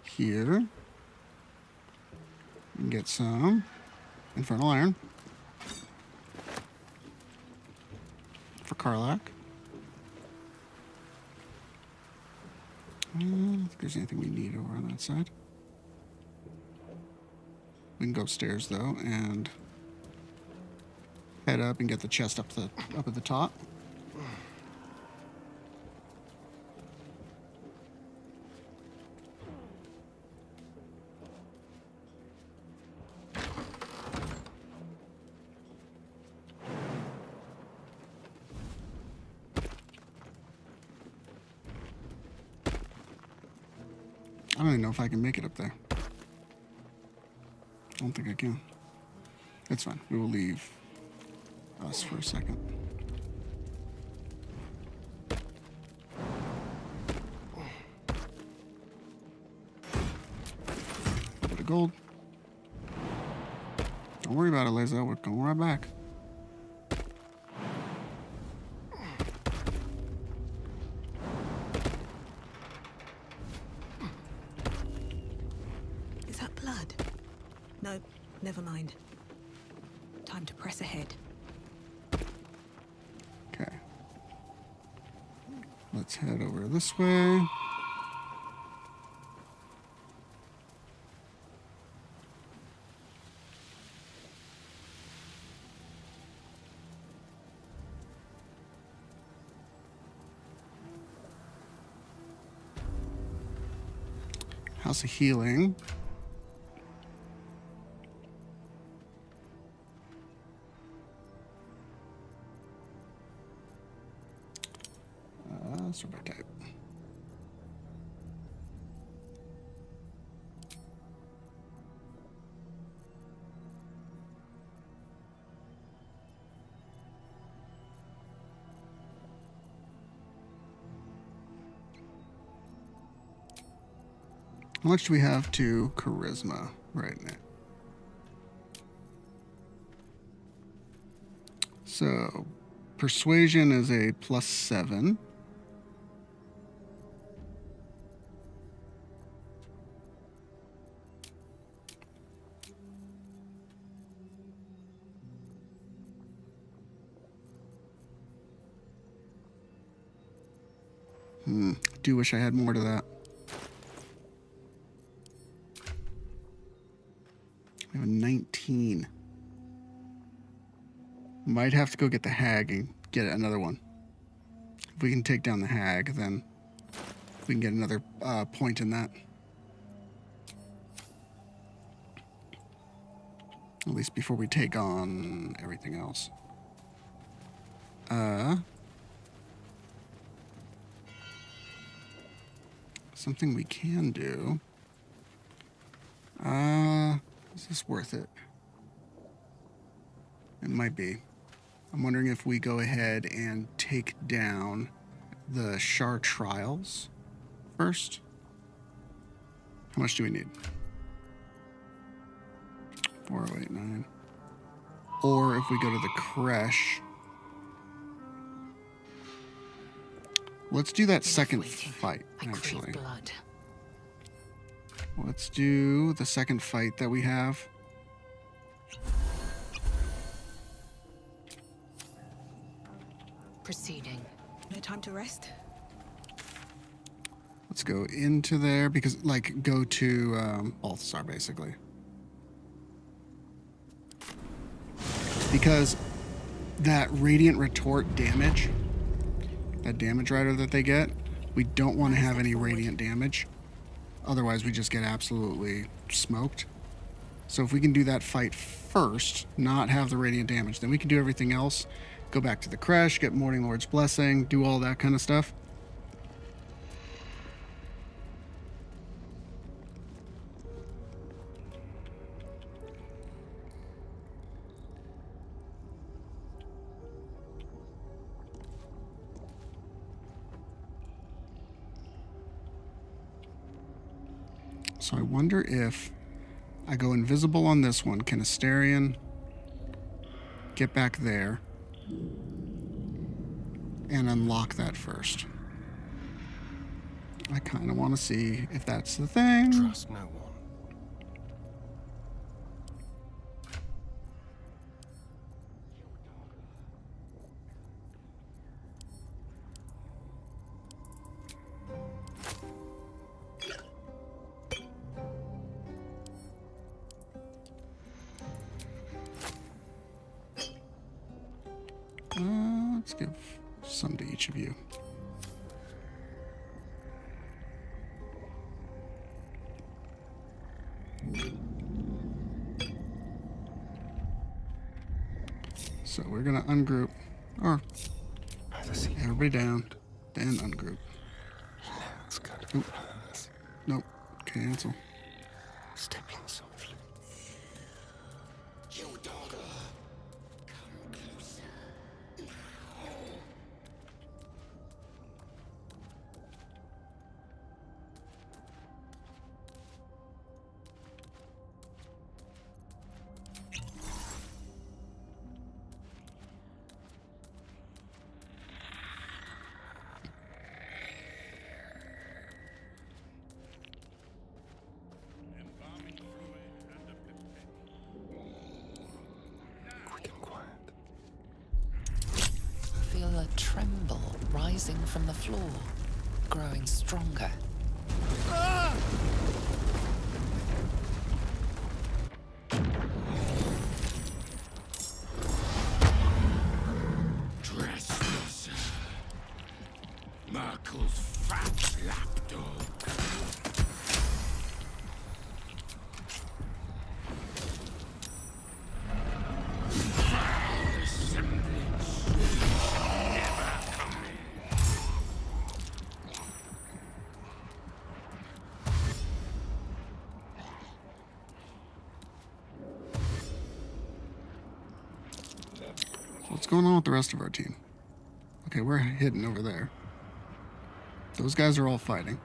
here. And get some Infernal Iron for Karlach. I don't think there's anything we need over on that side. We can go upstairs though and head up and get the chest up at the top. I don't even know if I can make it up there. I don't think I can. It's fine. We will leave us for a second. A bit of gold. Don't worry about it, Leza. We're going right back. Is that blood? No, never mind. Time to press ahead. Okay. Let's head over this way. House of Healing. Sort by type. How much do we have to charisma right now? So, persuasion is a +7. Do wish I had more to that. We have a 19. Might have to go get the hag and get another one. If we can take down the hag, then we can get another point in that. At least before we take on everything else. Something we can do. Is this worth it? It might be. I'm wondering if we go ahead and take down the Shar Trials first. How much do we need? 4089. Or if we go to the creche. Let's do that second fight, actually. Let's do the second fight that we have. Proceeding. No time to rest? Let's go into there because, like, go to Balthasar, basically. Because that Radiant Retort damage, that damage rider that they get, we don't want to have any Radiant damage. Otherwise, we just get absolutely smoked. So if we can do that fight first, not have the Radiant damage, then we can do everything else. Go back to the creche, get Morning Lord's Blessing, do all that kind of stuff. So I wonder if I go invisible on this one, can Asterion get back there and unlock that first? I kind of want to see if that's the thing. Trust no one. Let's give some to each of you. So we're gonna ungroup, or everybody down, then ungroup. Nope. Nope. Cancel. Step in softly. You daughter, come closer. Feel a tremble rising from the floor, growing stronger. Trespasser. Merkel's fat lapdog. Foul assemblage. Never coming. What's going on with the rest of our team? Okay, we're hidden over there. Those guys are all fighting.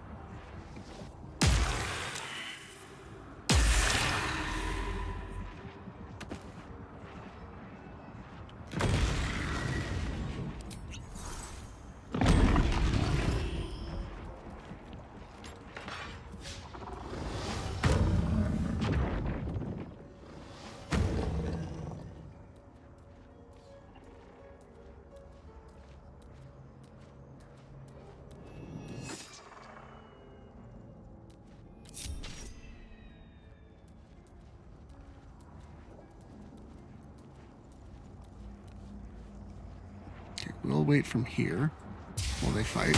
We'll wait from here while they fight.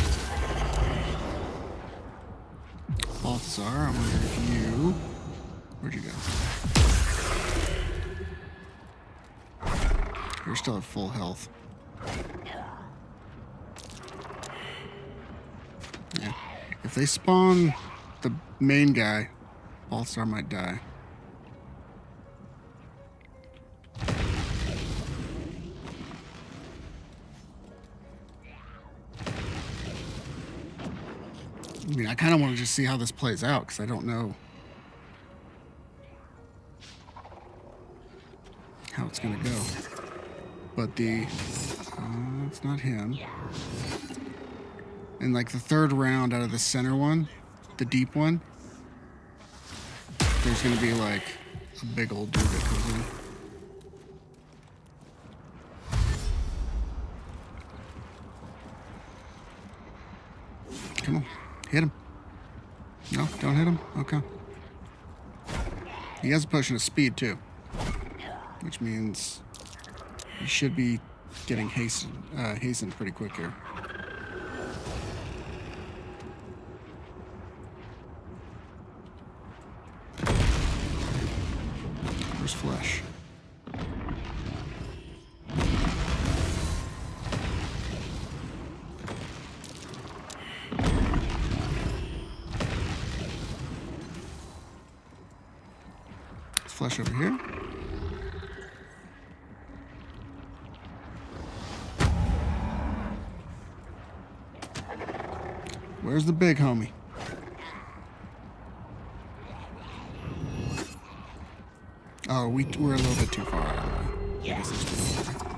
Balthasar, I wonder if you... Where'd you go? You're still at full health. Yeah. If they spawn the main guy, Balthasar might die. I mean, I kind of want to just see how this plays out, because I don't know. it's gonna go. But it's not him. And like the third round out of the center one, the deep one, there's gonna be like a big old dude that comes in. Come on, hit him. No, don't hit him? Okay. He has a potion of speed too, which means he should be getting hastened pretty quick here. Where's Flesh? Flesh over here. Where's the big homie? Oh, we're a little bit too far out. I guess it's too far.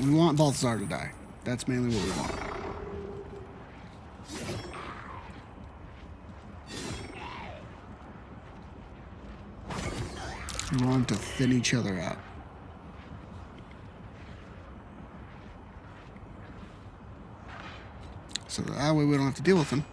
We want Balthazar to die. That's mainly what we want. We want to thin each other out. So that way we don't have to deal with them.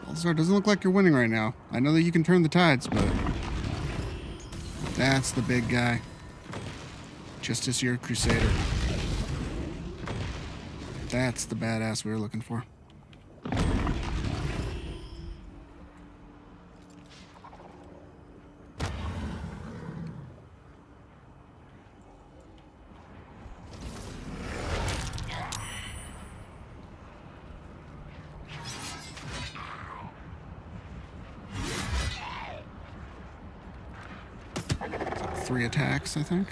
Balthazar, doesn't look like you're winning right now. I know that you can turn the tides, but that's the big guy. Justice, your Crusader. That's the badass we were looking for. Three attacks, I think.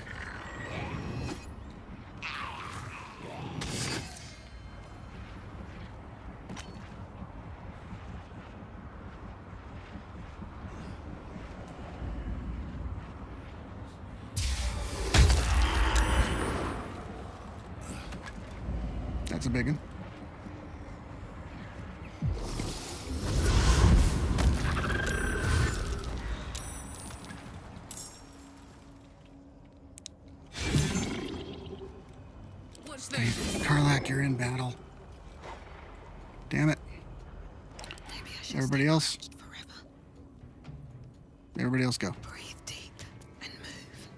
That's a big one. Karlach, you're in battle. Damn it. Everybody else? Everybody else go. Breathe deep and move.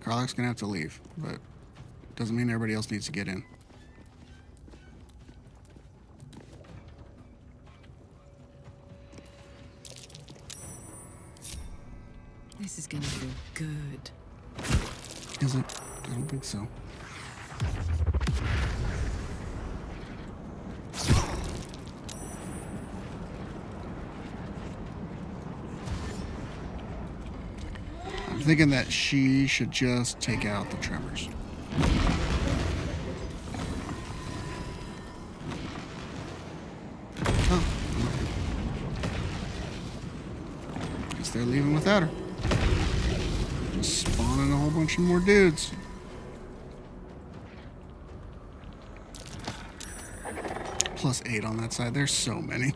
Karlach's gonna have to leave, but doesn't mean everybody else needs to get in. This is gonna feel good. Is it? I don't think so. I'm thinking that she should just take out the tremors. Oh. Guess they're leaving without her. Just spawning a whole bunch of more dudes. Plus 8 on that side. There's so many.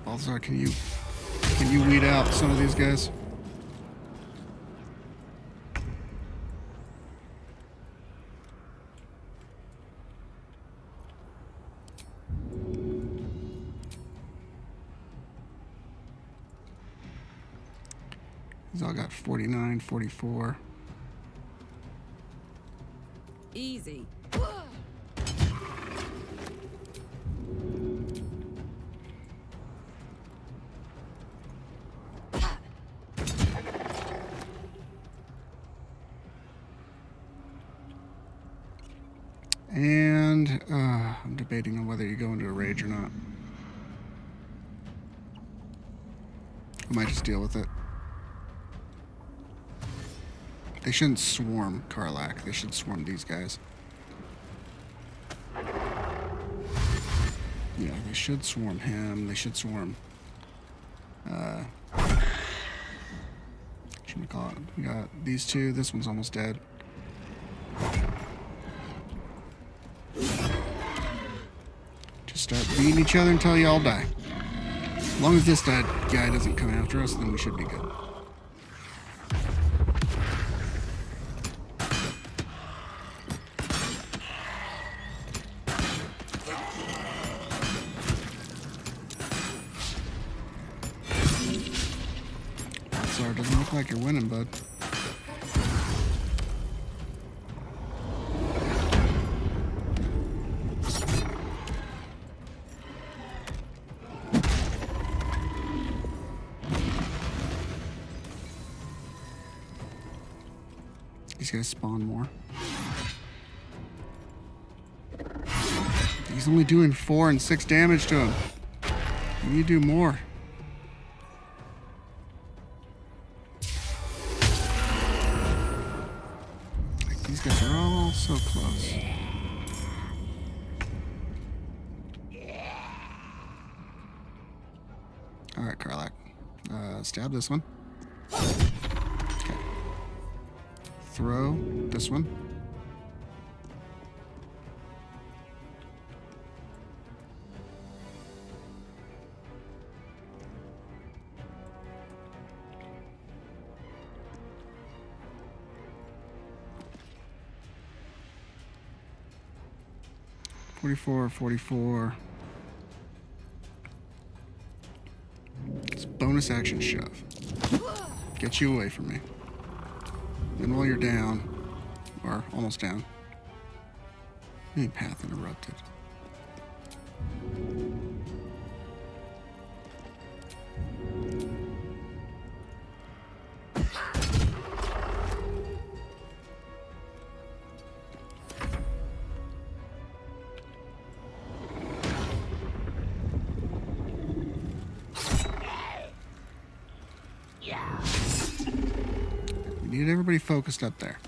Balthazar, can you weed out some of these guys? These all got 49, 44. Easy. And I'm debating on whether you go into a rage or not. I might just deal with it. They shouldn't swarm Karlak. They should swarm these guys. Yeah, they should swarm him. They should swarm. Whatchamacallit? We got these two. This one's almost dead. Just start beating each other until you all die. As long as this guy doesn't come after us, then we should be good. Sorry, doesn't look like you're winning, bud. These guys spawn more. He's only doing 4 and 6 damage to him. You need to do more. Like, these guys are all so close. Alright, Karlak. Stab this one. Okay. Throw this one. $44. It's bonus action shove. Get you away from me. Then while you're down, or almost down, main path interrupted. We need everybody focused up there.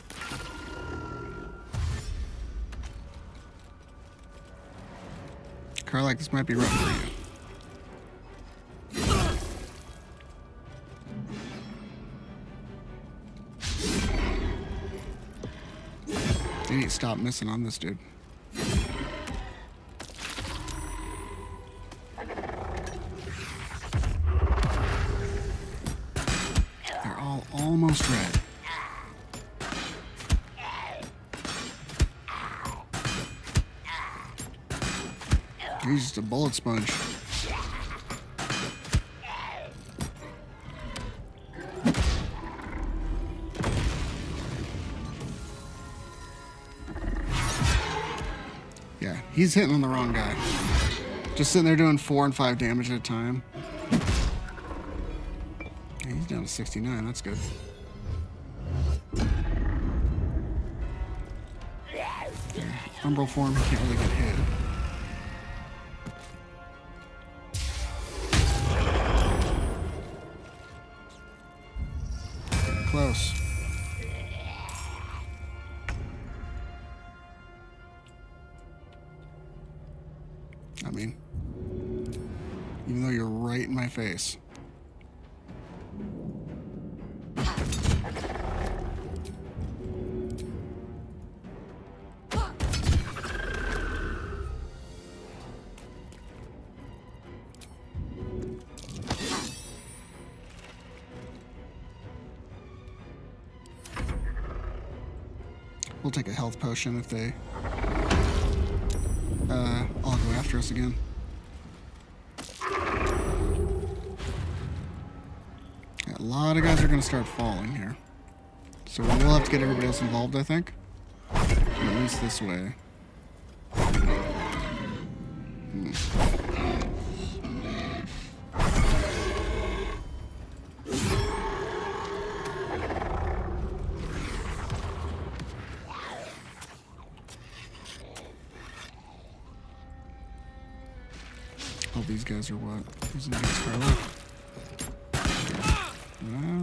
Karlak, this might be rough for you. They need to stop missing on this dude. They're all almost red. He's just a bullet sponge. Yeah, he's hitting on the wrong guy. Just sitting there doing 4 and 5 damage at a time. Yeah, he's down to 69, that's good. Yeah, umbral form, he can't really get hit. Close. I mean, even though you're right in my face. We'll take a health potion if they all go after us again. Yeah, lot of guys are going to start falling here. So we'll have to get everybody else involved, I think. At least this way. All these guys are what? Who's against Carla?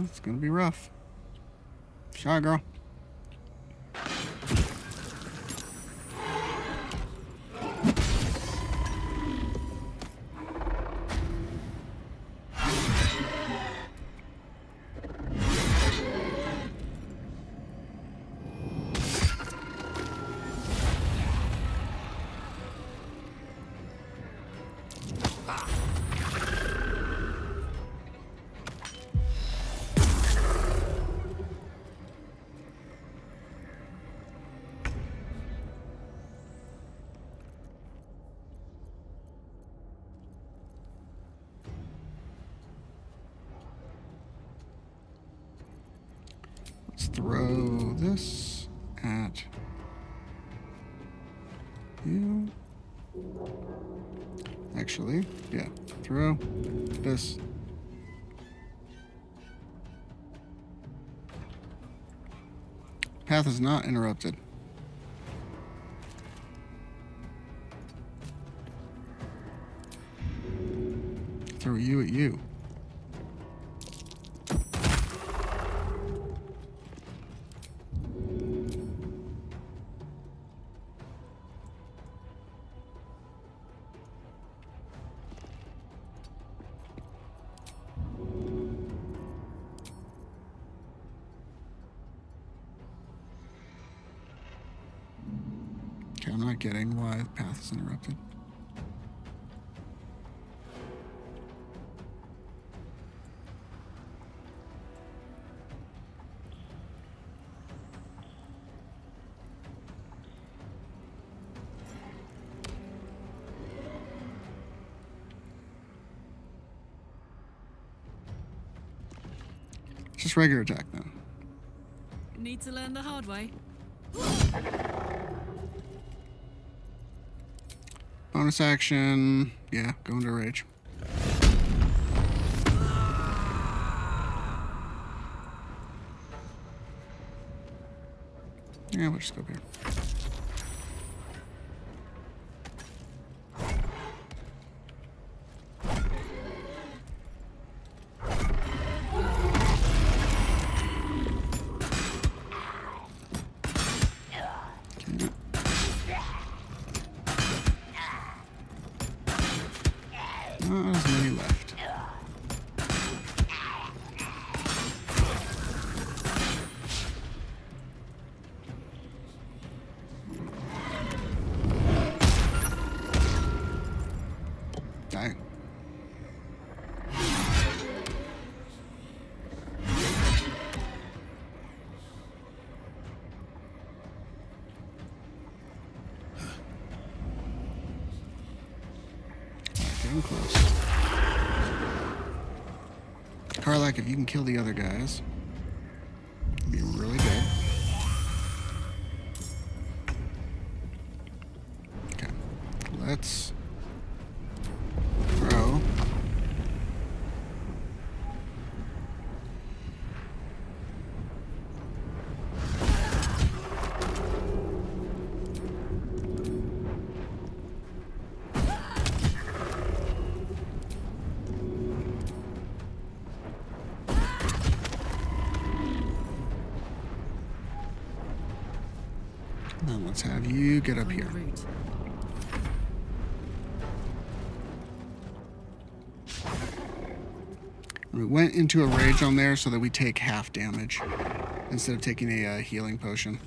It's gonna be rough. Shy, girl. Throw this at you. Actually, yeah, throw this. Path is not interrupted. Throw you at you. I'm not getting why the path is interrupted. Just regular attack then. Need to learn the hard way. Bonus action. Yeah, go into rage. Yeah, we'll just go up here. Not as many left. Dang. Getting close. Karlak, if you can kill the other guys, it'd be really good. Okay, let's throw. Now let's have you get up here. We went into a rage on there so that we take half damage instead of taking a healing potion.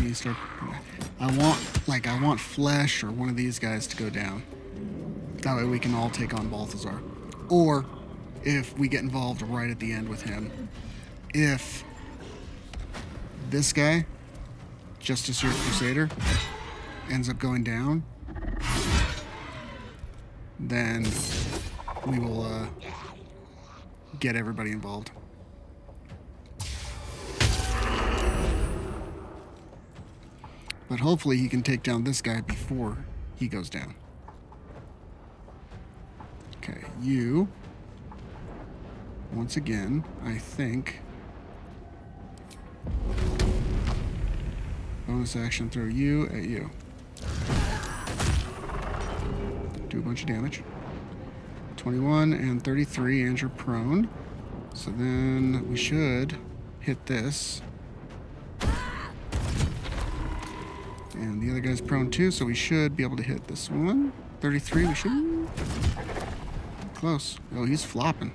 You start. I want Flesh or one of these guys to go down. That way we can all take on Balthazar. Or if we get involved right at the end with him, if this guy, Justice Your Crusader, ends up going down, then we will get everybody involved. But hopefully he can take down this guy before he goes down. Okay, you, once again, I think, bonus action, throw you at you. Do a bunch of damage. 21 and 33, and you're prone. So then we should hit this. And the other guy's prone too, so we should be able to hit this one. 33, we should. Close. Oh, he's flopping.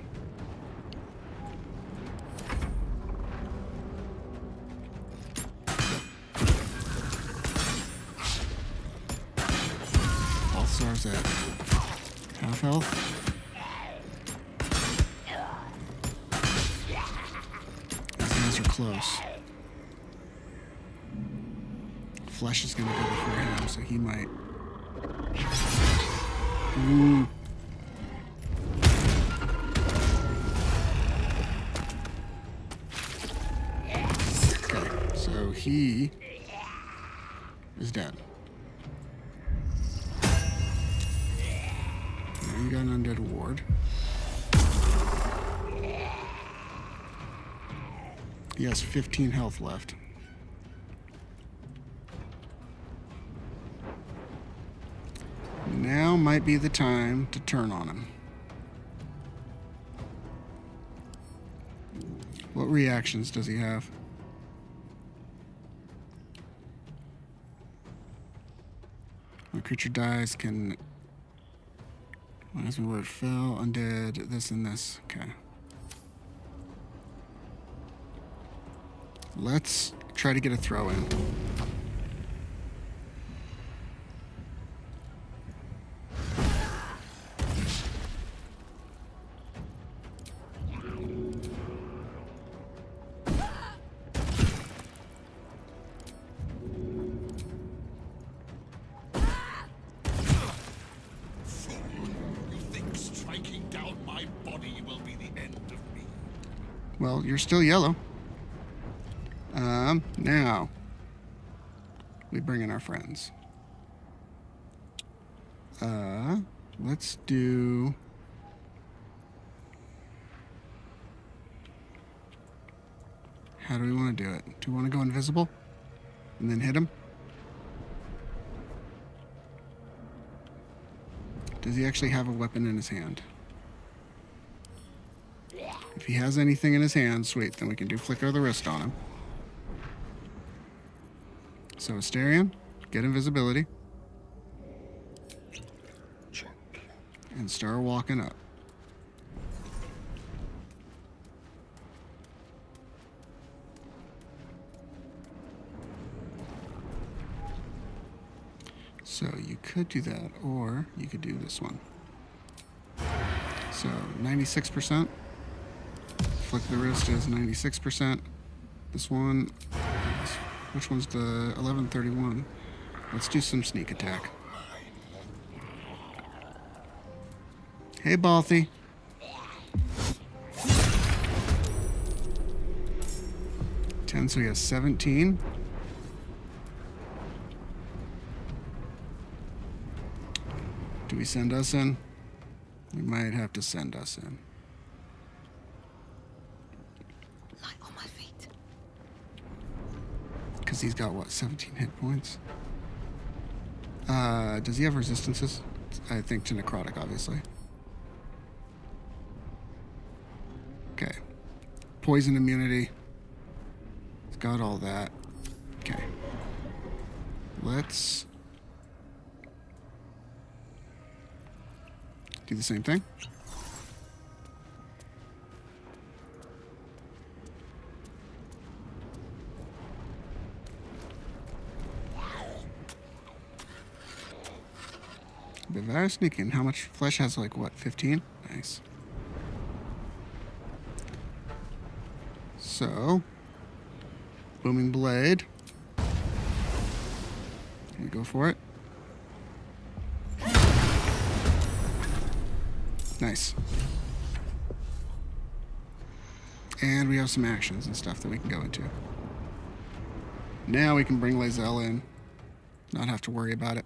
Balthazar's at half health. These guys are close. Flesh is going to go before him, so he might. Ooh. Okay, so he is dead. Now you got an undead ward. He has 15 health left. Now might be the time to turn on him. What reactions does he have? When a creature dies, can... Reminds me where it fell, undead, this and this. Okay. Let's try to get a throw in. Well, you're still yellow. Now, we bring in our friends. Let's do... How do we want to do it? Do we want to go invisible? And then hit him? Does he actually have a weapon in his hand? If he has anything in his hand, sweet, then we can do Flicker of the Wrist on him. So Asterion, get invisibility. And start walking up. So you could do that, or you could do this one. So 96%. Flick the Wrist is 96%. This one, which one's the 1131? Let's do some sneak attack. Hey, Balthy. $10, so he has 17. Do we send us in? We might have to send us in. Light on my feet. Because he's got, what, 17 hit points? Does he have resistances? I think to necrotic, obviously. Okay. Poison immunity. He's got all that. Okay. Let's do the same thing. But very sneaky. And how much flesh has, like, what, 15? Nice. So, Booming blade. You go for it. Nice. And we have some actions and stuff that we can go into. Now we can bring Lae'zel in. Not have to worry about it.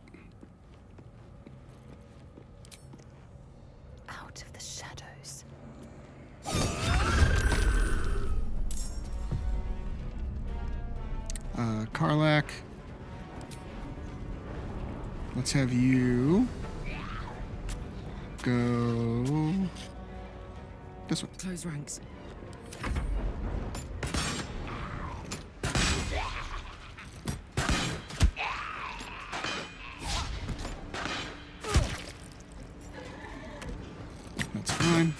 Out of the shadows. Karlak. Let's have you go this way. Close ranks. That's fine.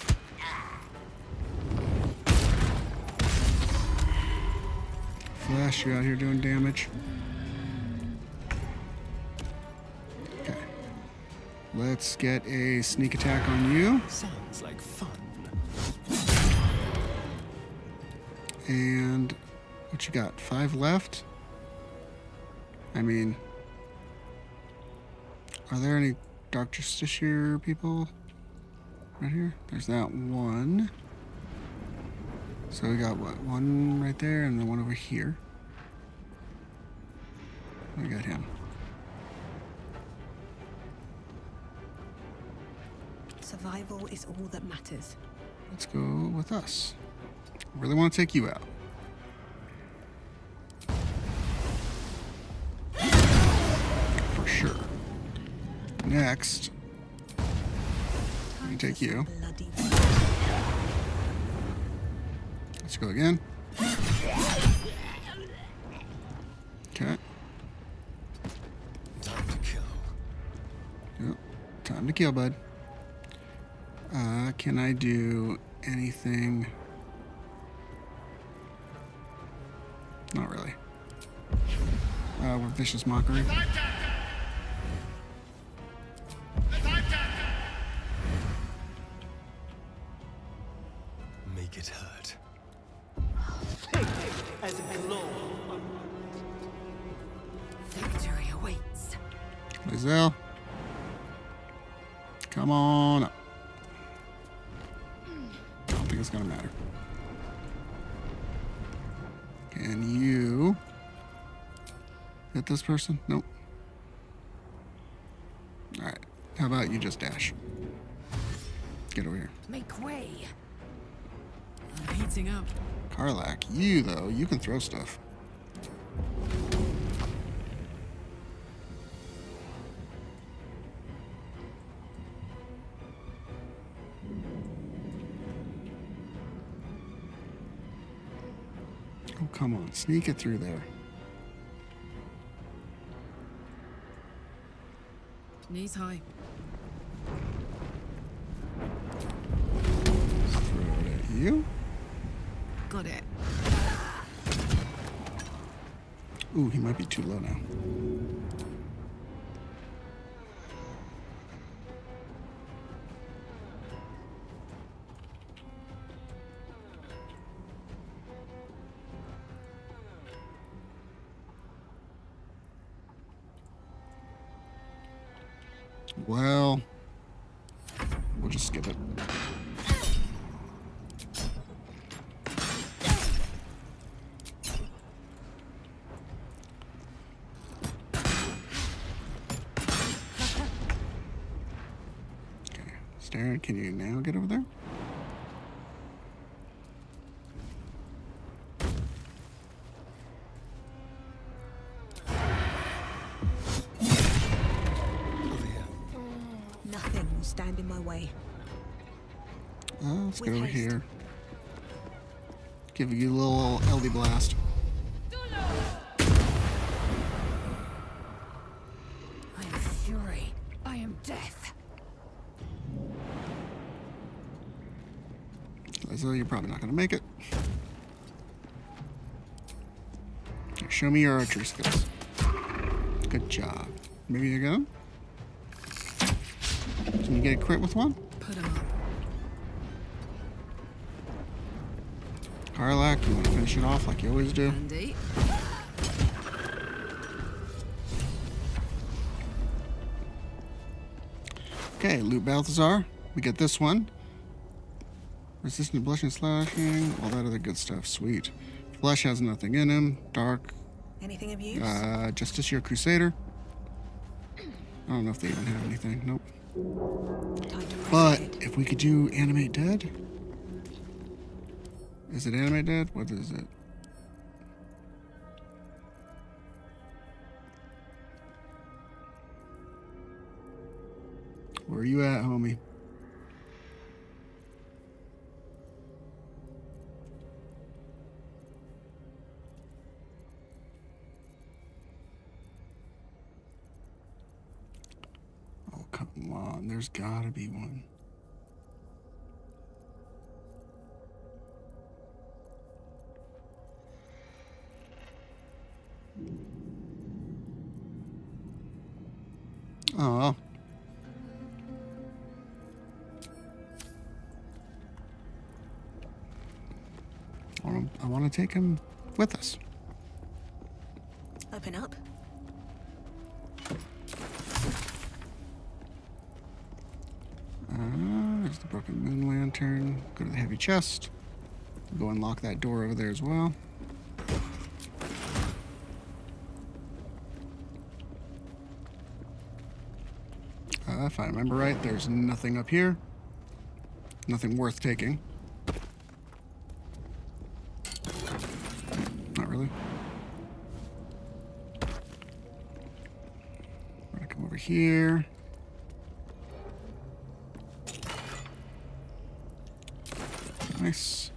Flash, you out here doing damage. Okay. Let's get a sneak attack on you. Sounds like fun. And what you got? 5 left? I mean, are there any Dark Justiciar people right here? There's that one. So we got what? One right there and then one over here. We got him. Survival is all that matters. Let's go with us. Really want to take you out. For sure. Next, let me take you. Let's go again. Okay. Time to kill. Yep. Time to kill, bud. Can I do anything? Not really. With Vicious Mockery. Make it hurt. As a glow. Victory awaits. Lae'zel. Come on up. I don't think it's gonna matter. Can you hit this person? Nope. Alright. How about you just dash? Get over here. Make way. I'm heating up. Karlak, you though, you can throw stuff. Oh, come on, sneak it through there. Knees high. Throw it at you. Got it. Ooh, he might be too low now. Well, we'll just skip it. Okay, Staren, can you now get over there? Nothing will stand in my way. Let's With get over haste. here. Give you a little LD blast. I am fury. I am death. So you're probably not going to make it. Okay, show me your archery skills. Good job. Maybe you go. Can you get a crit with one? Put him up. Karlak, you want to finish it off like you always do? Andy. Okay, loot Balthazar. We get this one. Resistant to blushing, slashing, all that other good stuff. Sweet. Flesh has nothing in him. Dark. Anything of use? Justiciar Crusader. I don't know if they even have anything. Nope. But if we could do Animate Dead. Is it Animate Dead? What is it? Where are you at, homie? Oh, come on. There's gotta be one. Oh. I want to take him with us. Open up. There's the broken moon lantern. Go to the heavy chest. Go unlock that door over there as well. If I remember right, there's nothing up here. Nothing worth taking. Not really. We're gonna come over here. Nice.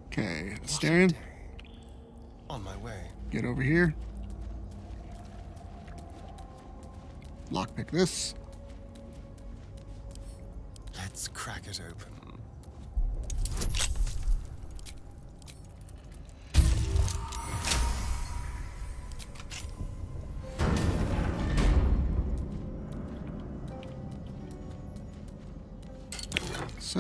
Okay, Asterion. On my way. Get over here. Lockpick this. Let's crack it open. So,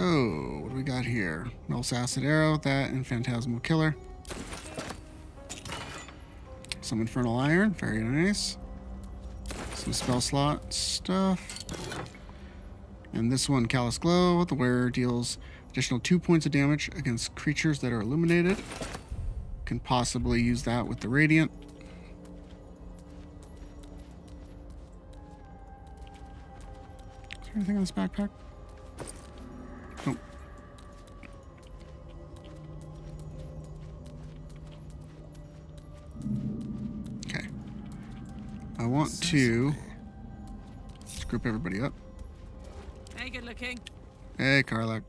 what do we got here? Mel's Acid Arrow, that, and Phantasmal Killer. Some Infernal Iron, very nice. Some spell slot stuff. And this one, Callous Glow. The wearer deals additional 2 points of damage against creatures that are illuminated. Can possibly use that with the Radiant. Is there anything in this backpack? Nope. Okay. I want to just group everybody up. Hey, good looking. Hey, Karlak.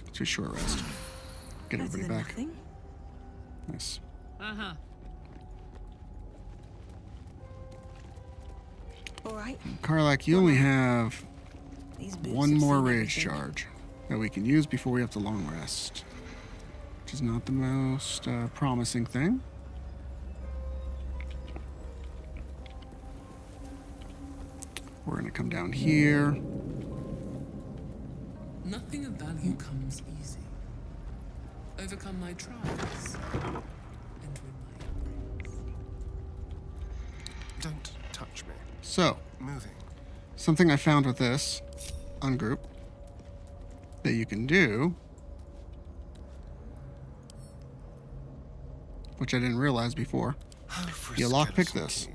It's a short rest. Get everybody back. Nothing. Nice. Uh-huh. All right. Karlak, you only have These boots one have more seen rage everything. charge that we can use before we have to long rest. Which is not the most promising thing. We're going to come down here. Nothing of value comes easy. Overcome my trials. Enter in my embrace. Don't touch me. So, Moving. something I found with this ungroup that you can do, which I didn't realize before. You lockpick this.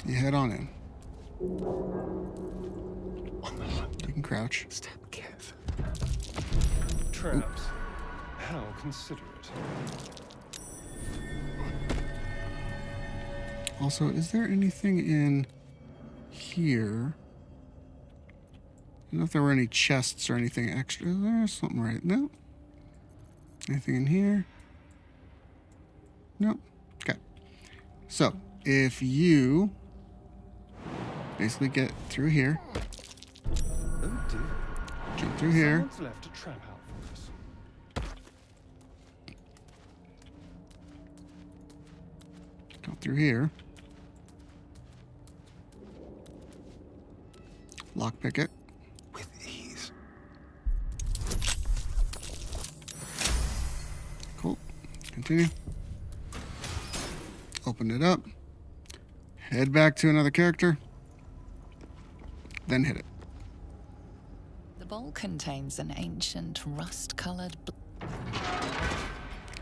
You head on in. You can crouch. Step careful. Traps. How considerate. Also, is there anything in here? I don't know if there were any chests or anything extra. There's something right. No. Anything in here? Nope. Okay. So, if you basically get through here. Oh dear. Jump through here. Someone's left a trap out for us. Go through here. Lockpick it. With ease. Cool. Continue. Open it up. Head back to another character. Then hit it. The bowl contains an ancient rust-colored.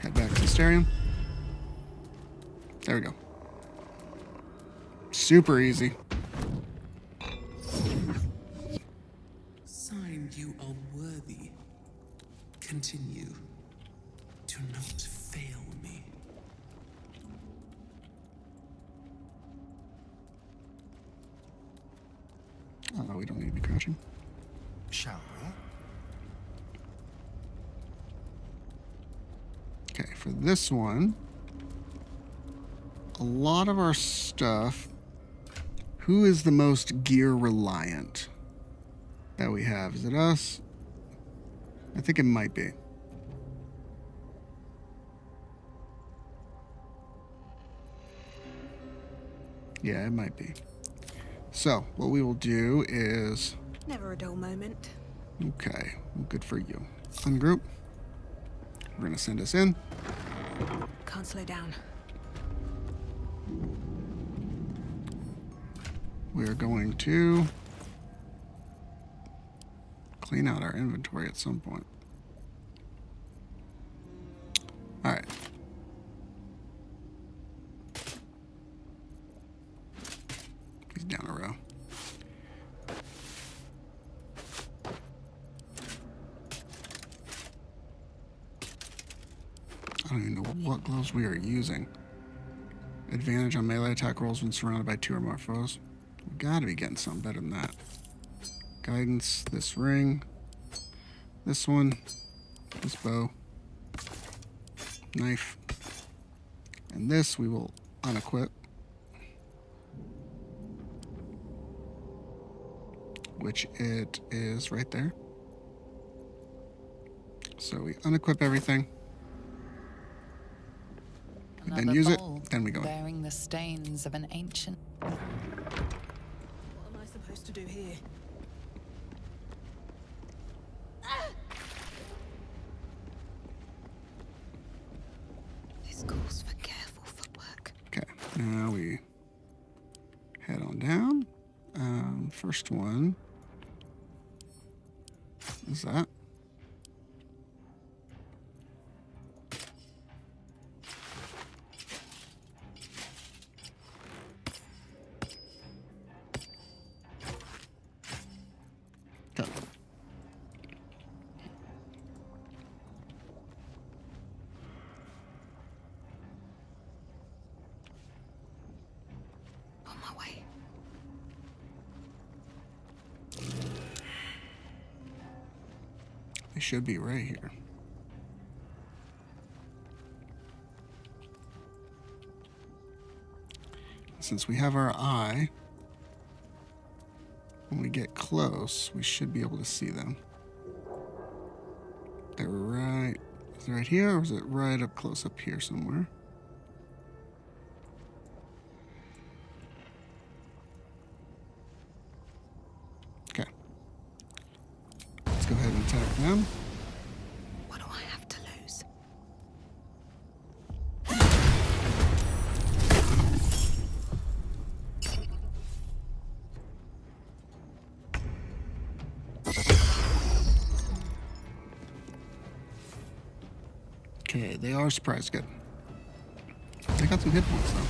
Head back to the Starium. There we go. Super easy. Sign you are worthy. Continue. Do not fail me. Oh, we don't need to be crouching. Shall we? Okay, for this one, a lot of our stuff, who is the most gear reliant that we have? Is it us? I think it might be. Yeah, it might be. So, what we will do is... Never a dull moment. Okay, well, good for you. Ungroup. We're going to send us in. Can't slow down. We're going to clean out our inventory at some point. All right. He's down a row. I don't even know what gloves we are using. Advantage on melee attack rolls when surrounded by 2 or more foes. We gotta be getting something better than that. Guidance, this ring, this one, this bow, knife, and this we will unequip. Which it is right there. So we unequip everything. Another Then use it, bowl then we go in. bearing the stains of an ancient. What am I supposed to do here? This calls for careful footwork. Okay, now we head on down. First one is that. Go. On my way. They should be right here. Since we have our eye, when we get close, we should be able to see them. They're right... Is it right here, or is it right up close up here somewhere? Okay. Let's go ahead and attack them. What do I have to lose? Okay, they are surprised good. They got some hit points though.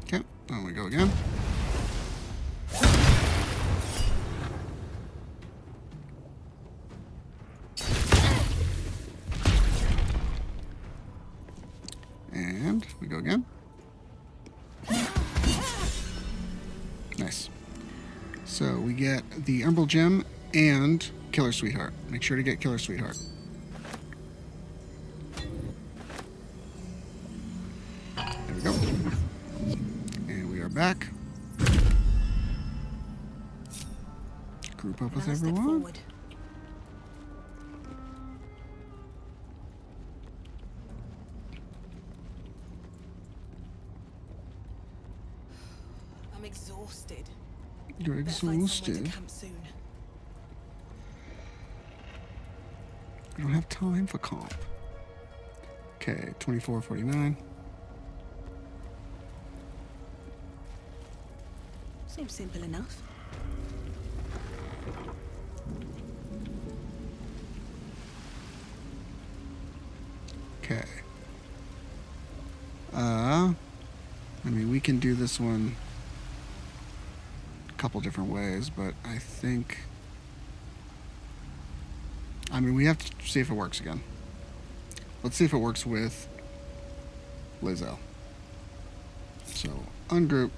Okay, then we go again. And we go again. Nice. So we get the Emerald Gem and Killer Sweetheart. Make sure to get Killer Sweetheart. There we go. And we are back. Group up with everyone. I'm exhausted. You're Better find somewhere exhausted. to camp soon. We don't have time for comp. Okay, 24:49. Seems simple enough. Okay. I mean, we can do this one a couple different ways, but I think... I mean, we have to see if it works again. Let's see if it works with Lizzo. So, ungroup.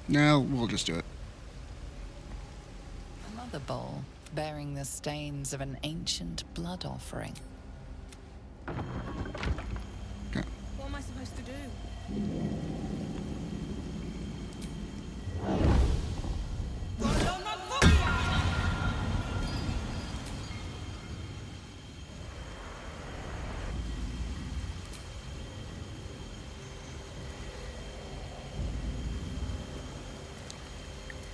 No, we'll just do it. Another bowl bearing the stains of an ancient blood offering. Okay. What am I supposed to do?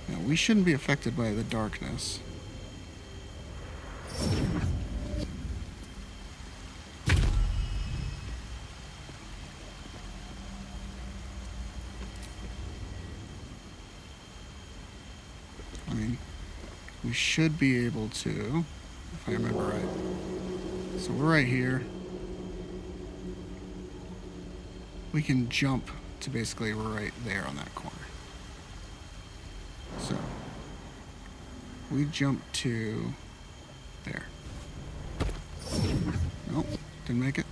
Now, we shouldn't be affected by the darkness. I mean, we should be able to, if I remember right. So we're right here. We can jump to basically right there on that corner. So we jump to there. Nope, didn't make it.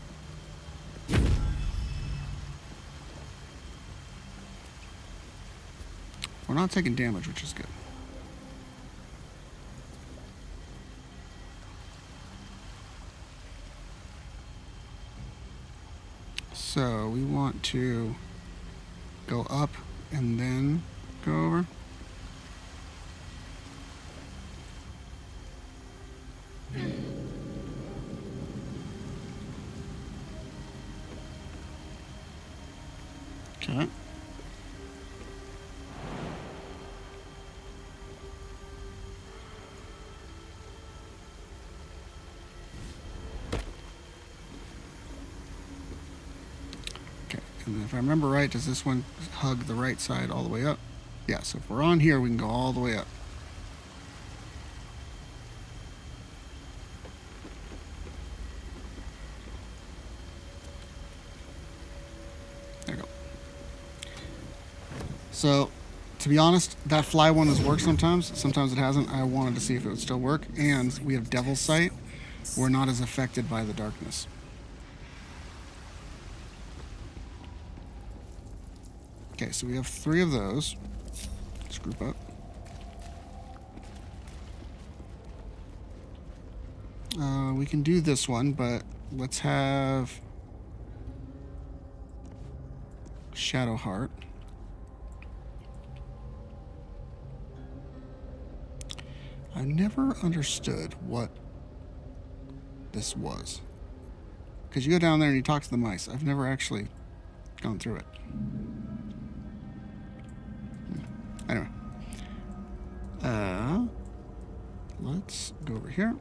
We're not taking damage, which is good. So we want to go up and then go over. Okay. And if I remember right, does this one hug the right side all the way up? Yeah, so if we're on here, we can go all the way up. There we go. So, to be honest, that fly one has worked sometimes. Sometimes it hasn't. I wanted to see if it would still work. And we have Devil's Sight. We're not as affected by the darkness. Okay, so we have 3 of those. Let's group up. We can do this one, but let's have Shadow Heart. I never understood what this was. Because you go down there and you talk to the mice. I've never actually gone through it. Anyway. Let's go over here.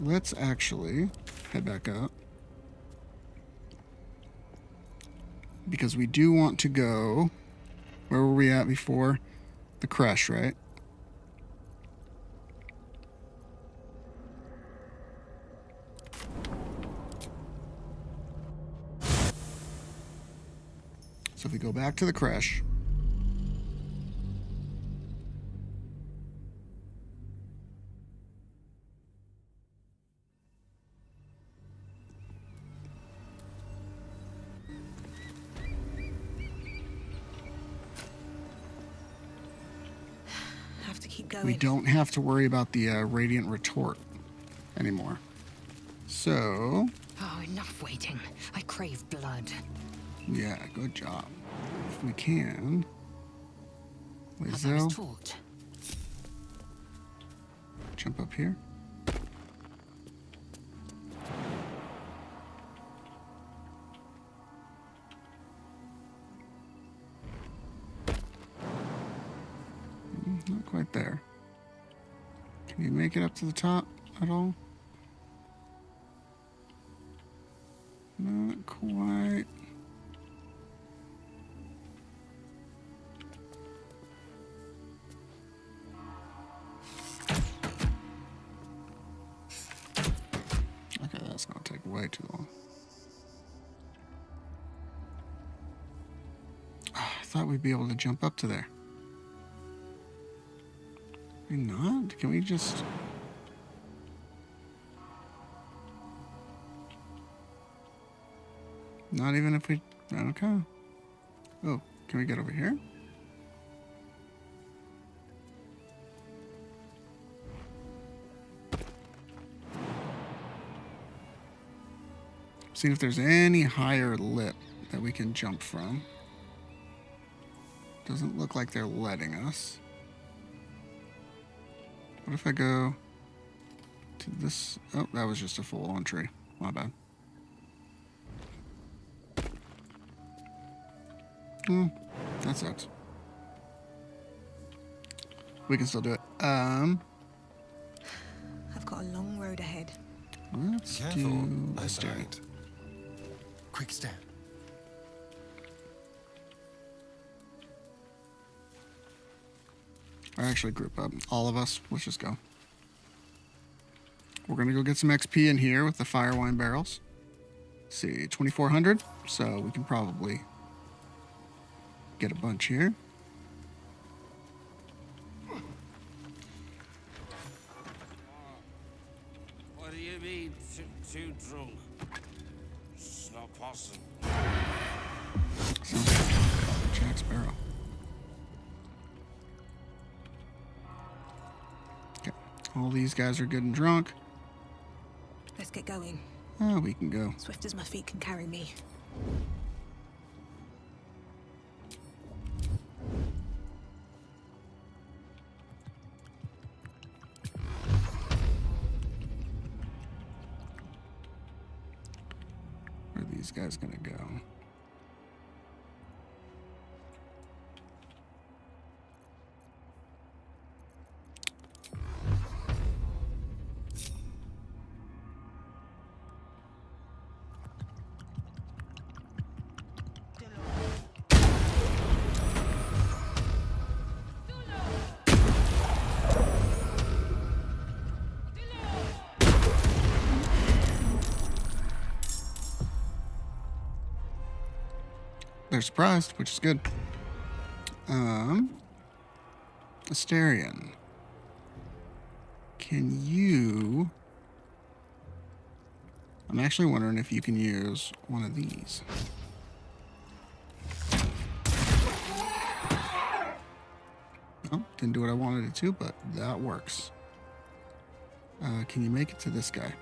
Let's actually head back up. Because we do want to go... Where were we at before? The crash, right? So if we go back to the crash... going. we don't have to worry about the radiant retort anymore. So, Oh, enough waiting. I crave blood. yeah, good job. If we can, As I was Lizelle, taught. jump up here. Not quite there. Can you make it up to the top at all? Not quite. Okay, that's gonna take way too long. Oh, I thought we'd be able to jump up to there. Can we not? Can we just... Not even if we... Okay. Oh, can we get over here? See if there's any higher lip that we can jump from. Doesn't look like they're letting us. What if I go to this? Oh, that was just a full-on tree. My bad. That sucks. We can still do it. I've got a long road ahead. Let's Careful, do I this dude. find. Quick step. Or actually group up. All of us. Let's just go. We're going to go get some XP in here with the fire wine barrels. Let's see, 2,400. So we can probably get a bunch here. What do you mean, too drunk? It's not possible. Sounds like Jack Sparrow. Okay, all these guys are good and drunk. Let's get going. Oh, we can go. Swift as my feet can carry me. Where are these guys gonna go? They're surprised, which is good. Asterion. Can you... I'm actually wondering if you can use one of these. Oh, didn't do what I wanted it to, but that works. Can you make it to this guy?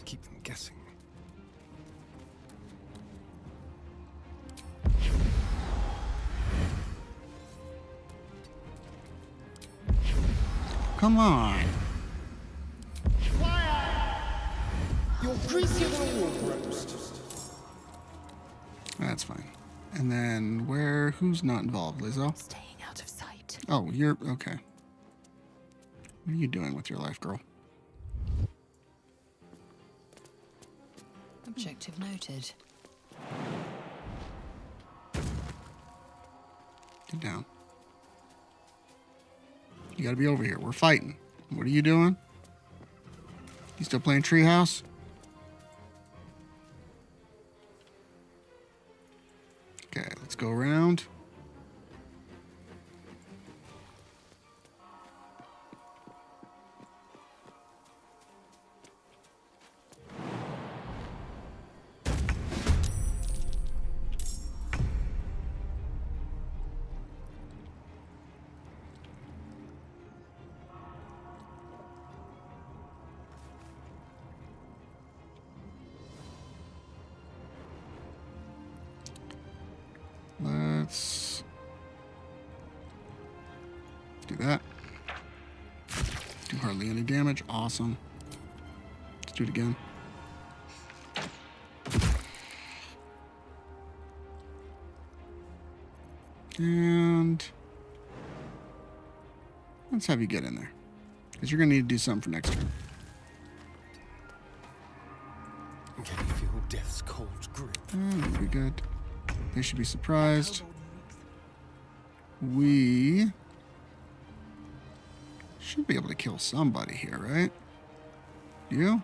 Keep them guessing. Come on. You're greasier than a wolf roast. That's fine. And then who's not involved, Lizzo? Staying out of sight. Oh, you're okay. What are you doing with your life, girl? Objective noted. Get down. You gotta be over here. We're fighting. What are you doing? You still playing Treehouse? Okay, let's go around. Do that. Do hardly any damage. Awesome. Let's do it again. And let's have you get in there, because you're going to need to do something for next turn. Can you feel death's cold grip? That'll be good. They should be surprised. We should be able to kill somebody here, right? You?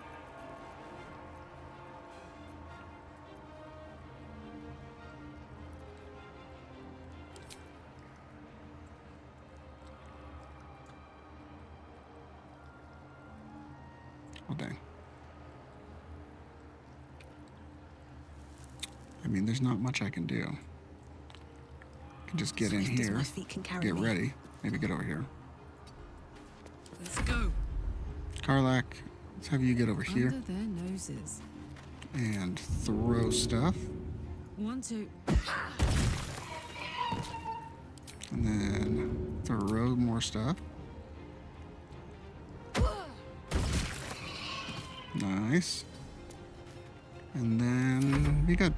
Oh, dang. I mean, there's not much I can do. I can just get in Swift as here, my feet can carry get me. ready, maybe get over here. Let's go. Karlak, let's have you get over here Under their noses. and throw stuff. 1, 2. And then throw more stuff. Nice. And then be good.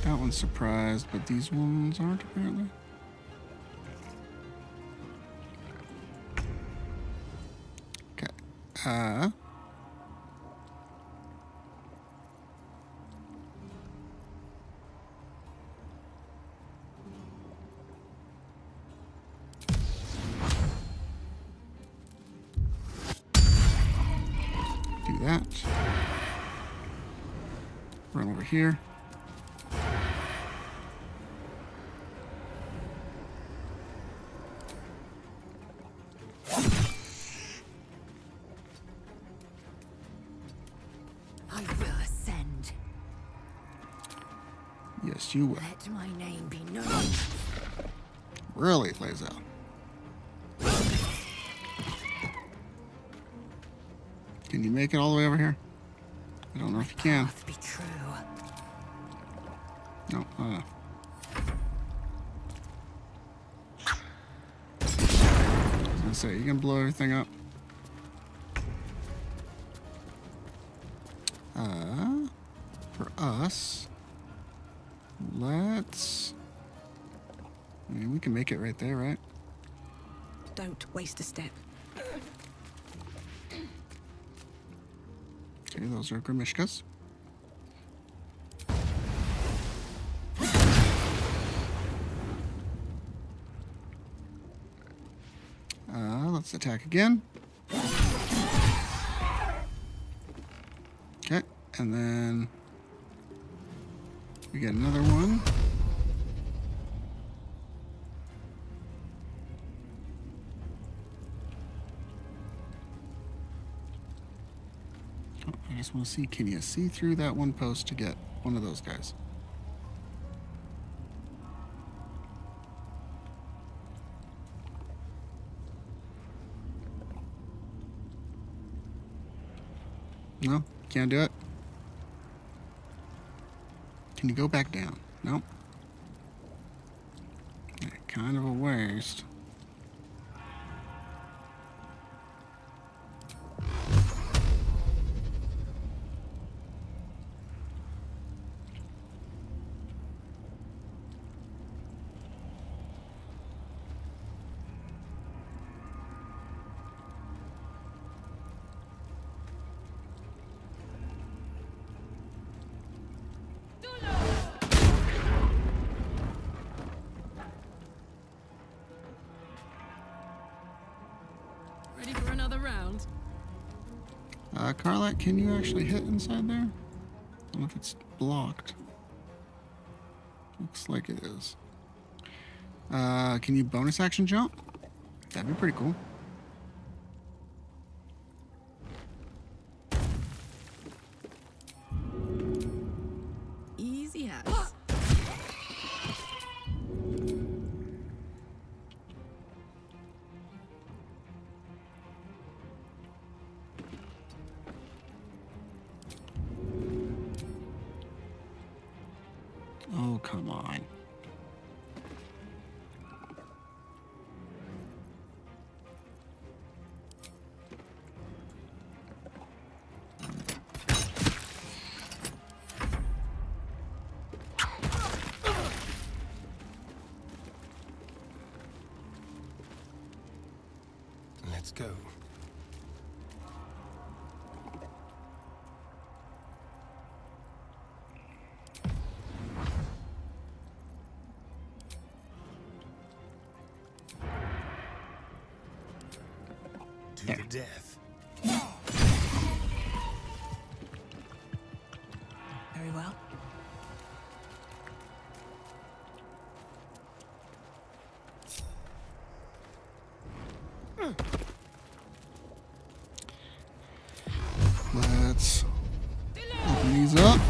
That one's surprised, but these ones aren't apparently. Okay. Do that. Run over here. I will ascend. Yes, you will. Let my name be known. Really plays out. Can you make it all the way over here? I don't know if you can. Be true. No, not enough. I was gonna say, you can blow everything up. For us, let's... I mean, we can make it right there, right? Don't waste a step. Okay, those are Grimishkas. Let's attack again. Okay, and then we get another one. Oh, I just want to see, can you see through that one post to get one of those guys? No, can't do it. Can you go back down? Nope. Yeah, kind of a waste. Ready for another round? Karlak, can you actually hit inside there? I don't know if it's blocked. Looks like it is. Can you bonus action jump? That'd be pretty cool. Easy as. Oh, come on. go. To the death. Very well. Let's open these up.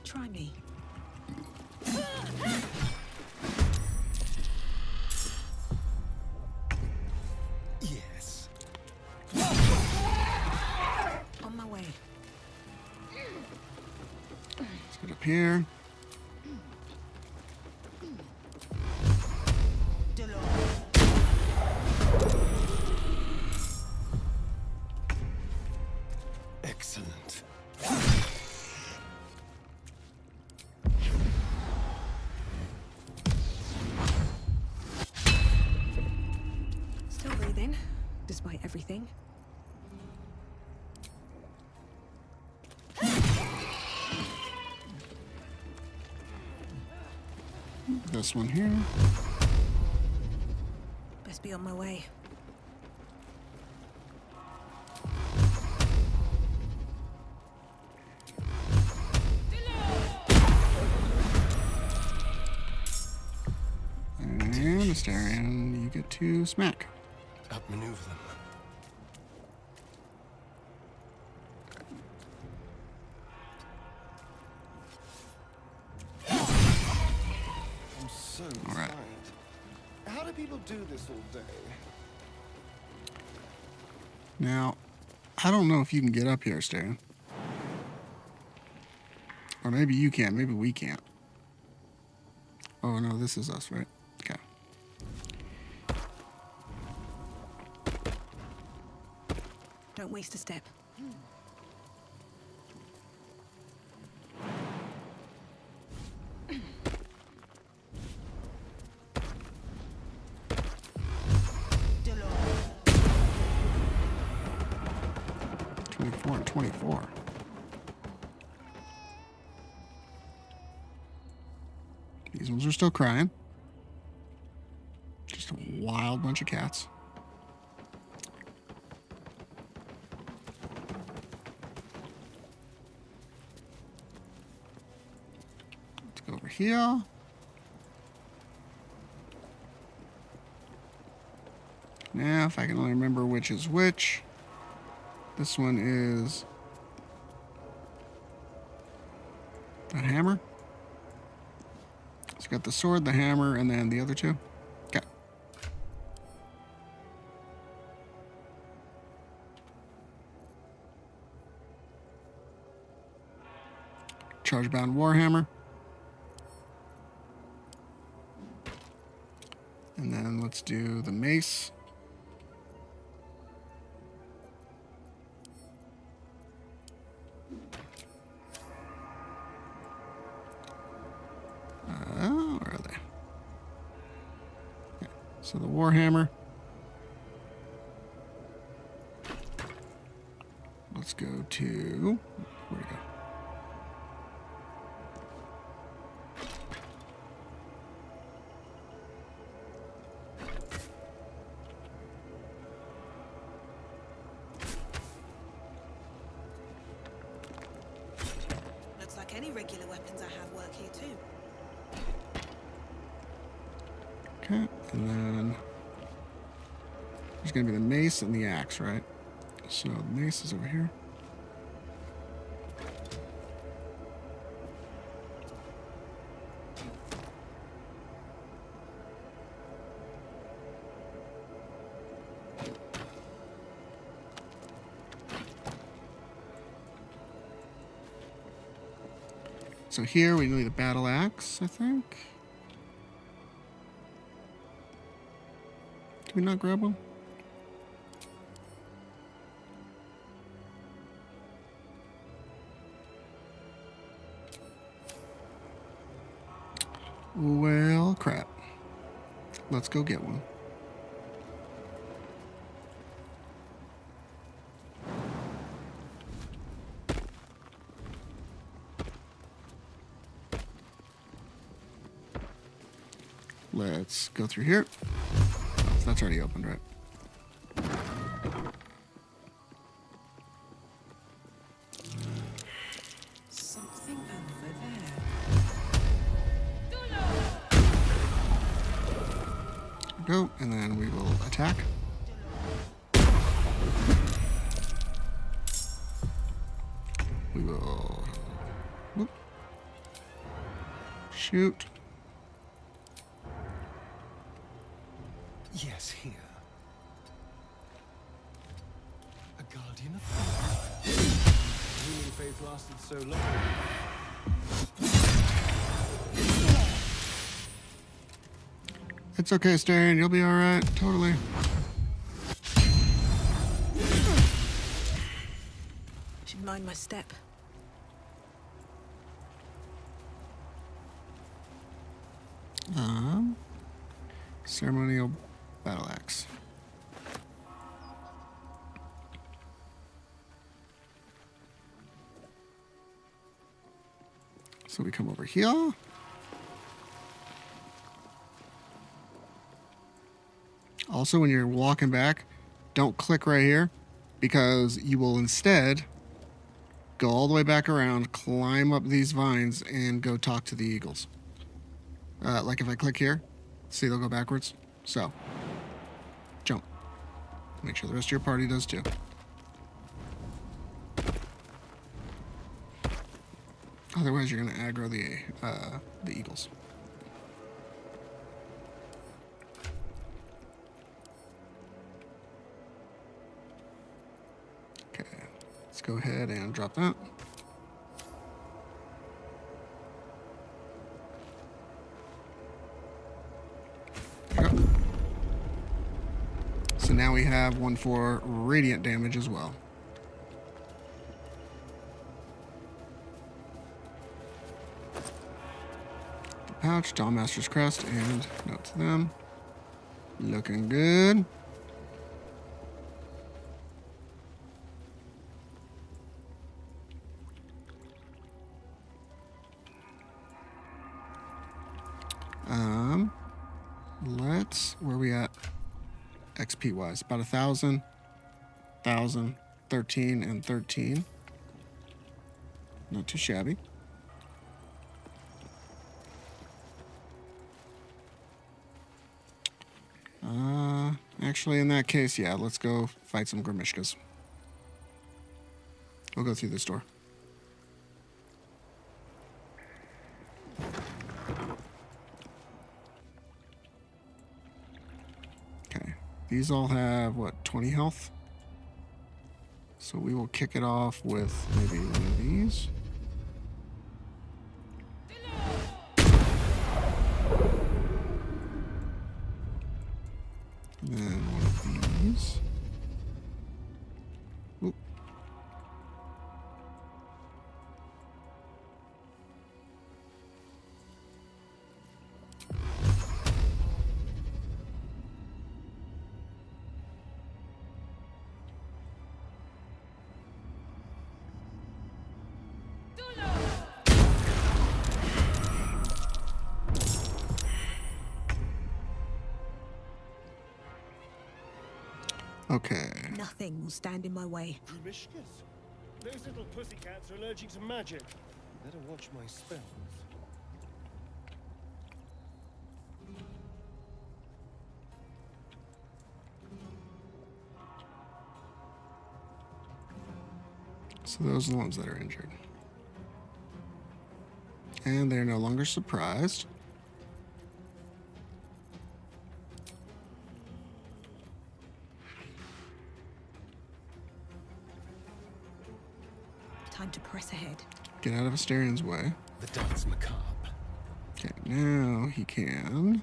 Try me. Yes. On my way. Let's get up here. Excellent. Still breathing, despite everything. This one here. Best be on my way. And Astarion, you get to smack. Outmaneuver them. I'm so All right. tired. How do people do this all day? Now, I don't know if you can get up here, Astarion. Or maybe you can, maybe we can't. Oh no, this is us, right? Okay. Don't waste a step. And 24. These ones are still crying. Just a wild bunch of cats. Let's go over here. Now, if I can only remember which is which. This one is the hammer. It's got the sword, the hammer, and then the other two. Okay. Chargebound Warhammer. And then let's do the mace. Where are they? Okay. So the Warhammer. Let's go to... Where'd it go? Looks like any regular weapons I have work here too. Okay, and then there's going to be the mace and the axe, right? So the mace is over here. So here we need a battle axe, I think. Did we not grab one? Well, crap. Let's go get one. Let's go through here. Oh, that's already opened, right? Something over there. Go, and then we will attack. We will whoop, shoot. Yes, here. A guardian of faith. Human faith lasted so long. It's okay, Starion. You'll be alright. Totally. Should mind my step. Ceremonial battle axe. So we come over here. Also, when you're walking back, don't click right here because you will instead go all the way back around, climb up these vines, and go talk to the eagles. Like if I click here, see they'll go backwards. So, jump. Make sure the rest of your party does too. Otherwise, you're going to aggro the eagles. Okay, let's go ahead and drop that. There we go. So now we have one for radiant damage as well. Pouch, Dawnmaster's Crest, and note to them. Looking good. Where are we at? XP wise, about 1,000, 13, and 13. Not too shabby. Actually, in that case, yeah, let's go fight some Grimishkas. We'll go through this door. Okay, these all have, what, 20 health? So we will kick it off with maybe one of these. And then one of these. Oop. Okay. Nothing will stand in my way. Grimishkas? Those little pussycats are allergic to magic. Better watch my spells. So those are the ones that are injured. And they're no longer surprised. Time to press ahead. Get out of Astarion's way. The dance macabre. Okay, now he can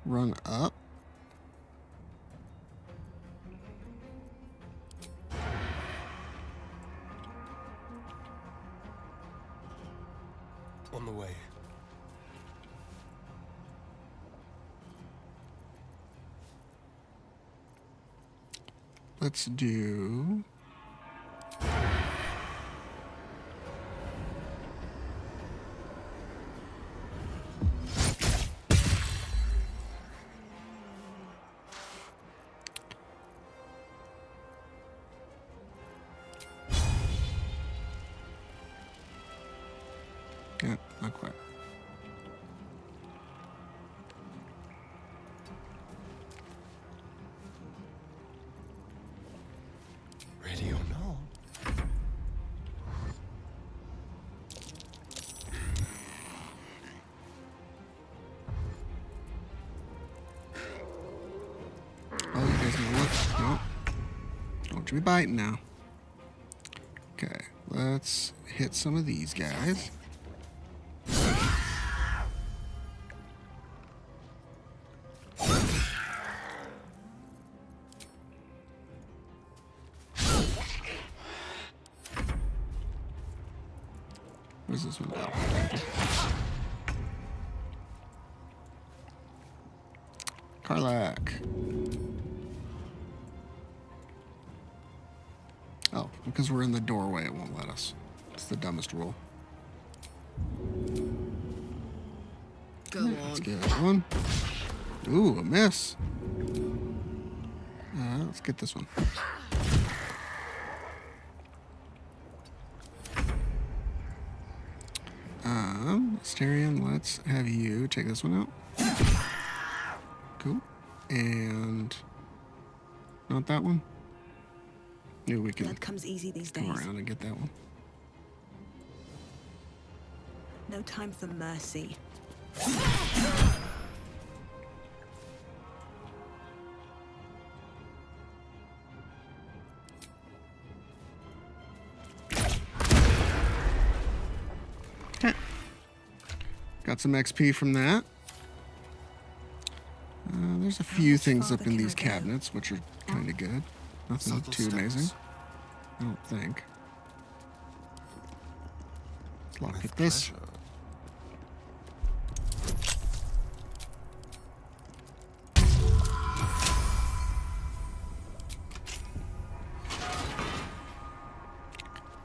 run up. On the way. Let's do... Yeah, not quite. Ready or not? Oh, you guys gonna look? No. Don't you be biting now. Okay, let's hit some of these guys. Where's this one go? Karlak. Oh, because we're in the doorway, it won't let us. It's the dumbest rule. Go Let's on. get one. Ooh, a miss. Let's get this one. Asterion, let's have you take this one out. Cool. And not that one. Maybe we can Blood comes easy these come days. around and get that one. No time for mercy. Got some XP from that. There's a few things up in these cabinets, which are kind of good. Nothing Subtle too steps. amazing, I don't think. Let's lockpick this.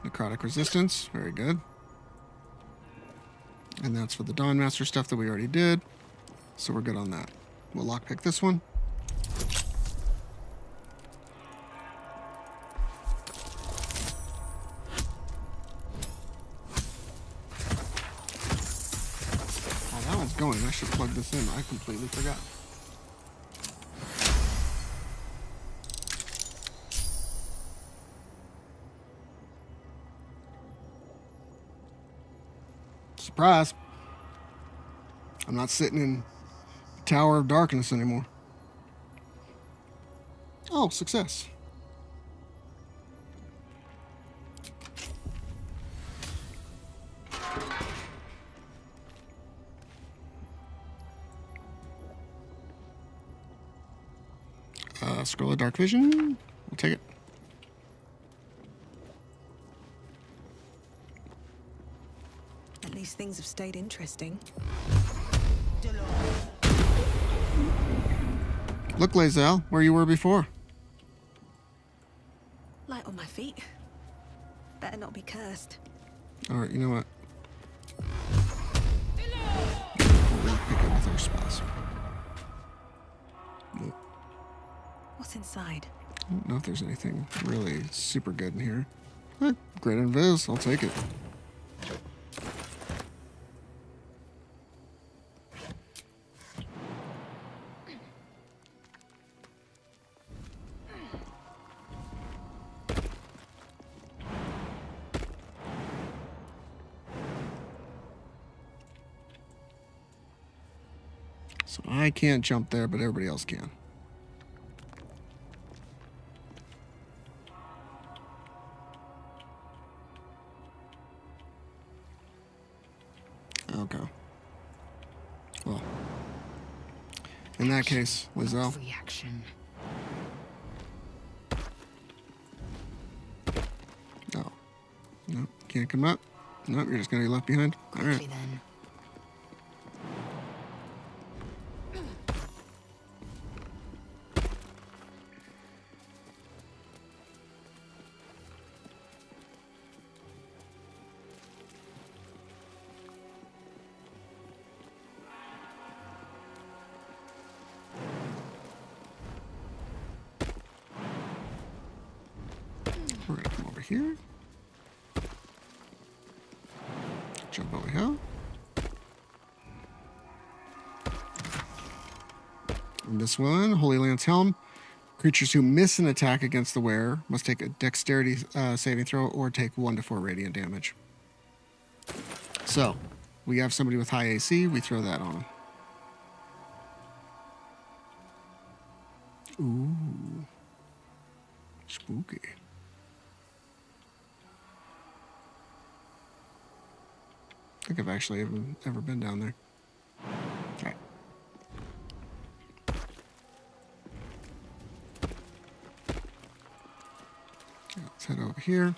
Necrotic resistance, very good. And that's for the Dawnmaster stuff that we already did. So we're good on that. We'll lockpick this one. Oh, that one's going. I should plug this in. I completely forgot. Surprise. I'm not sitting in Tower of Darkness anymore. Oh, success. Scroll of Dark Vision. We'll take it. At least things have stayed interesting. Look, Lae'zel, where you were before. Light on my feet. Better not be cursed. All right, you know what? We'll pick up with our spots. Nope. What's inside? I don't know if there's anything really super good in here. Great invis, I'll take it. So I can't jump there, but everybody else can. In that case, Lizelle. Reaction. Oh. No, can't come up. Nope, you're just gonna be left behind. All right. Then. We're gonna come over here. Jump over here. And this one, Holy Lance Helm. Creatures who miss an attack against the wearer must take a dexterity saving throw or take 1 to 4 radiant damage. So, we have somebody with high AC, we throw that on them. Ooh. Spooky. I think I've actually ever been down there. All right. Let's head over here.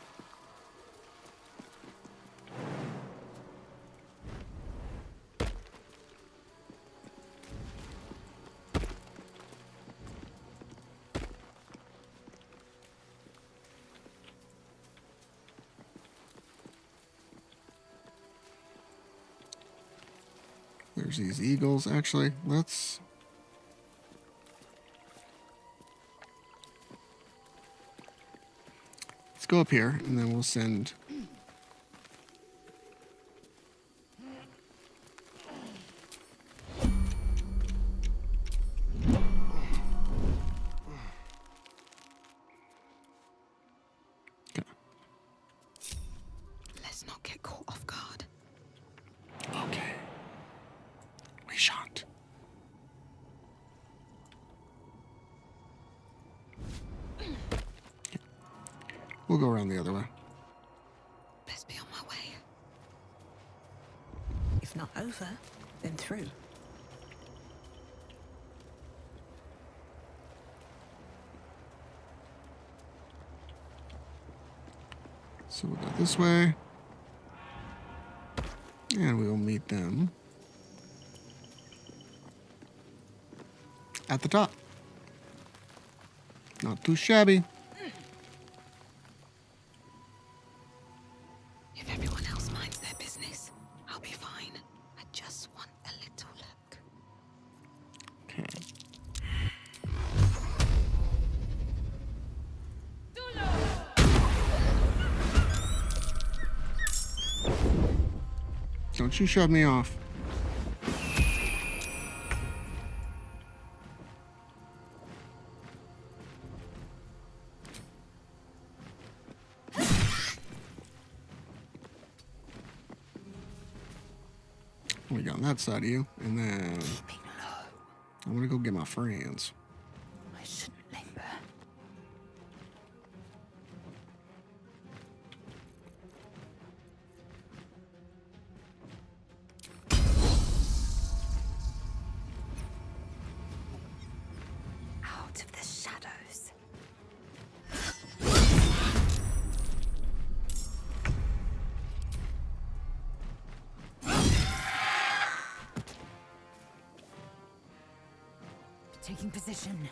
There's these eagles. Actually, let's go up here, and then we'll send. Let's not get caught off guard. Okay. We shan't. We'll go around the other way. Best be on my way. If not over, then through. So we'll go this way. And we will meet them at the top. Not too shabby. If everyone else minds their business, I'll be fine. I just want a little look. Okay. Don't you shove me off. We got on that side of you, and then I'm gonna go get my friends. I shouldn't linger. Out of the shadows. Taking position.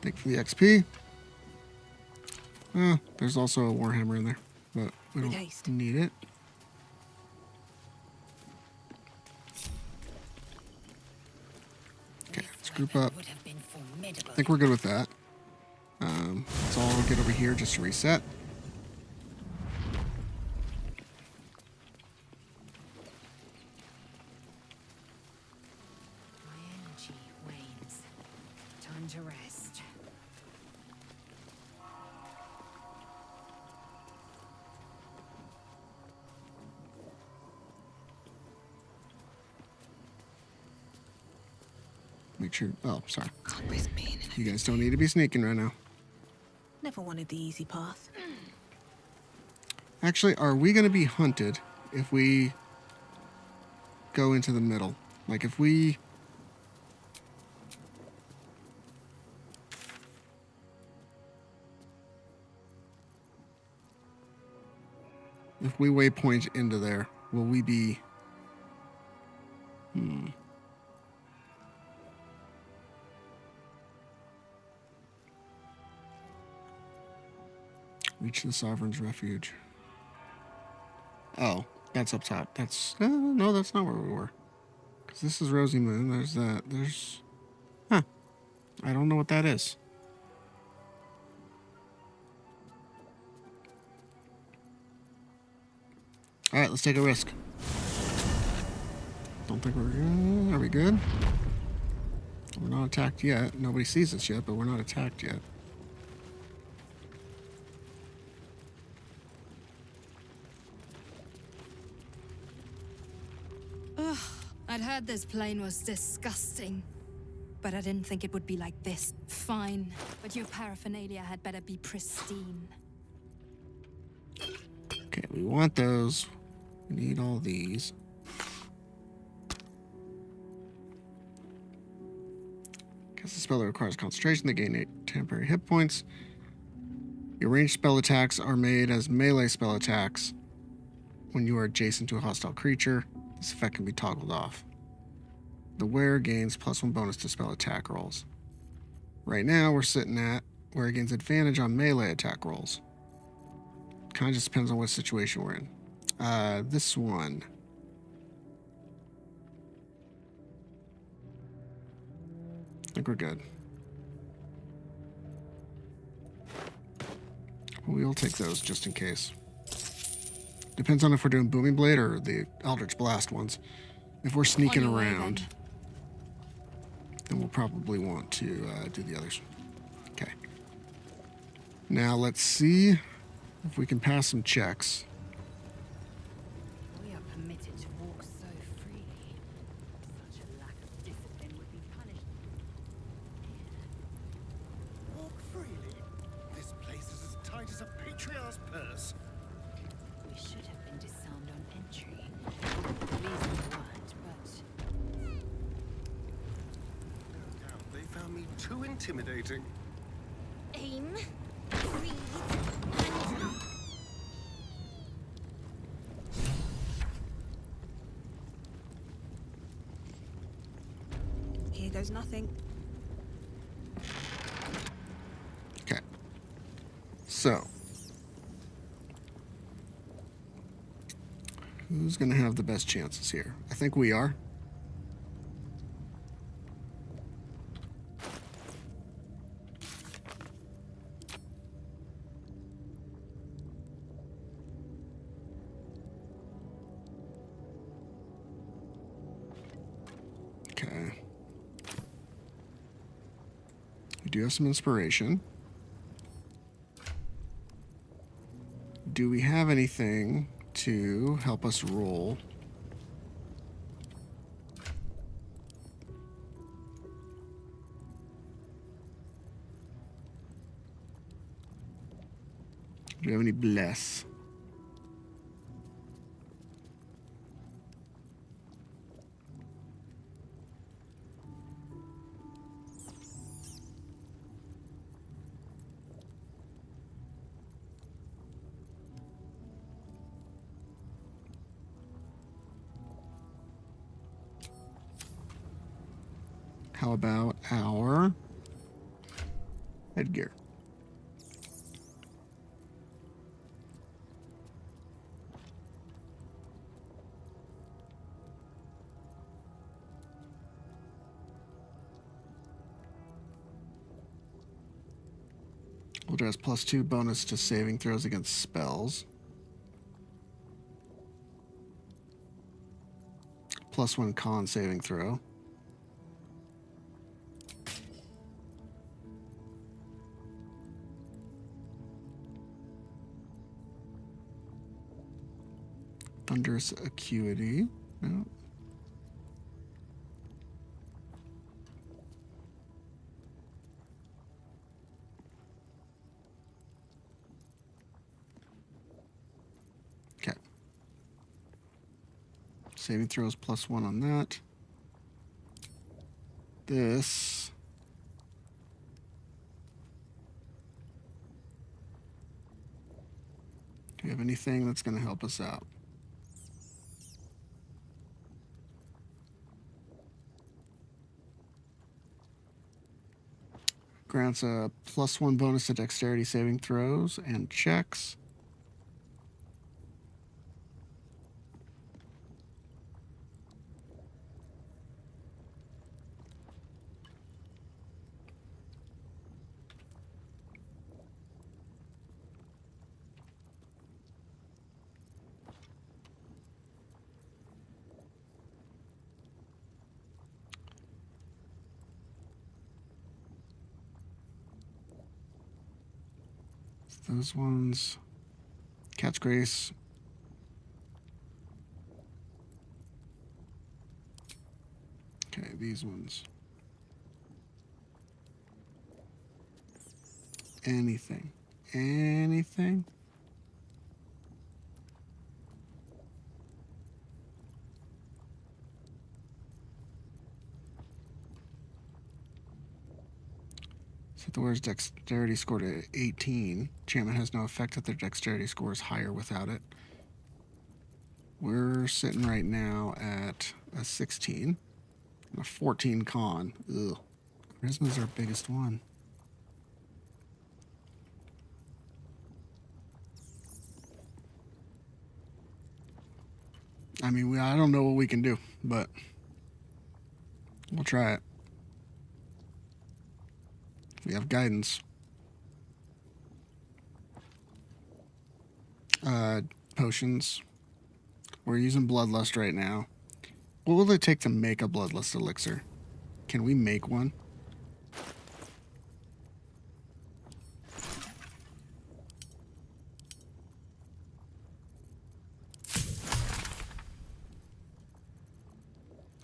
Thank you for the XP. There's also a Warhammer in there, but we don't need it. Okay, let's group up. I think we're good with that. Let's all get over here just to reset. My energy wanes. Time to rest. Make sure. Oh, sorry. You guys don't need to be sneaking right now. Never wanted the easy path. Actually, are we going to be hunted if we go into the middle? Like if we... If we waypoint into there, will we be... Reach the Sovereign's Refuge. Oh, that's up top. That's... no, that's not where we were. Because this is Rosy Moon. There's that. There's... Huh. I don't know what that is. Alright, let's take a risk. Don't think we're... are we good? We're not attacked yet. Nobody sees us yet, but we're not attacked yet. Ugh, I'd heard this plane was disgusting. But I didn't think it would be like this. Fine, but your paraphernalia had better be pristine. Okay, we want those. We need all these. Cast a spell that requires concentration. They gain 8 temporary hit points. Your ranged spell attacks are made as melee spell attacks when you are adjacent to a hostile creature. This effect can be toggled off. The wearer gains +1 bonus to spell attack rolls. Right now, we're sitting at where it gains advantage on melee attack rolls. Kind of just depends on what situation we're in. This one. I think we're good. We'll take those just in case. Depends on if we're doing Booming Blade or the Eldritch Blast ones. If we're sneaking around, then we'll probably want to do the others. Okay. Now let's see if we can pass some checks. We are permitted to walk so freely. Such a lack of discipline would be punished. Walk freely. This place is as tight as a patriarch's purse. We should have been disarmed on entry. The reason we weren't, but No doubt they found me too intimidating. Aim, breathe, and... Here goes nothing. Okay. So. Who's going to have the best chances here? I think we are. Okay. We do have some inspiration. Do we have anything to help us roll? Do we have any bless? How about our headgear? We'll address +2 bonus to saving throws against spells. +1 con saving throw. Thunderous acuity. No. Saving throws +1 on that. This. Do we have anything that's going to help us out? Grants a +1 bonus to dexterity saving throws and checks. Those ones. Cat's Grace. Okay, these ones. Anything. Anything? Set the wearer's dexterity score to 18. Enchantment has no effect if their dexterity score is higher without it. We're sitting right now at a 16. And a 14 con. Ugh. Charisma's our biggest one. I mean, I don't know what we can do, but we'll try it. We have guidance. Potions. We're using Bloodlust right now. What will it take to make a Bloodlust elixir? Can we make one?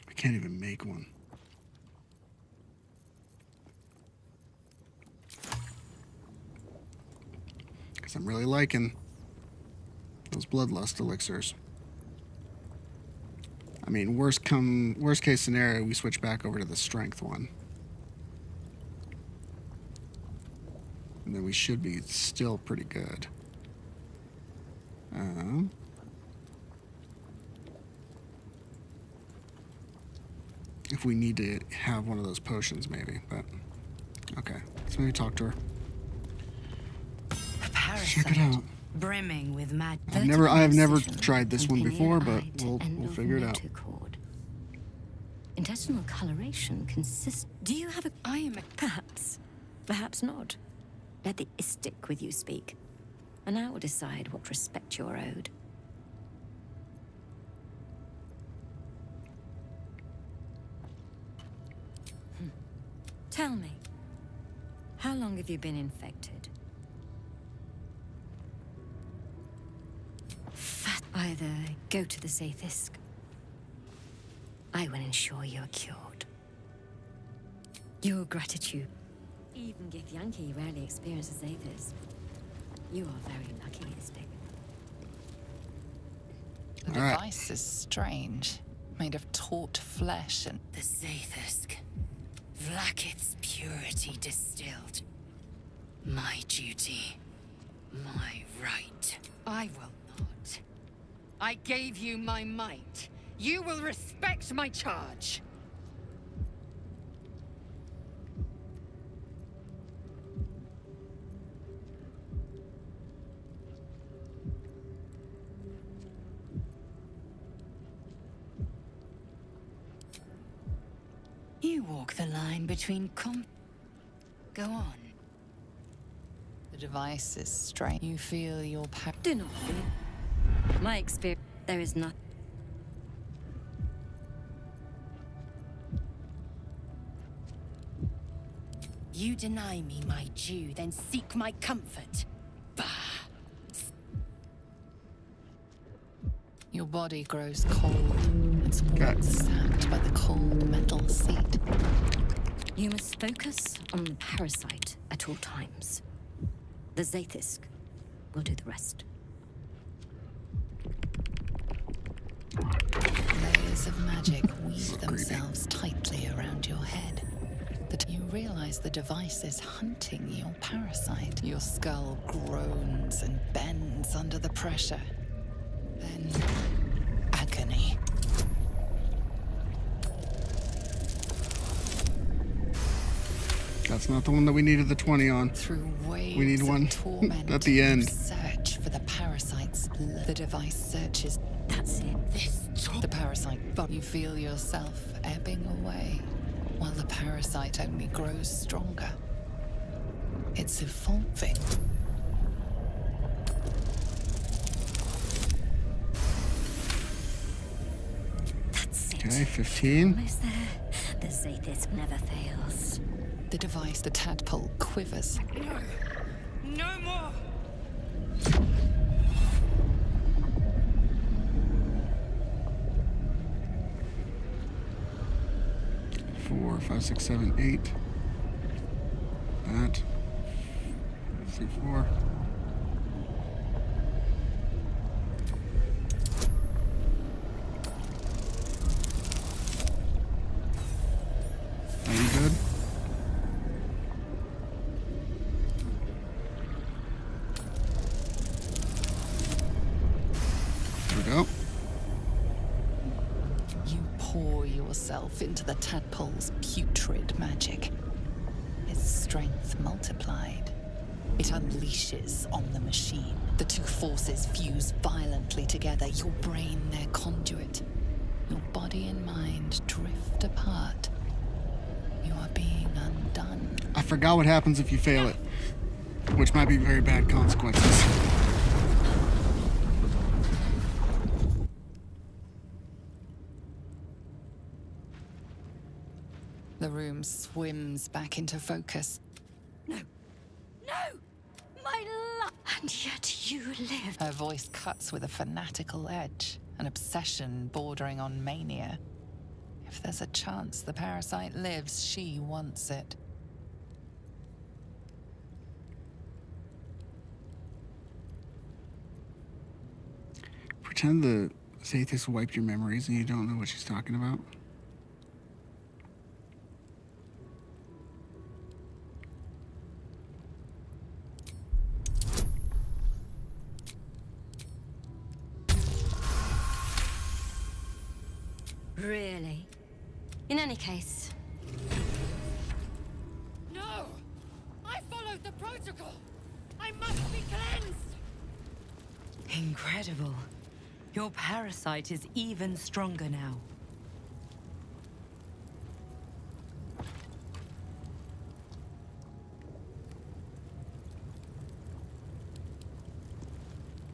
I can't even make one. I'm really liking those Bloodlust elixirs. I mean, worst case scenario, we switch back over to the Strength one. And then we should be still pretty good. If we need to have one of those potions, maybe, but okay. Let's maybe talk to her. Check it out. Brimming with mad. I have never tried this one before, but we'll figure it out. Intestinal coloration consists. Do you have a? I am perhaps not. Let the istic with you speak, and I will decide what respect you're owed. Tell me, how long have you been infected? Either go to the Sathisk. I will ensure you're cured. Your gratitude. Even Githyanki rarely experiences Sathisk. You are very lucky, Istik. The device is strange. Made of taut flesh and... The Sathisk. Vlaakith's purity distilled. My duty. My right. I will not. I gave you my might. You will respect my charge. You walk the line between Go on. The device is strange. You feel your power. Do not fear. My experience, there is nothing. You deny me my due, then seek my comfort. Bah! Your body grows cold. Its walls sapped by the cold metal seat. You must focus on the parasite at all times. The Zathisk will do the rest. They threads of magic weave themselves tightly around your head. You realize the device is hunting your parasite. Your skull groans and bends under the pressure. Then, agony. That's not the one that we needed the 20 on. Through waves we need one at the end. Search for the parasite's blood. The device searches. That's it. The parasite, but you feel yourself ebbing away, while the parasite only grows stronger. It's evolving. That's it. Okay, 15. Almost there. The Zathis never fails. The device, the tadpole, quivers. No. No more. 4, 5, 6, 7, 8. That. 3, 4. Are you good? There we go. Pour yourself into the tadpole's putrid magic. Its strength multiplied. It unleashes on the machine. The two forces fuse violently together. Your brain, their conduit. Your body and mind drift apart. You are being undone. I forgot what happens if you fail it, which might be very bad consequences. The room swims back into focus. No! My love! And yet you live. Her voice cuts with a fanatical edge, an obsession bordering on mania. If there's a chance the parasite lives, she wants it. Pretend the Zathis wiped your memories and you don't know what she's talking about. Really? In any case. No! I followed the protocol! I must be cleansed! Incredible. Your parasite is even stronger now.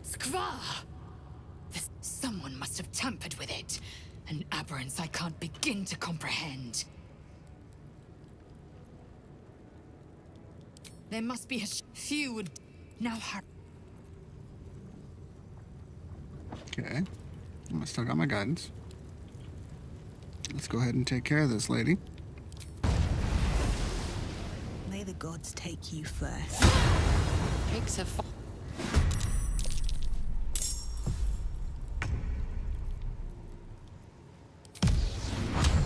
Skvar! Someone must have tampered with it. An aberrance I can't begin to comprehend. There must be a few would now hurt. Okay. I still got my guidance. Let's go ahead and take care of this lady. May the gods take you first. Pigs have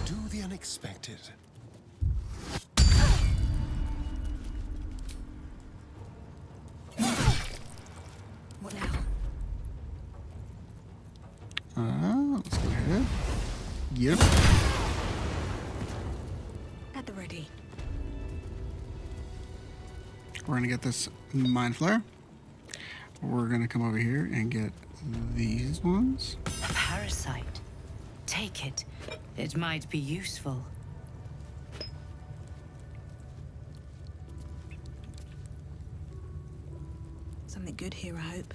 Do the unexpected. What now? Let's go ahead. Yep. At the ready. We're gonna get this mind flare. We're gonna come over here and get these ones. A parasite. Take it. It might be useful. Something good here, I hope.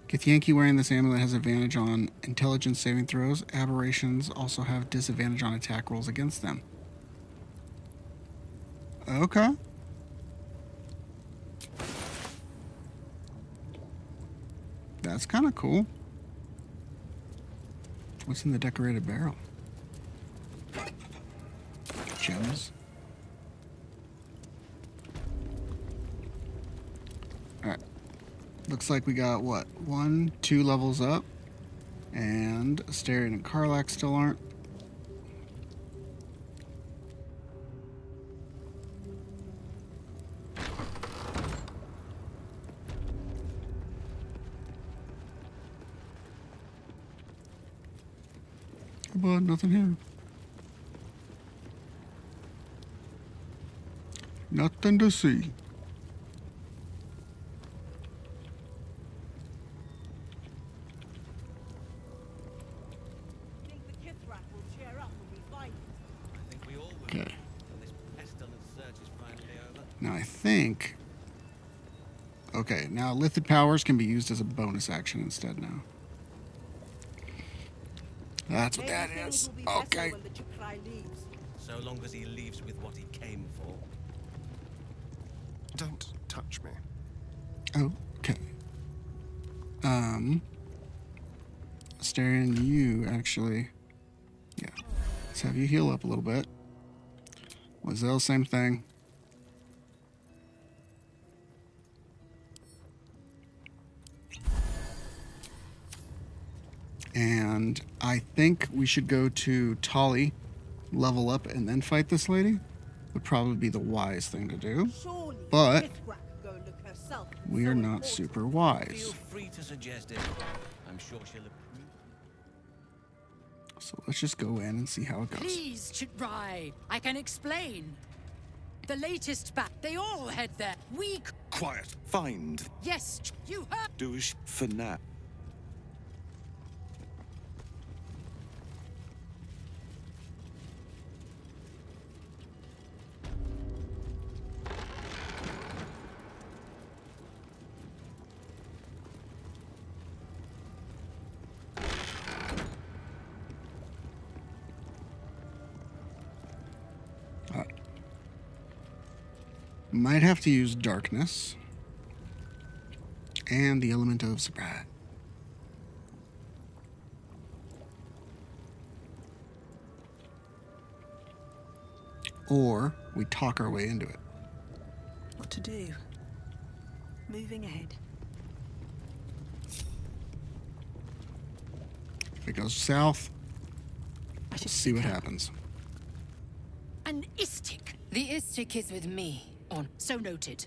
Githyanki wearing this amulet has advantage on intelligence saving throws. Aberrations also have disadvantage on attack rolls against them. Okay. That's kind of cool. What's in the decorated barrel? Gems. Alright. Looks like we got, what, 1, 2 levels up. And Astarion and Karlach still aren't. But nothing here. Nothing to see. Think the Kithrak will cheer up when we find it. I think we all will. Okay. When this pestilent search is finally over. Now I think... Okay, now Lithid powers can be used as a bonus action instead now. That's what that is. Okay. So long as he leaves with what he came for. Don't touch me. Okay. Astarion, you actually... Yeah. Let's have you heal up a little bit. Wazelle, same thing. And I think we should go to Tali, level up, and then fight this lady. Would probably be the wise thing to do. But we are not super wise. Feel free to suggest it. I'm sure she'll approve. So let's just go in and see how it goes. Please, Chitrai, I can explain. The latest bat, they all head there. We... Quiet. Find. Yes, you heard... Do for now. Might have to use darkness and the element of surprise. Or we talk our way into it. What to do? Moving ahead. If it goes south, we'll see what happens. An Istik. The Istik is with me. On. So noted.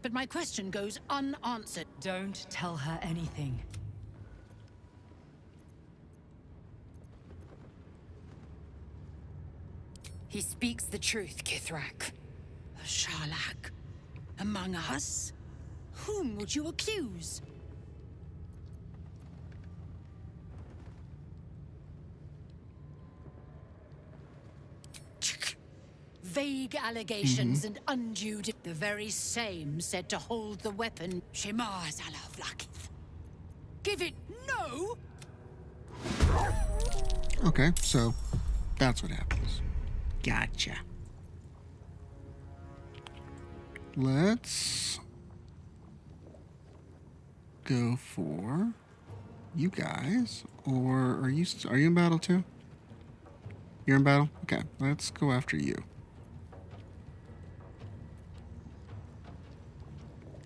But my question goes unanswered. Don't tell her anything. He speaks the truth, Kithrak. A Sharlak? Among us? Whom would you accuse? Vague allegations and undue... The very same said to hold the weapon. Shema Zalavlakith. Give it no! Okay, so that's what happens. Gotcha. Let's go for you guys. Or are you in battle too? You're in battle? Okay, let's go after you.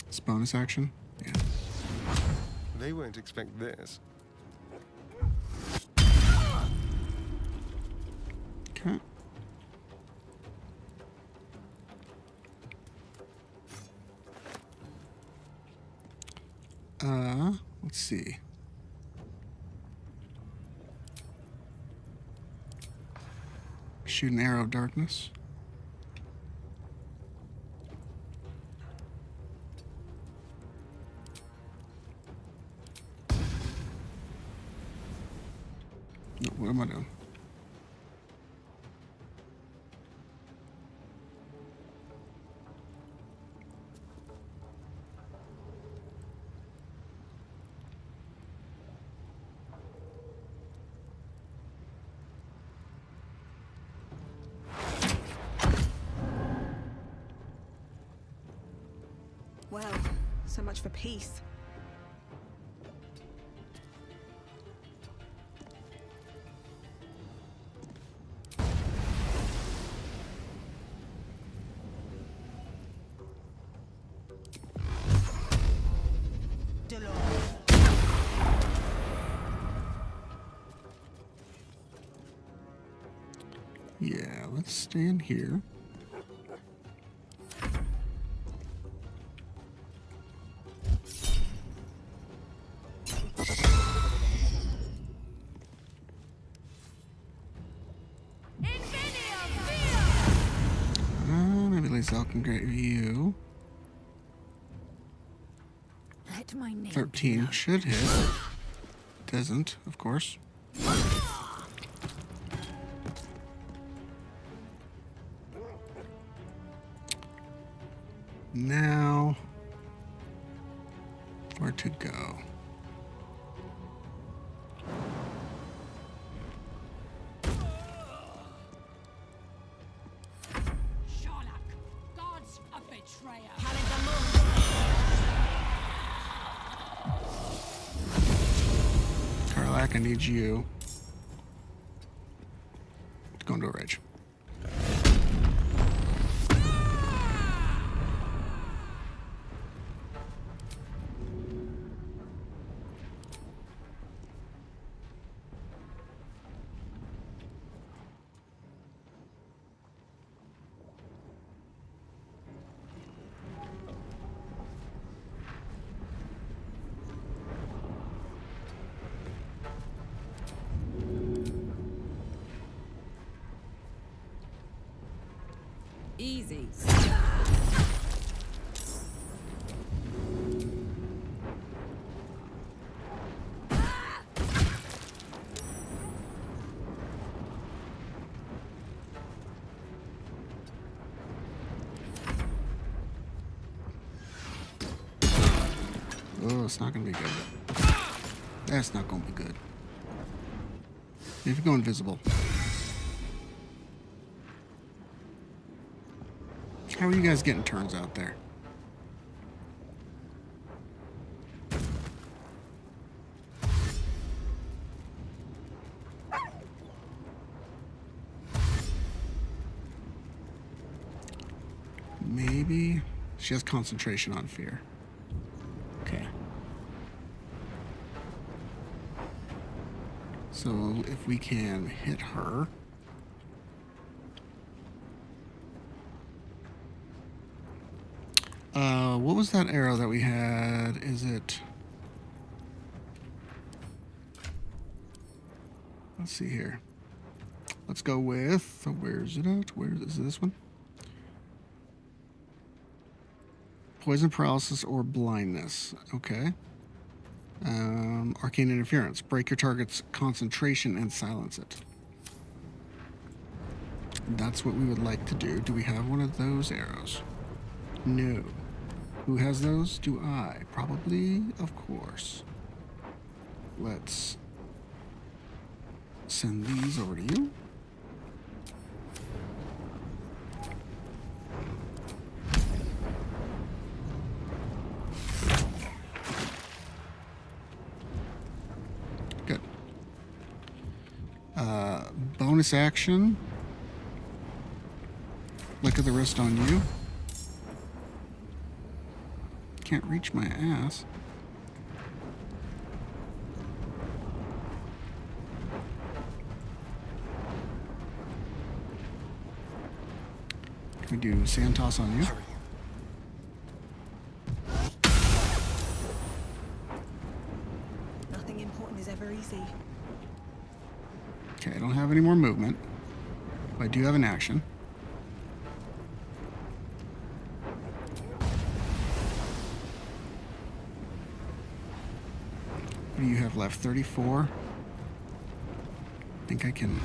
It's bonus action? Yeah. They won't expect this. Okay. Let's see. Shoot an arrow of darkness. No, what am I doing? Well, so much for peace. let's stay in here. Maybe Lae'zel can get you. Let my name 13 should hit. Doesn't, of course. Now, where to go? God's a betrayer. Karlak, I need you to go into a rage. Easy. Oh, it's not gonna be good. That's not gonna be good. If you go invisible. How are you guys getting turns out there? Maybe she has concentration on fear. Okay. So if we can hit her. What was that arrow that we had? Is it... Let's see here. Let's go with... Where is it at? Where is it? This one? Poison, paralysis, or blindness. Okay. Arcane interference. Break your target's concentration and silence it. That's what we would like to do. Do we have one of those arrows? No. Who has those? Do I? Probably, of course. Let's send these over to you. Good. Bonus action. Flick of the wrist on you. Can't reach my ass. Can we do sand toss on you? Nothing important is ever easy. Okay, I don't have any more movement. But I do have an action. What do you have left? 34? I think I can...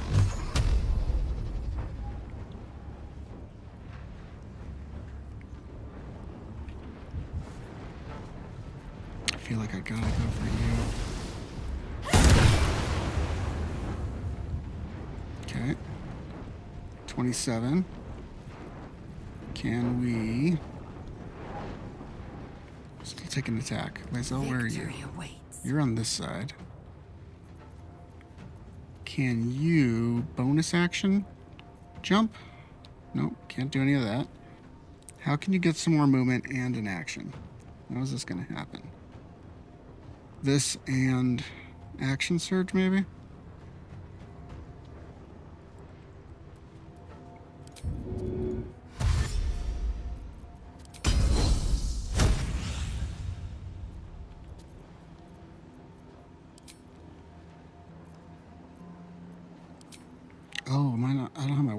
I feel like I gotta go for you. Okay. 27. Can we... Still take an attack. Lae'zel, where are you? You're on this side. Can you bonus action jump? Nope, can't do any of that. How can you get some more movement and an action? How is this going to happen? This and action surge, maybe?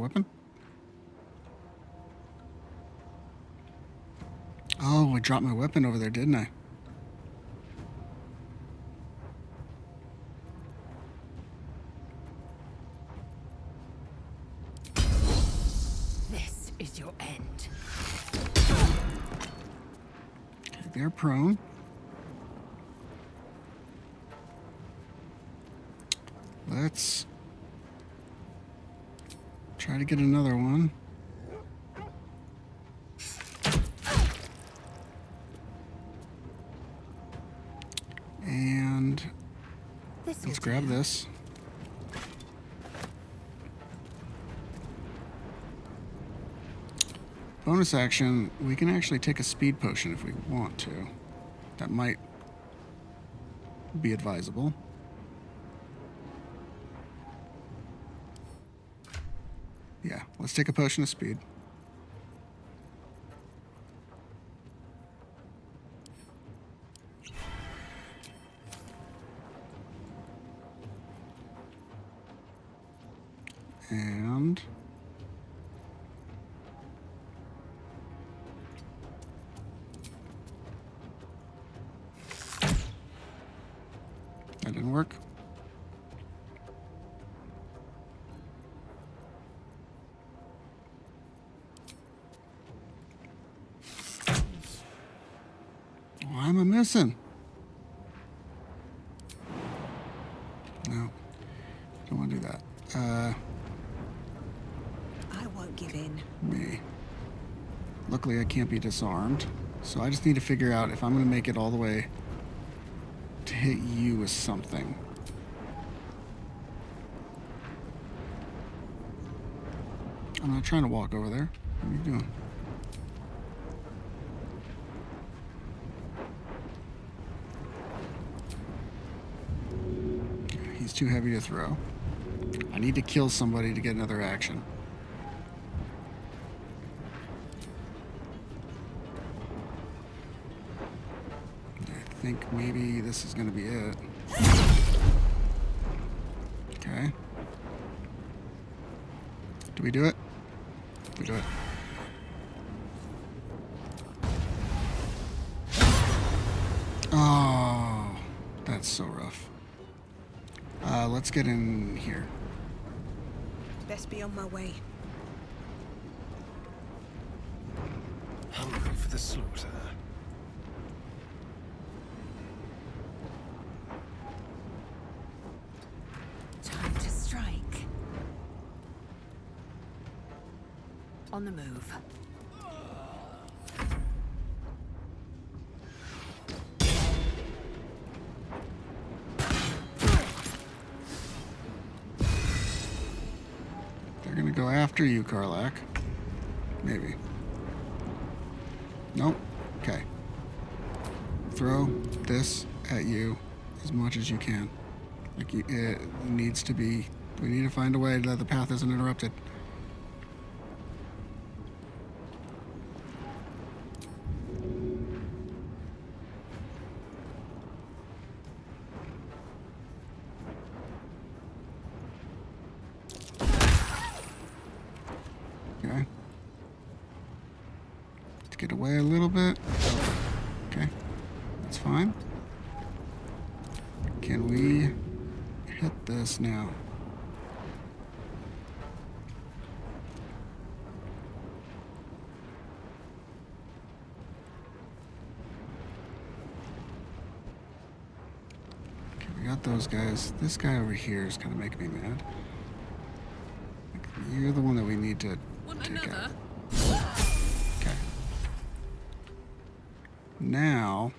weapon? Oh, I dropped my weapon over there, didn't I? This is your end. Okay, they're prone. Let's try to get another one. And let's grab this. Bonus action, we can actually take a speed potion if we want to. That might be advisable. Yeah, let's take a potion of speed. And that didn't work. Why am I missing? No, don't want to do that. I won't give in. Me. Luckily, I can't be disarmed, so I just need to figure out if I'm going to make it all the way to hit you with something. I'm not trying to walk over there. What are you doing? He's too heavy to throw. I need to kill somebody to get another action. I think maybe this is going to be it. Okay. Do we do it? We do it. Oh, that's so rough. Let's get in here. Best be on my way. Hungry for the slaughter. Time to strike. On the move. They're gonna go after you, Karlak. Maybe. Nope. Okay. Throw this at you as much as you can. Like it needs to be. We need to find a way that the path isn't interrupted. Okay. To get away a little bit. Okay. That's fine. Can we hit this now? Okay, we got those guys. This guy over here is kind of making me mad. You're the one that we need to take out. Okay. Now,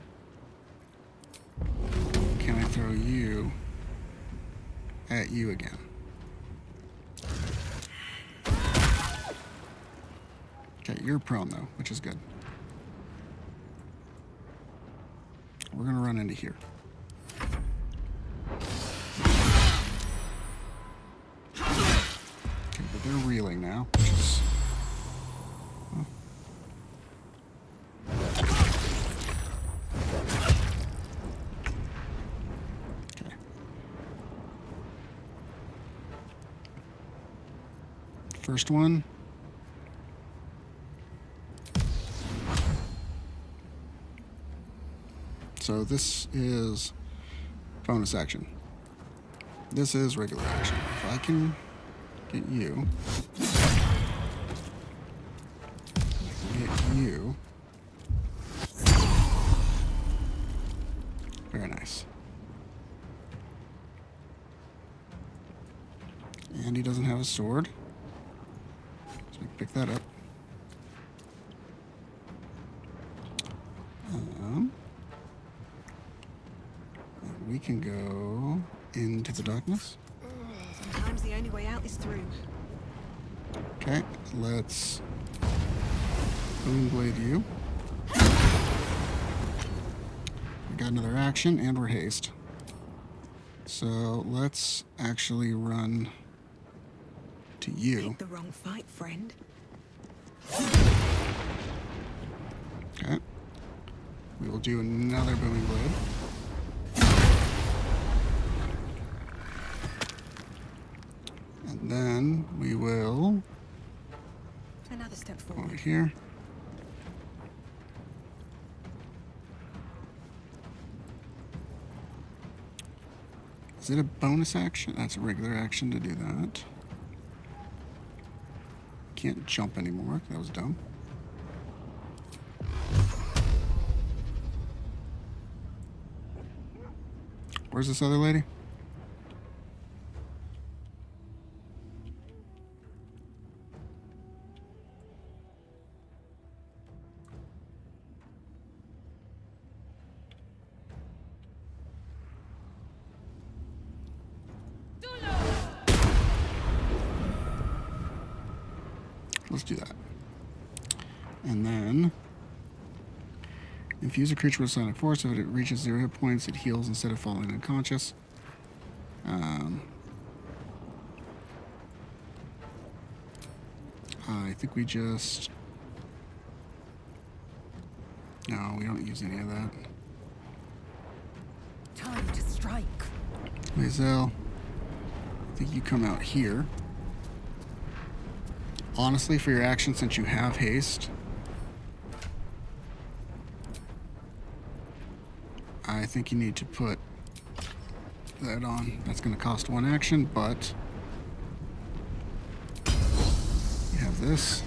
can I throw you at you again? Okay, you're prone though, which is good. We're gonna run into here. Okay, but they're reeling now, which is... well. First one. So this is bonus action. This is regular action. If I can get you. Get you. Very nice. And he doesn't have a sword. So we can pick that up. We can go into the darkness. Sometimes the only way out is through. Okay, let's boom blade you. We got another action and we're haste. So let's actually run to you. Pick the wrong fight, friend. Okay. We will do another booming blade. And then we will Another step go forward. over here. Is it a bonus action? That's a regular action to do that. Can't jump anymore. That was dumb. Where's this other lady? Let's do that. And then infuse a creature with sonic force. If it reaches 0 hit points, it heals instead of falling unconscious. I think we just... No, we don't use any of that. Time to strike. Mazel, I think you come out here. Honestly, for your action, since you have haste, I think you need to put that on. That's going to cost 1 action, but you have this.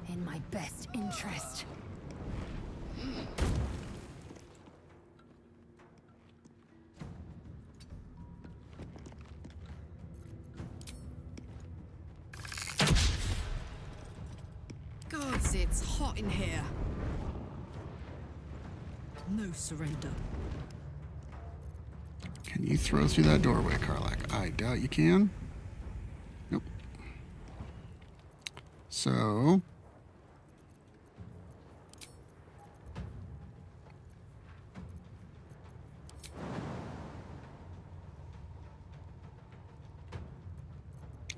In my best interest. Gods, it's hot in here. No surrender. Can you throw through that doorway, Karlak? I doubt you can. Nope. So...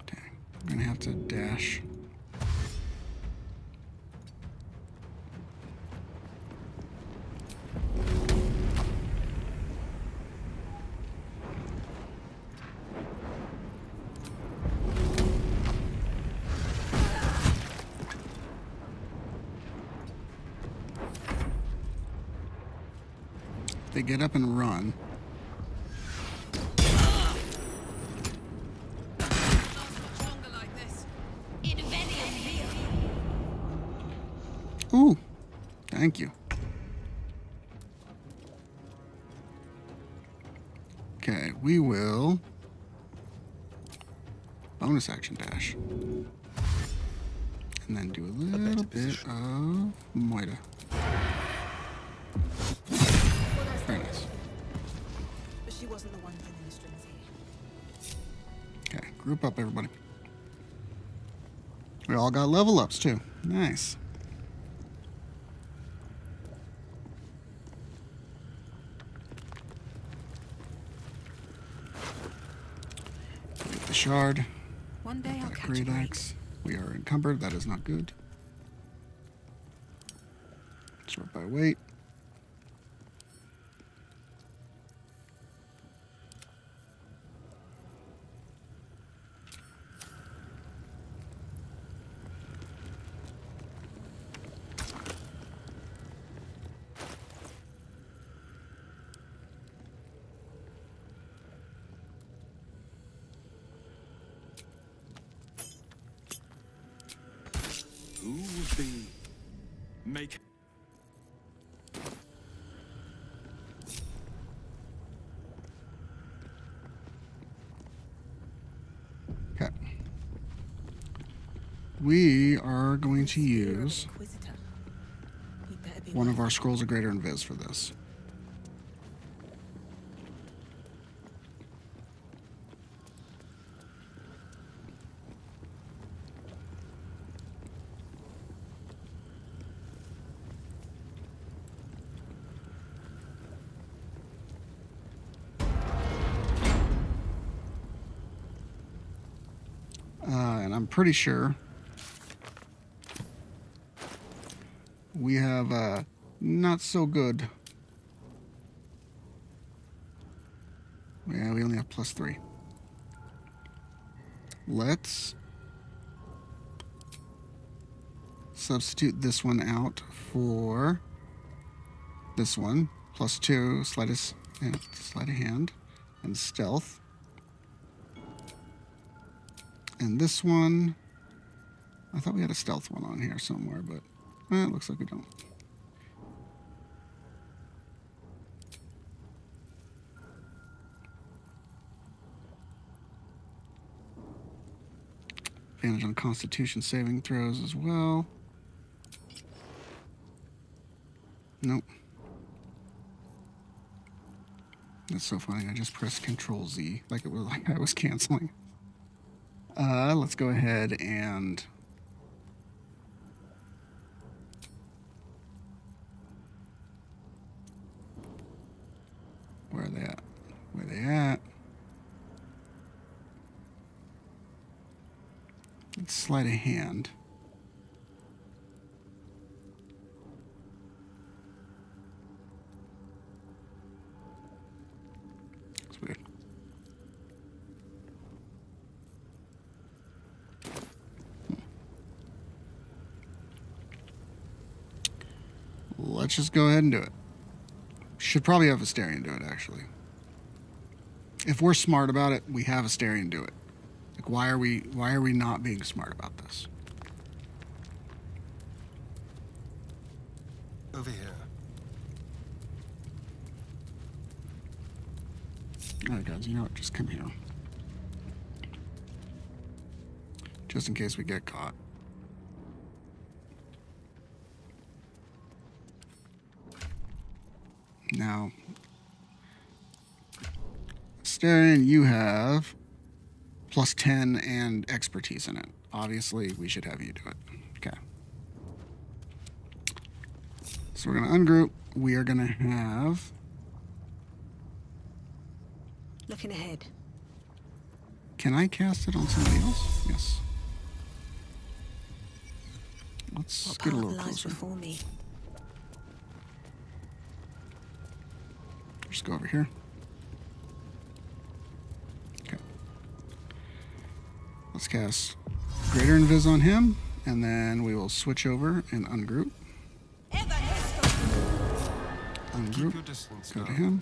Dang. I'm gonna have to dash. They get up and run. Ooh, thank you. Okay, we will bonus action dash. And then do a little bit of Moida. Very nice. But she wasn't the one pulling the strings here. Okay, group up, everybody. We all got level ups, too. Nice. Get the shard. One day I'll That catch great a break. axe. We are encumbered. That is not good. Sort by weight. Who would be make? Okay. We are going to use one of our scrolls of greater invis for this. And I'm pretty sure we have not so good. Yeah, we only have +3. Let's substitute this one out for this one. +2, sleight of hand, and stealth. And this one, I thought we had a stealth one on here somewhere, but it looks like we don't. Advantage on Constitution saving throws as well. Nope. That's so funny. I just pressed Control Z like it was like I was canceling. Let's go ahead and where are they at? Where are they at? Let's sleight of hand. It's weird. Let's just go ahead and do it. Should probably have Asterion do it, actually. If we're smart about it, we have Asterion do it. Like, why are we not being smart about this? Over here. Alright guys, you know what? Just come here. Just in case we get caught. Now, Asterion, you have +10 and expertise in it. Obviously, we should have you do it. Okay. So we're going to ungroup. We are going to have... Looking ahead. Can I cast it on somebody else? Yes. Let's What get a path little lies closer. before me? Just go over here. Okay. Let's cast Greater Invis on him, and then we will switch over and ungroup. Keep Ungroup. your distance. Go to him.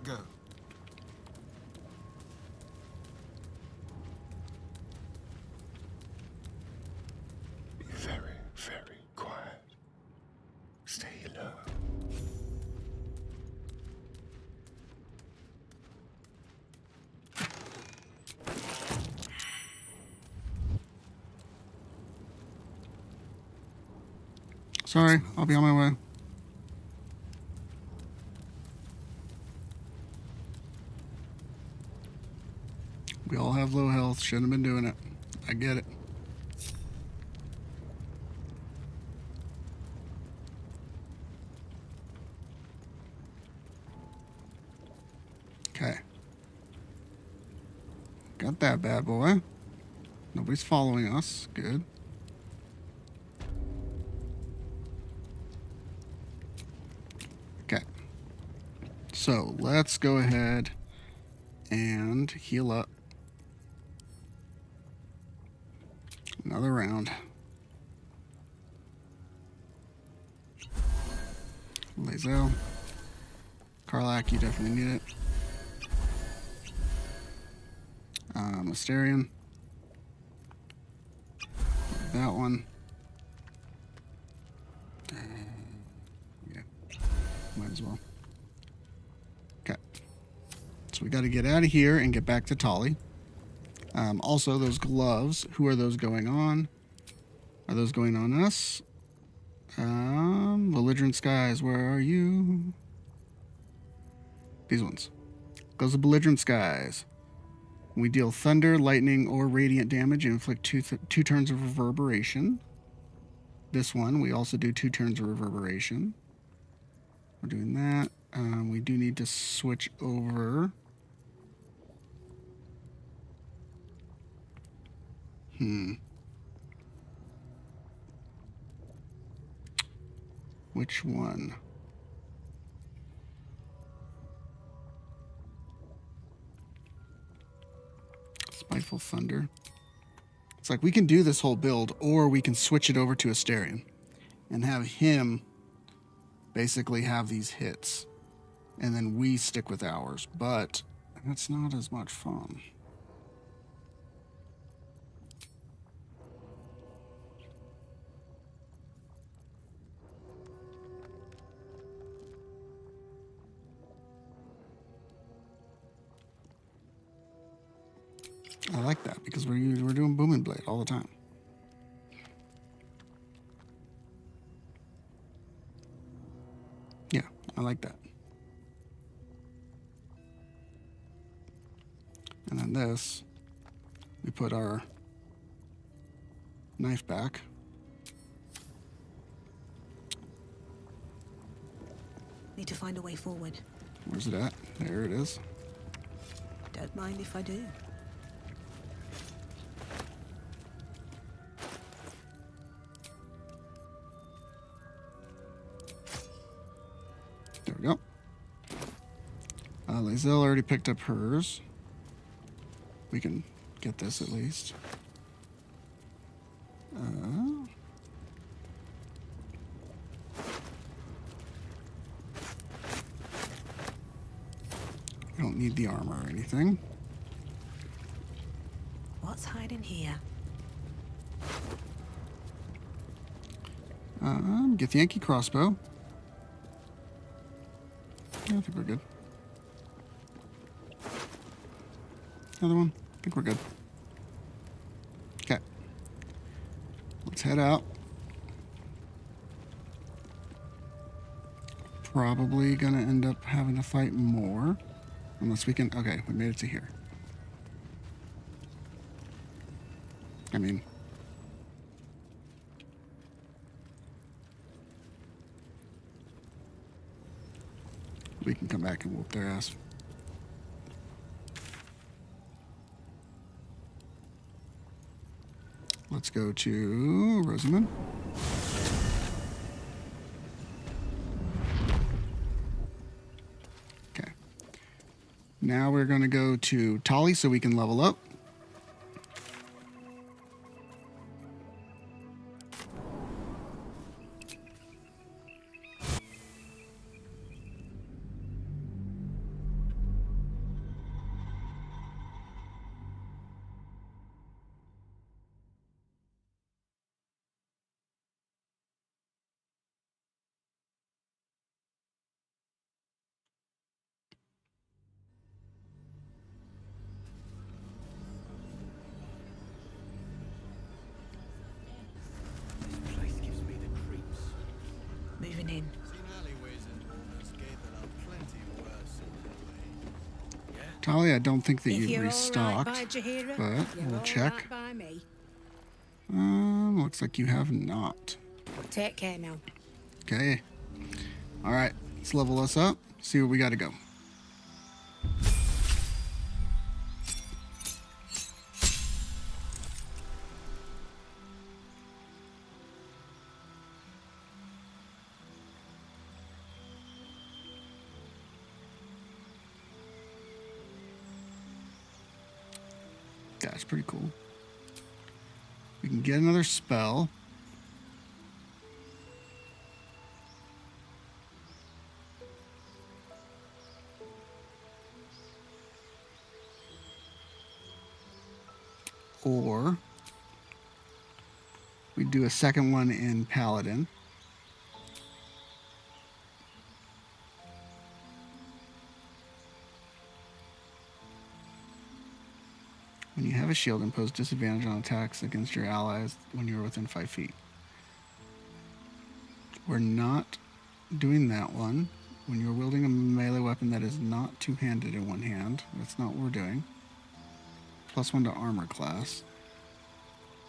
Go. Be very, very quiet. Stay low. Sorry, I'll be on my way. We all have low health. Shouldn't have been doing it. I get it. Okay. Got that bad boy. Nobody's following us. Good. Okay. So let's go ahead and heal up. Another round. Lazel. Karlak, you definitely need it. Asterion. That one. Might as well. Okay. So we got to get out of here and get back to Tali. Also, those gloves. Who are those going on? Are those going on us? Belligerent Skies, where are you? These ones. Gloves of Belligerent Skies. We deal thunder, lightning, or radiant damage and inflict two turns of reverberation. This one, we also do 2 turns of reverberation. We're doing that. We do need to switch over. Which one? Spiteful Thunder. It's like we can do this whole build, or we can switch it over to Asterion and have him basically have these hits. And then we stick with ours. But that's not as much fun. I like that because we're doing Booming Blade all the time. Yeah, I like that. And then this, we put our knife back. Need to find a way forward. Where's it at? There it is. Don't mind if I do. There we go. Lae'zel already picked up hers. We can get this at least. We don't need the armor or anything. What's hiding here? Get the Yankee crossbow. I think we're good. Another one. I think we're good. Okay. Let's head out. Probably gonna end up having to fight more. Unless we can... Okay, we made it to here. I mean... we can come back and whoop their ass. Let's go to Rosamund. Okay. Now we're going to go to Tali so we can level up. Moving in. Tali, I don't think that If you've you're restocked, all right by Jaheira, but you're we'll all check. right by me. Looks like you have not. Take care now. Okay. All right. Let's level us up. See where we got to go. That's pretty cool. We can get another spell. Or we do a second one in Paladin. When you have a shield, impose disadvantage on attacks against your allies when you are within 5 feet. We're not doing that one. When you're wielding a melee weapon that is not two-handed in one hand, that's not what we're doing. +1 to armor class.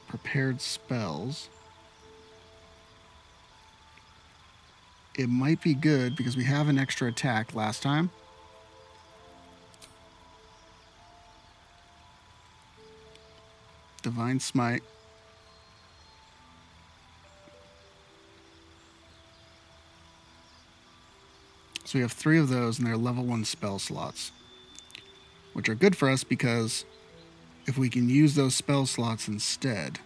Prepared spells. It might be good because we have an extra attack last time. Divine Smite. So we have 3 of those, and they're level 1 spell slots, which are good for us because if we can use those spell slots instead,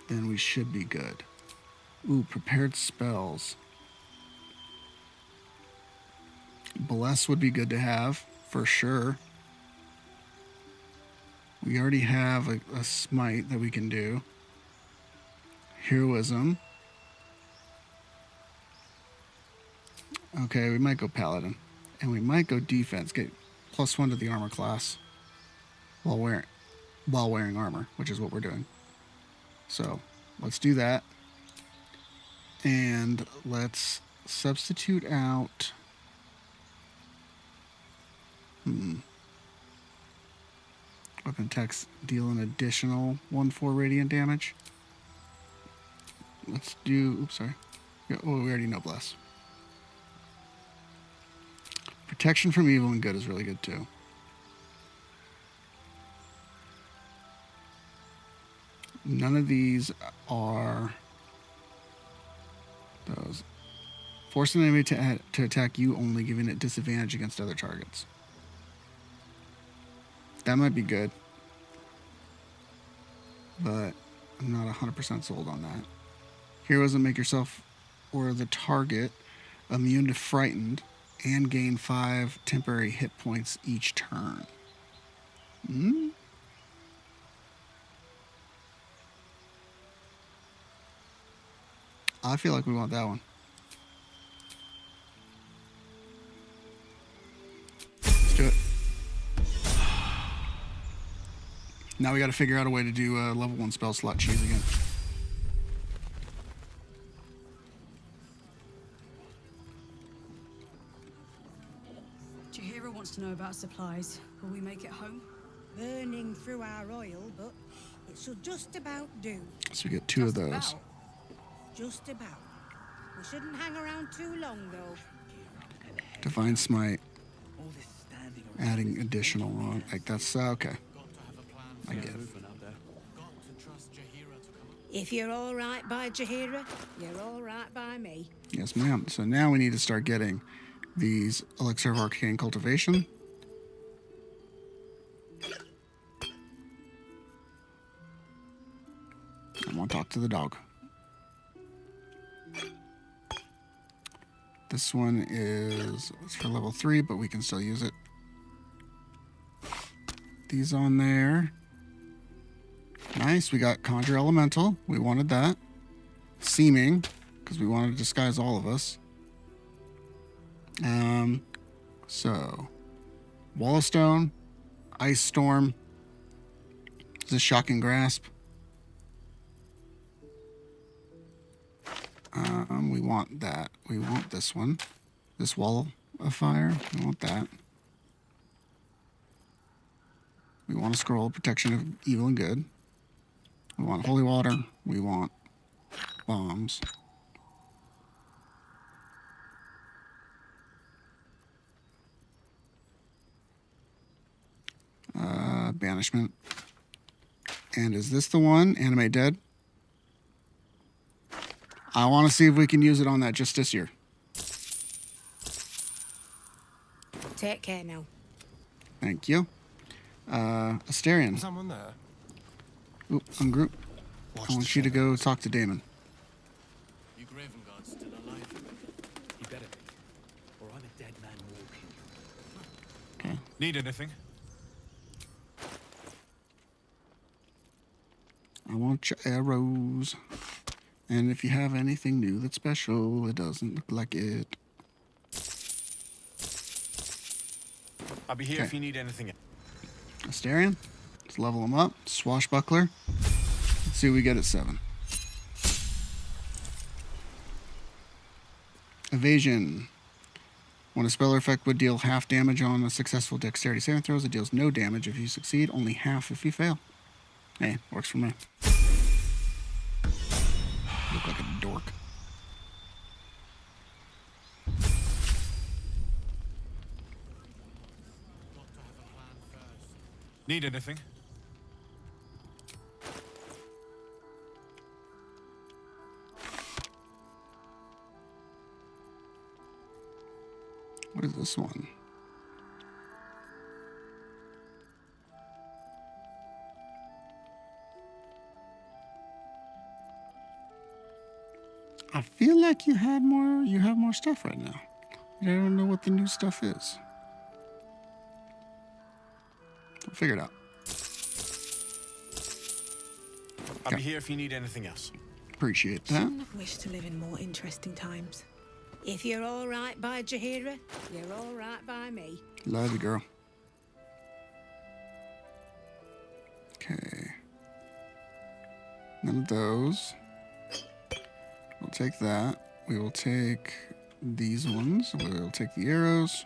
then we should be good. Ooh, prepared spells. Bless would be good to have, for sure. We already have a smite that we can do. Heroism. Okay, we might go Paladin. And we might go defense. Get +1 to the armor class while wearing armor, which is what we're doing. So, let's do that. And let's substitute out... Weapon attacks deal an additional 1/4 radiant damage. Let's do... Oops, sorry. Yeah, oh, we already know Bless. Protection from evil and good is really good too. None of these are those. Force an enemy to attack you only, giving it disadvantage against other targets. That might be good, but I'm not 100% sold on that. Heroism, make yourself or the target immune to frightened and gain 5 temporary hit points each turn. I feel like we want that one. Let's do it. Now we got to figure out a way to do a level 1 spell slot cheese again. Jaheira wants to know about supplies. Will we make it home? Burning through our oil, but it should just about do. So we get 2 of those. Just about. We shouldn't hang around too long, though. Divine Smite. Adding additional on. Like that's okay. I get it. If you're all right by Jaheira, you're all right by me. Yes, ma'am. So now we need to start getting these Elixir of Arcane Cultivation. I want to talk to the dog. This one is for level 3, but we can still use it. These on there. Nice, we got Conjure Elemental. We wanted that. Seeming, because we wanted to disguise all of us. So, Wall of Stone, Ice Storm. Is this Shocking Grasp? We want that. We want this one. This Wall of Fire. We want that. We want a scroll, Protection of Evil and Good. We want Holy Water. We want bombs. Banishment. And is this the one? Animate Dead. I want to see if we can use it on that Justiciar. Take care now. Thank you. Asterion. Someone there? Oop, ungroup. I want you to go talk to Damon. You Graven Guard's still alive. He better be, or I'm a dead man walking. Okay. Need anything? I want your arrows. And if you have anything new that's special, it doesn't look like it. I'll be here if you need anything. Asterion. Let's level him up. Swashbuckler. Let's see what we get at 7. Evasion. When a spell or effect would deal half damage on a successful dexterity saving throws, it deals no damage if you succeed, only half if you fail. Hey, works for me. Look like a dork. Need anything? What is this one? I feel like you have more stuff right now. I don't know what the new stuff is. I'll figure it out. I'll be here if you need anything else. Appreciate that. Shouldn't have wished to live in more interesting times. If you're all right by Jaheira, you're all right by me. Love you, girl. Okay. None of those. We'll take that. We will take these ones. We'll take the arrows.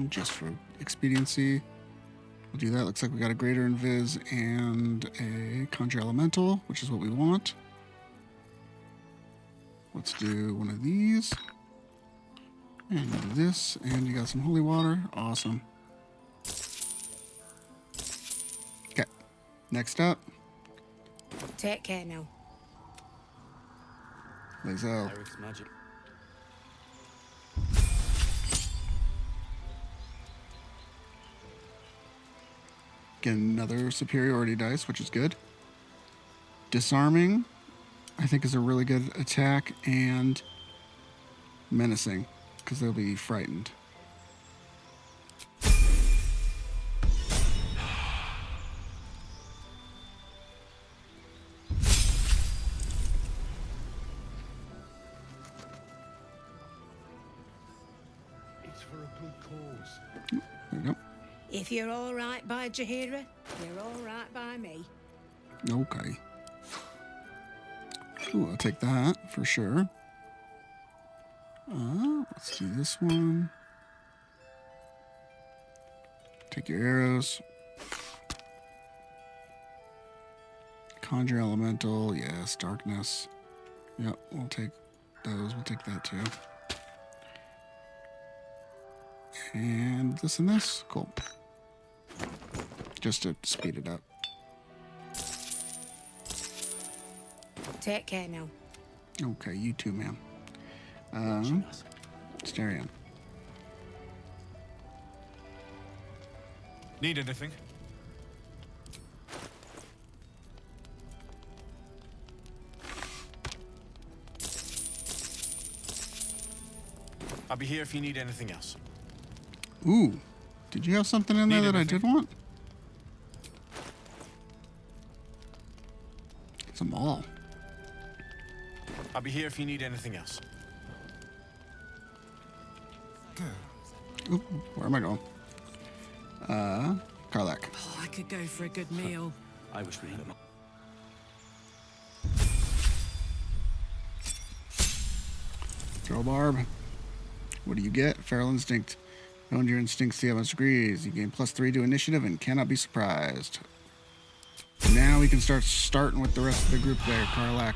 Just for expediency, we'll do that. Looks like we got a greater invis and a conjure elemental, which is what we want. Let's do one of these. And do this. And you got some holy water. Awesome. Okay. Next up. Take care now. Lae'zel. Eric's magic. Get another superiority dice, which is good. Disarming, I think, is a really good attack, and menacing, because they'll be frightened. It's for a good cause. There you go. If you're all right by Jaheira, you're all right by me. Okay. Ooh, I'll take that for sure. Let's do this one. Take your arrows. Conjure elemental, yes, darkness. Yep, we'll take those. We'll take that too. And this and this, cool. Just to speed it up. Take care now. Okay, you too, ma'am. Asterion. Need anything? I'll be here if you need anything else. Ooh, did you have something in there that I did want? It's a mall. I'll be here if you need anything else. Ooh, where am I going? Karlach. Oh, I could go for a good meal. I was reading them. Throw barb. What do you get? Feral instinct. Own your instincts to the utmost degrees. You gain +3 to initiative and cannot be surprised. Now we can starting with the rest of the group there, Karlach.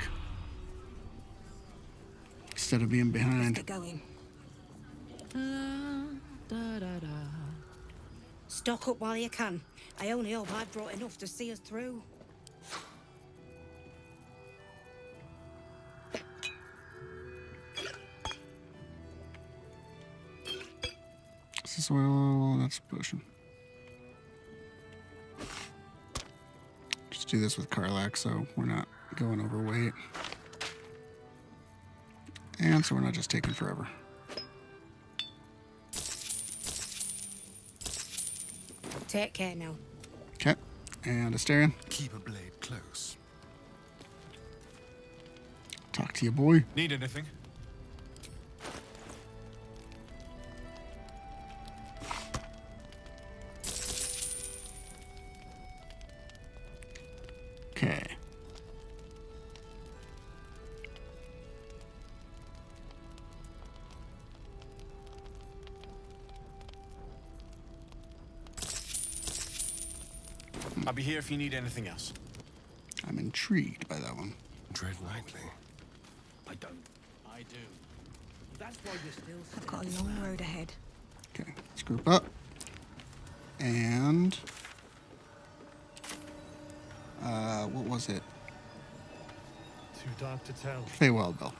Instead of being behind. Let's get going. Stock up while you can. I only hope I brought enough to see us through. This is oil, that's a potion. Just do this with Karlach so we're not going overweight. And so we're not just taking forever. Take care now. Okay. And Asterion. Keep a blade close. Talk to you, boy. Need anything? I'll be here if you need anything else. I'm intrigued by that one. Tread lightly. I don't. I do. That's why you're still. I've got a long road ahead. Okay, let's group up. And what was it? Too dark to tell. Feywild Bell.